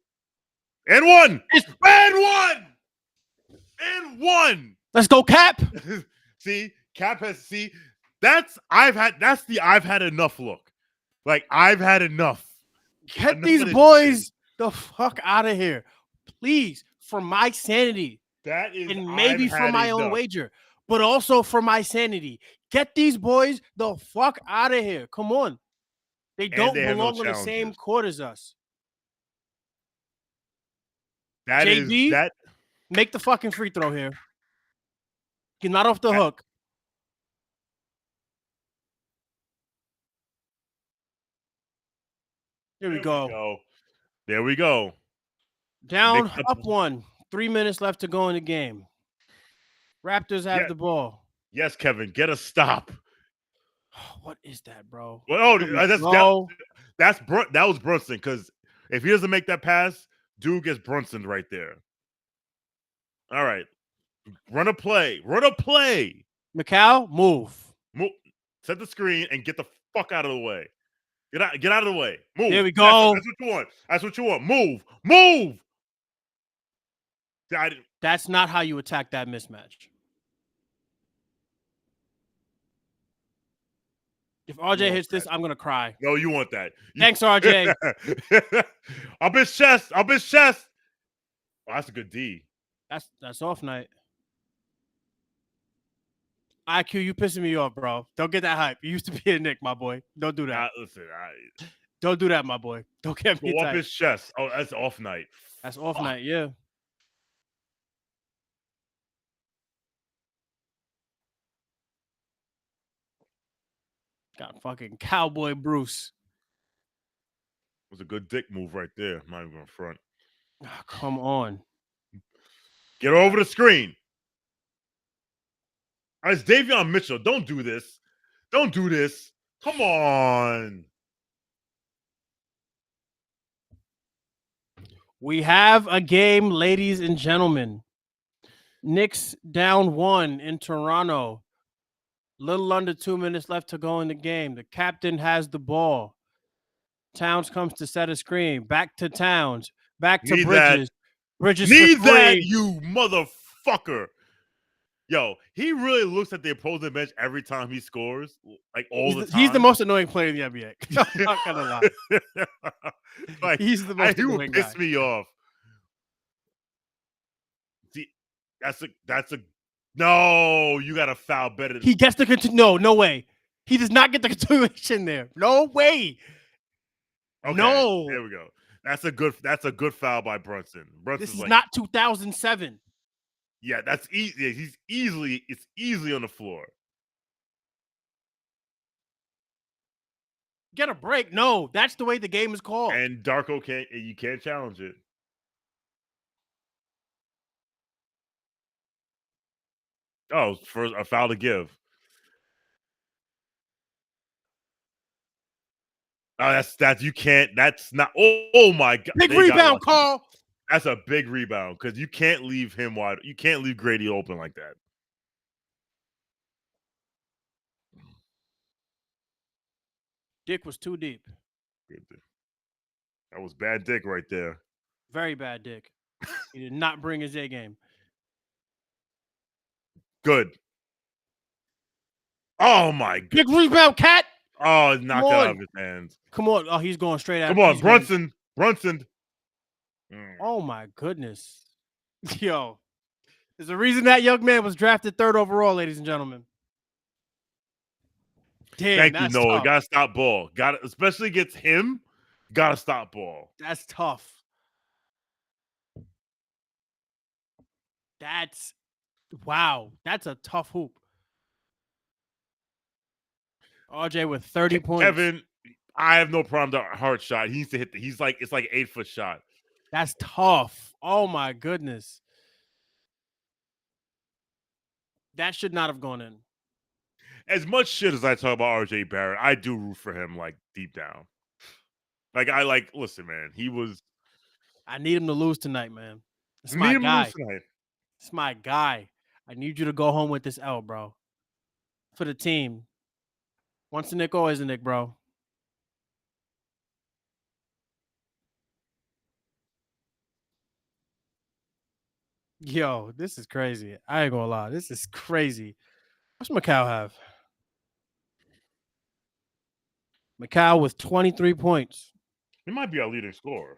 And one! And one! Let's go, Cap. See, Cap has I've had enough look. Like, I've had enough. Get Enough these of this boys shit. the fuck out of here. Please, for my sanity. That is, And maybe I've for had my own enough. wager, but also for my sanity. Get these boys the fuck out of here. Come on. They don't they have no belong on the same challenges. court as us. That JB? is that. Make the fucking free throw here. Get not off the hook. Here we go. There we go. Down, Mixed up one. 3 minutes left to go in the game. Raptors have the ball. Yes, Kevin, get a stop. What is that, bro? Well, that was Brunson, because if he doesn't make that pass, dude gets Brunson right there. All right. Run a play. Macau, move. Set the screen and get the fuck out of the way. Get out of the way. Move. There we go. That's what you want. Move. That's not how you attack that mismatch. If RJ hits this, I'm gonna cry. No, you want that. Thanks, RJ. Up his chest. Oh, that's a good D. That's off night. IQ, you pissing me off, bro. Don't get that hype. You used to be a Knick, my boy. Don't do that. Listen, don't do that, my boy. Don't get me go up tight. his chest. Oh, that's off night. That's off night, yeah. Got fucking Cowboy Bruce. It was a good dick move right there. Not even front. Oh, come on. Get over the screen. It's Davion Mitchell. Don't do this. Come on. We have a game, ladies and gentlemen. Knicks down 1 in Toronto. Little under 2 minutes left to go in the game. The captain has the ball. Towns comes to set a screen. Back to Towns. Back to Bridges. Bridges Need for three. that, you motherfucker. Yo, he really looks at the opposing bench every time he scores, like all the time. He's the most annoying player in the NBA. I'm not gonna lie. Like, he's the most he would annoying piss guy. me off. See, that's a no. You got to foul better. He gets the no way. He does not get the continuation there. No way. Okay, no. There we go. That's a good foul by Brunson. This is not 2007. Yeah, that's easy. It's easily on the floor. Get a break. No, that's the way the game is called. And Darko can't challenge it. Oh, first a foul to give. Oh, you can't. That's not. Oh my God! Big rebound, Carl. That's a big rebound because you can't leave him wide. You can't leave Grady open like that. Dick was too deep. That was bad dick right there. Very bad dick. He did not bring his A game. Good. Oh my God. Big rebound, Cat. Oh, knocked it out of his hands. Come on. Oh, he's going straight at. Come on, Brunson. Brunson. Oh my goodness. Yo. There's a reason that young man was drafted 3rd overall, ladies and gentlemen. Damn, Thank you, Noah. Tough. Gotta stop ball. Especially against him. Gotta stop ball. That's tough. That's Wow, that's a tough hoop. RJ with 30 points. Kevin, I have no problem with the hard shot. He needs to hit it's like 8-foot shot. That's tough. Oh my goodness. That should not have gone in. As much shit as I talk about RJ Barrett, I do root for him like deep down. Listen, man, I need him to lose tonight, man. It's need my him to guy. lose tonight. It's my guy. I need you to go home with this L, bro. For the team. Once a Nick, always a Nick, bro. Yo, this is crazy. I ain't gonna lie. This is crazy. What's Macau have? Macau with 23 points. He might be our leading scorer.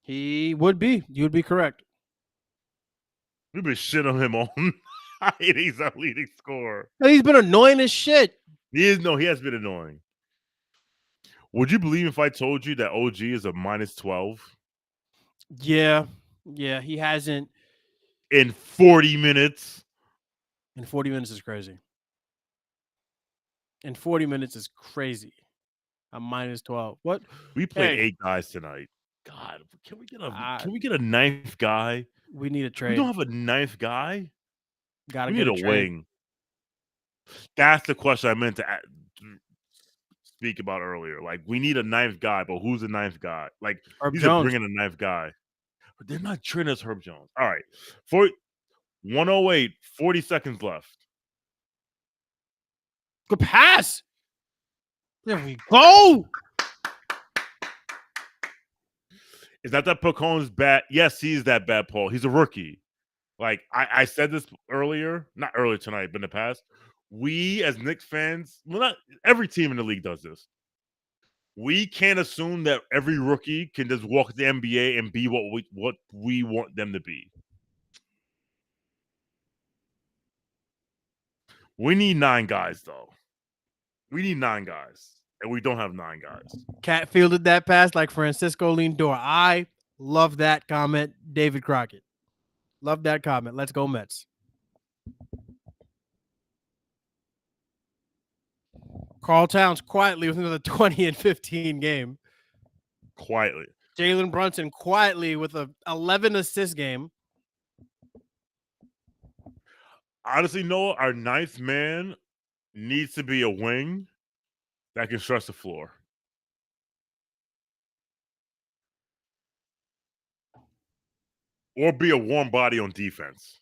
He would be. You would be correct. We've been shit on him all night. He's our leading scorer. He's been annoying as shit. He has been annoying. Would you believe if I told you that OG is a -12? Yeah. Yeah, he hasn't. In 40 minutes. In 40 minutes is crazy. In 40 minutes is crazy. I'm -12. What? We played Hey. 8 guys tonight. God, can we get a ninth guy? We need a We trade. don't have a ninth guy. Gotta We get need a a trade. wing. That's the question I meant to speak about earlier. Like, we need a ninth guy, but who's the ninth guy? Like, Herb these Jones. are bringing a ninth guy. But they're not treating us Herb Jones. All right. 108, 40 seconds left. Good pass. There we go. Is that Pacone's bad? Yes, he's that bad, Paul. He's a rookie. Like, I said this earlier, not earlier tonight, but in the past. We, as Knicks fans, well, not every team in the league does this. We can't assume that every rookie can just walk to the NBA and be what we want them to be. We need 9 guys, though. We need 9 guys, and we don't have 9 guys. Cat fielded that pass like Francisco Lindor. I love that comment, David Crockett. Love that comment. Let's go Mets. Carl Towns quietly with another 20 and 15 game. Quietly. Jalen Brunson quietly with a 11 assist game. Honestly, Noah, our 9th man needs to be a wing that can stretch the floor. Or be a warm body on defense.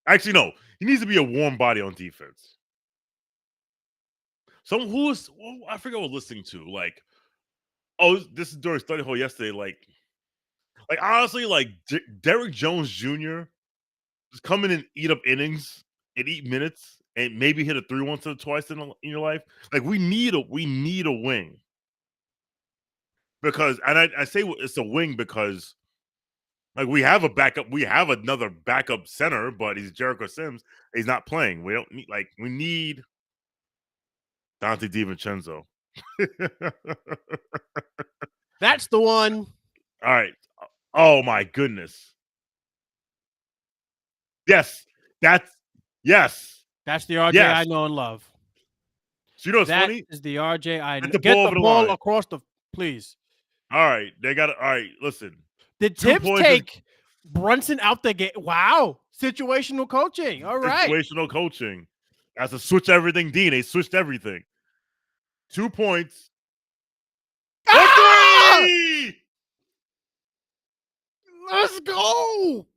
Actually, no. He needs to be a warm body on defense. I forget what I was listening to. Like, this is during study hall yesterday. Like honestly, like Derrick Jones Jr. just come in and eat up innings and eat minutes and maybe hit a 3 once or twice in your life. Like, we need a wing. Because, and I say it's a wing because, like, we have another backup center, but he's Jericho Sims. He's not playing. We don't need, we need Dante DiVincenzo. That's the one. All right. Oh my goodness. Yes. That's the RJ Yes. I know and love. So you know what's That funny? is the RJ I know. Get the Get ball the over the ball line. across the, please. All right. All right. Listen. Did 2 Tibbs points take Brunson out the game? Wow. Situational coaching. All right. Situational coaching. That's a switch everything, Dean. They switched everything. 2 points. Ah! 3! Let's go.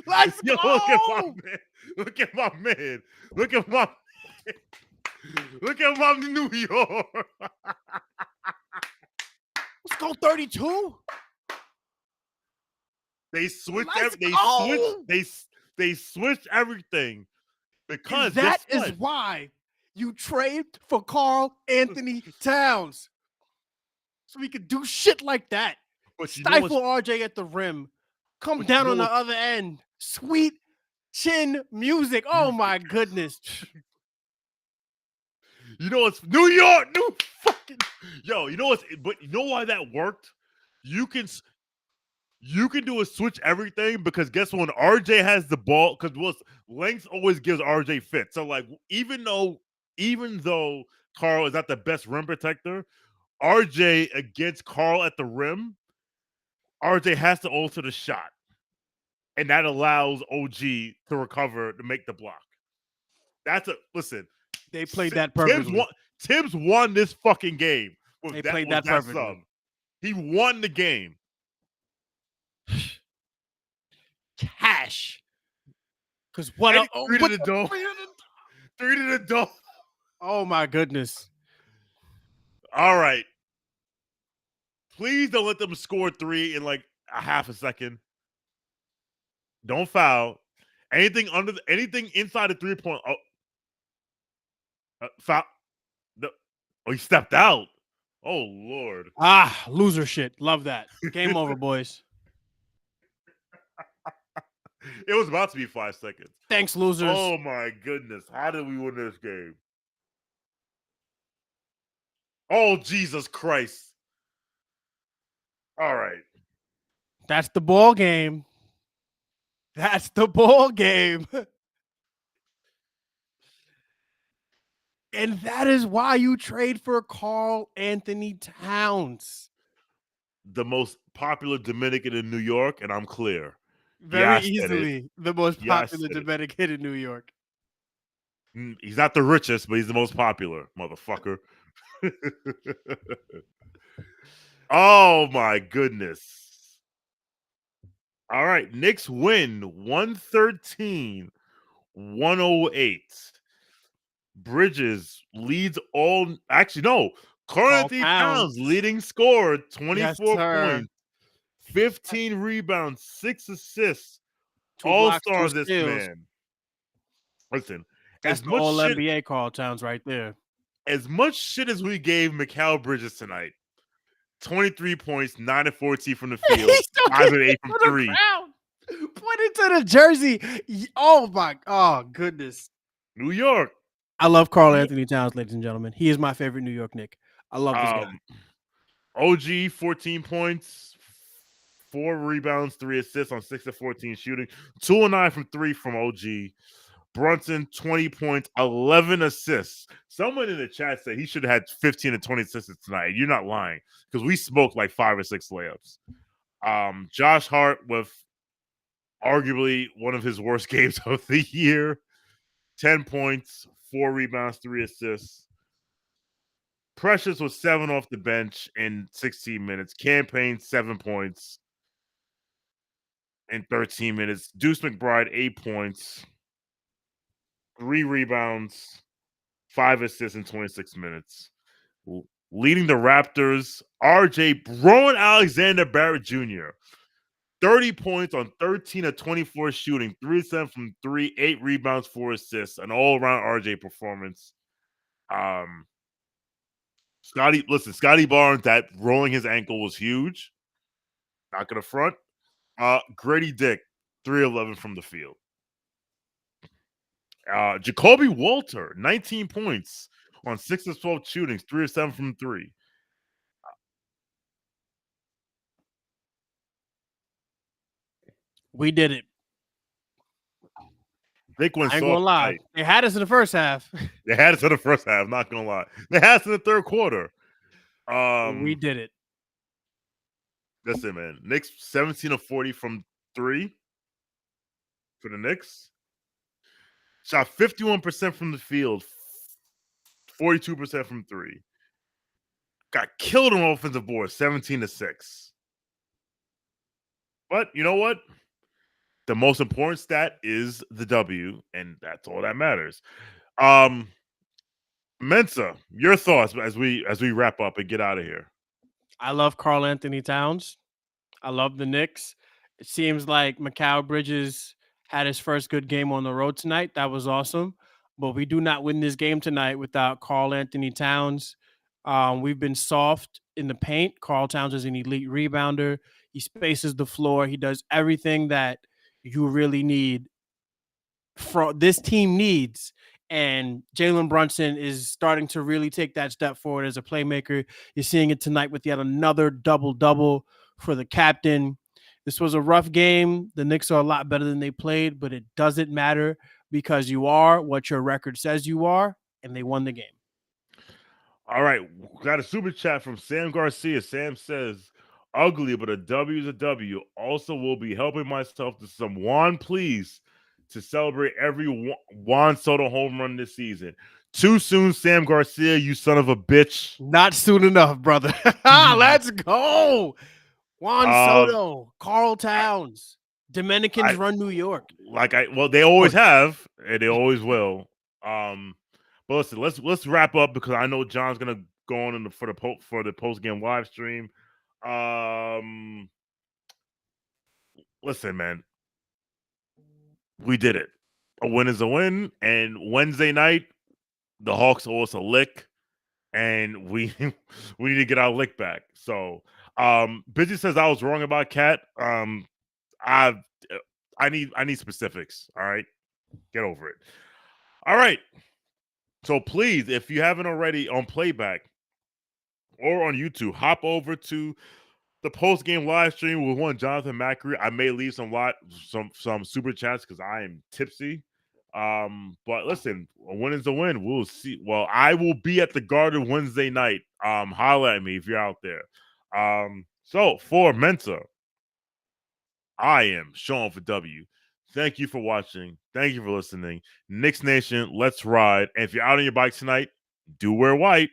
Let's Yo, go. Look at my man. Look at my New York. Let's go 32. They switched Let's everything. go. They switched everything because And that guess is what? why you trade for Carl Anthony Towns. So we could do shit like that. But you know Stifle what's- RJ at the rim. Come But down you on know the other end. Sweet chin music. Oh my goodness. You know it's New York, new fucking yo. You know what's but you know why that worked? You can you can do a switch everything because guess what? When RJ has the ball, because length always gives RJ fit. So like even though Carl is not the best rim protector, RJ against Carl at the rim, RJ has to alter the shot. And that allows OG to recover to make the block. Listen. They played that perfectly. Tibbs won this fucking game. They played that perfectly. Sub. He won the game. Cash. Because what? Three to the dome. Three to the dome. Oh my goodness. All right. Please don't let them score 3 in like a half a second. Don't foul. Anything inside the 3-point. Foul. He stepped out. Oh Lord. Loser shit. Love that. Game over, boys. It was about to be 5 seconds. Thanks, losers. Oh my goodness. How did we win this game? Oh, Jesus Christ. All right. That's the ball game. That's the ball game. And that is why you trade for Karl Anthony Towns. The most popular Dominican in New York, and I'm clear. Very easily the most popular Dominican in New York. He's not the richest, but he's the most popular, motherfucker. Oh, my goodness. All right. Knicks win 113-108. Bridges leads all. Actually, no. Karl Anthony Towns leading scorer, 24 points, 15 rebounds, 6 assists. All-star this man. Listen, that's the all-NBA Karl Towns right there. As much shit as we gave Mikal Bridges tonight, 23 points, 9 of 14 from the field, 5 of 8 from 3. Pointed to the jersey. Oh, goodness. New York. I love Karl Anthony Towns, ladies and gentlemen. He is my favorite New York Knick. I love this guy. OG, 14 points, 4 rebounds, 3 assists on 6 of 14 shooting. 2 of 9 from 3 from OG. Brunson, 20 points, 11 assists. Someone in the chat said he should have had 15 and 20 assists tonight. You're not lying because we smoked like 5 or 6 layups. Josh Hart with arguably one of his worst games of the year. 10 points, 4 rebounds, 3 assists. Precious was 7 off the bench in 16 minutes. Campaign, 7 points in 13 minutes. Deuce McBride, 8 points. 3 rebounds, 5 assists in 26 minutes. Leading the Raptors, Rowan Alexander Barrett Jr. 30 points on 13 of 24 shooting, 3-7 from 3, 8 rebounds, 4 assists, an all-around RJ performance. Scotty Barnes, that rolling his ankle was huge. Not gonna front. Grady Dick, 3-11 from the field. Jacoby Walter, 19 points on 6 of 12 shootings, 3 of 7 from 3. We did it. Vic went I ain't gonna lie. They had us in the first half. They had us in the first half, not gonna lie. They had us in the third quarter. We did it. Listen, man. Knicks 17 of 40 from 3 for the Knicks. Shot 51% from the field, 42% from 3. Got killed on offensive board, 17-6. But you know what? The most important stat is the W, and that's all that matters. Mensa, your thoughts as we wrap up and get out of here. I love Karl Anthony Towns. I love the Knicks. It seems like Mikal Bridges had his first good game on the road tonight. That was awesome. But we do not win this game tonight without Karl Anthony Towns. We've been soft in the paint. Karl Towns is an elite rebounder. He spaces the floor. He does everything that you really need. This team needs. And Jalen Brunson is starting to really take that step forward as a playmaker. You're seeing it tonight with yet another double-double for the captain. This was a rough game. The Knicks are a lot better than they played, but it doesn't matter because you are what your record says you are, and they won the game. All right, got a super chat from Sam Garcia. Sam says, ugly, but a W is a W. Also, will be helping myself to some Juan, please, to celebrate every Juan Soto home run this season. Too soon, Sam Garcia, you son of a bitch. Not soon enough, brother. Let's go. Juan Soto, Carl Towns, Dominicans run New York. They always have, and they always will. But listen, let's wrap up because I know John's gonna go on for the post game live stream. Listen, man, we did it. A win is a win, and Wednesday night the Hawks owe us a lick, and we need to get our lick back. So, Busy says I was wrong about Cat. I need specifics. All right, get over it. All right. So please, if you haven't already on Playback or on YouTube, hop over to the post game live stream with one Jonathan Macri. I may leave some super chats because I am tipsy. But listen, a win is a win. We'll see. Well, I will be at the Garden Wednesday night. Holla at me if you're out there. So for Mensa, I am Shawn for W. Thank you for watching. Thank you for listening. Knicks Nation, let's ride. And if you're out on your bike tonight, do wear white.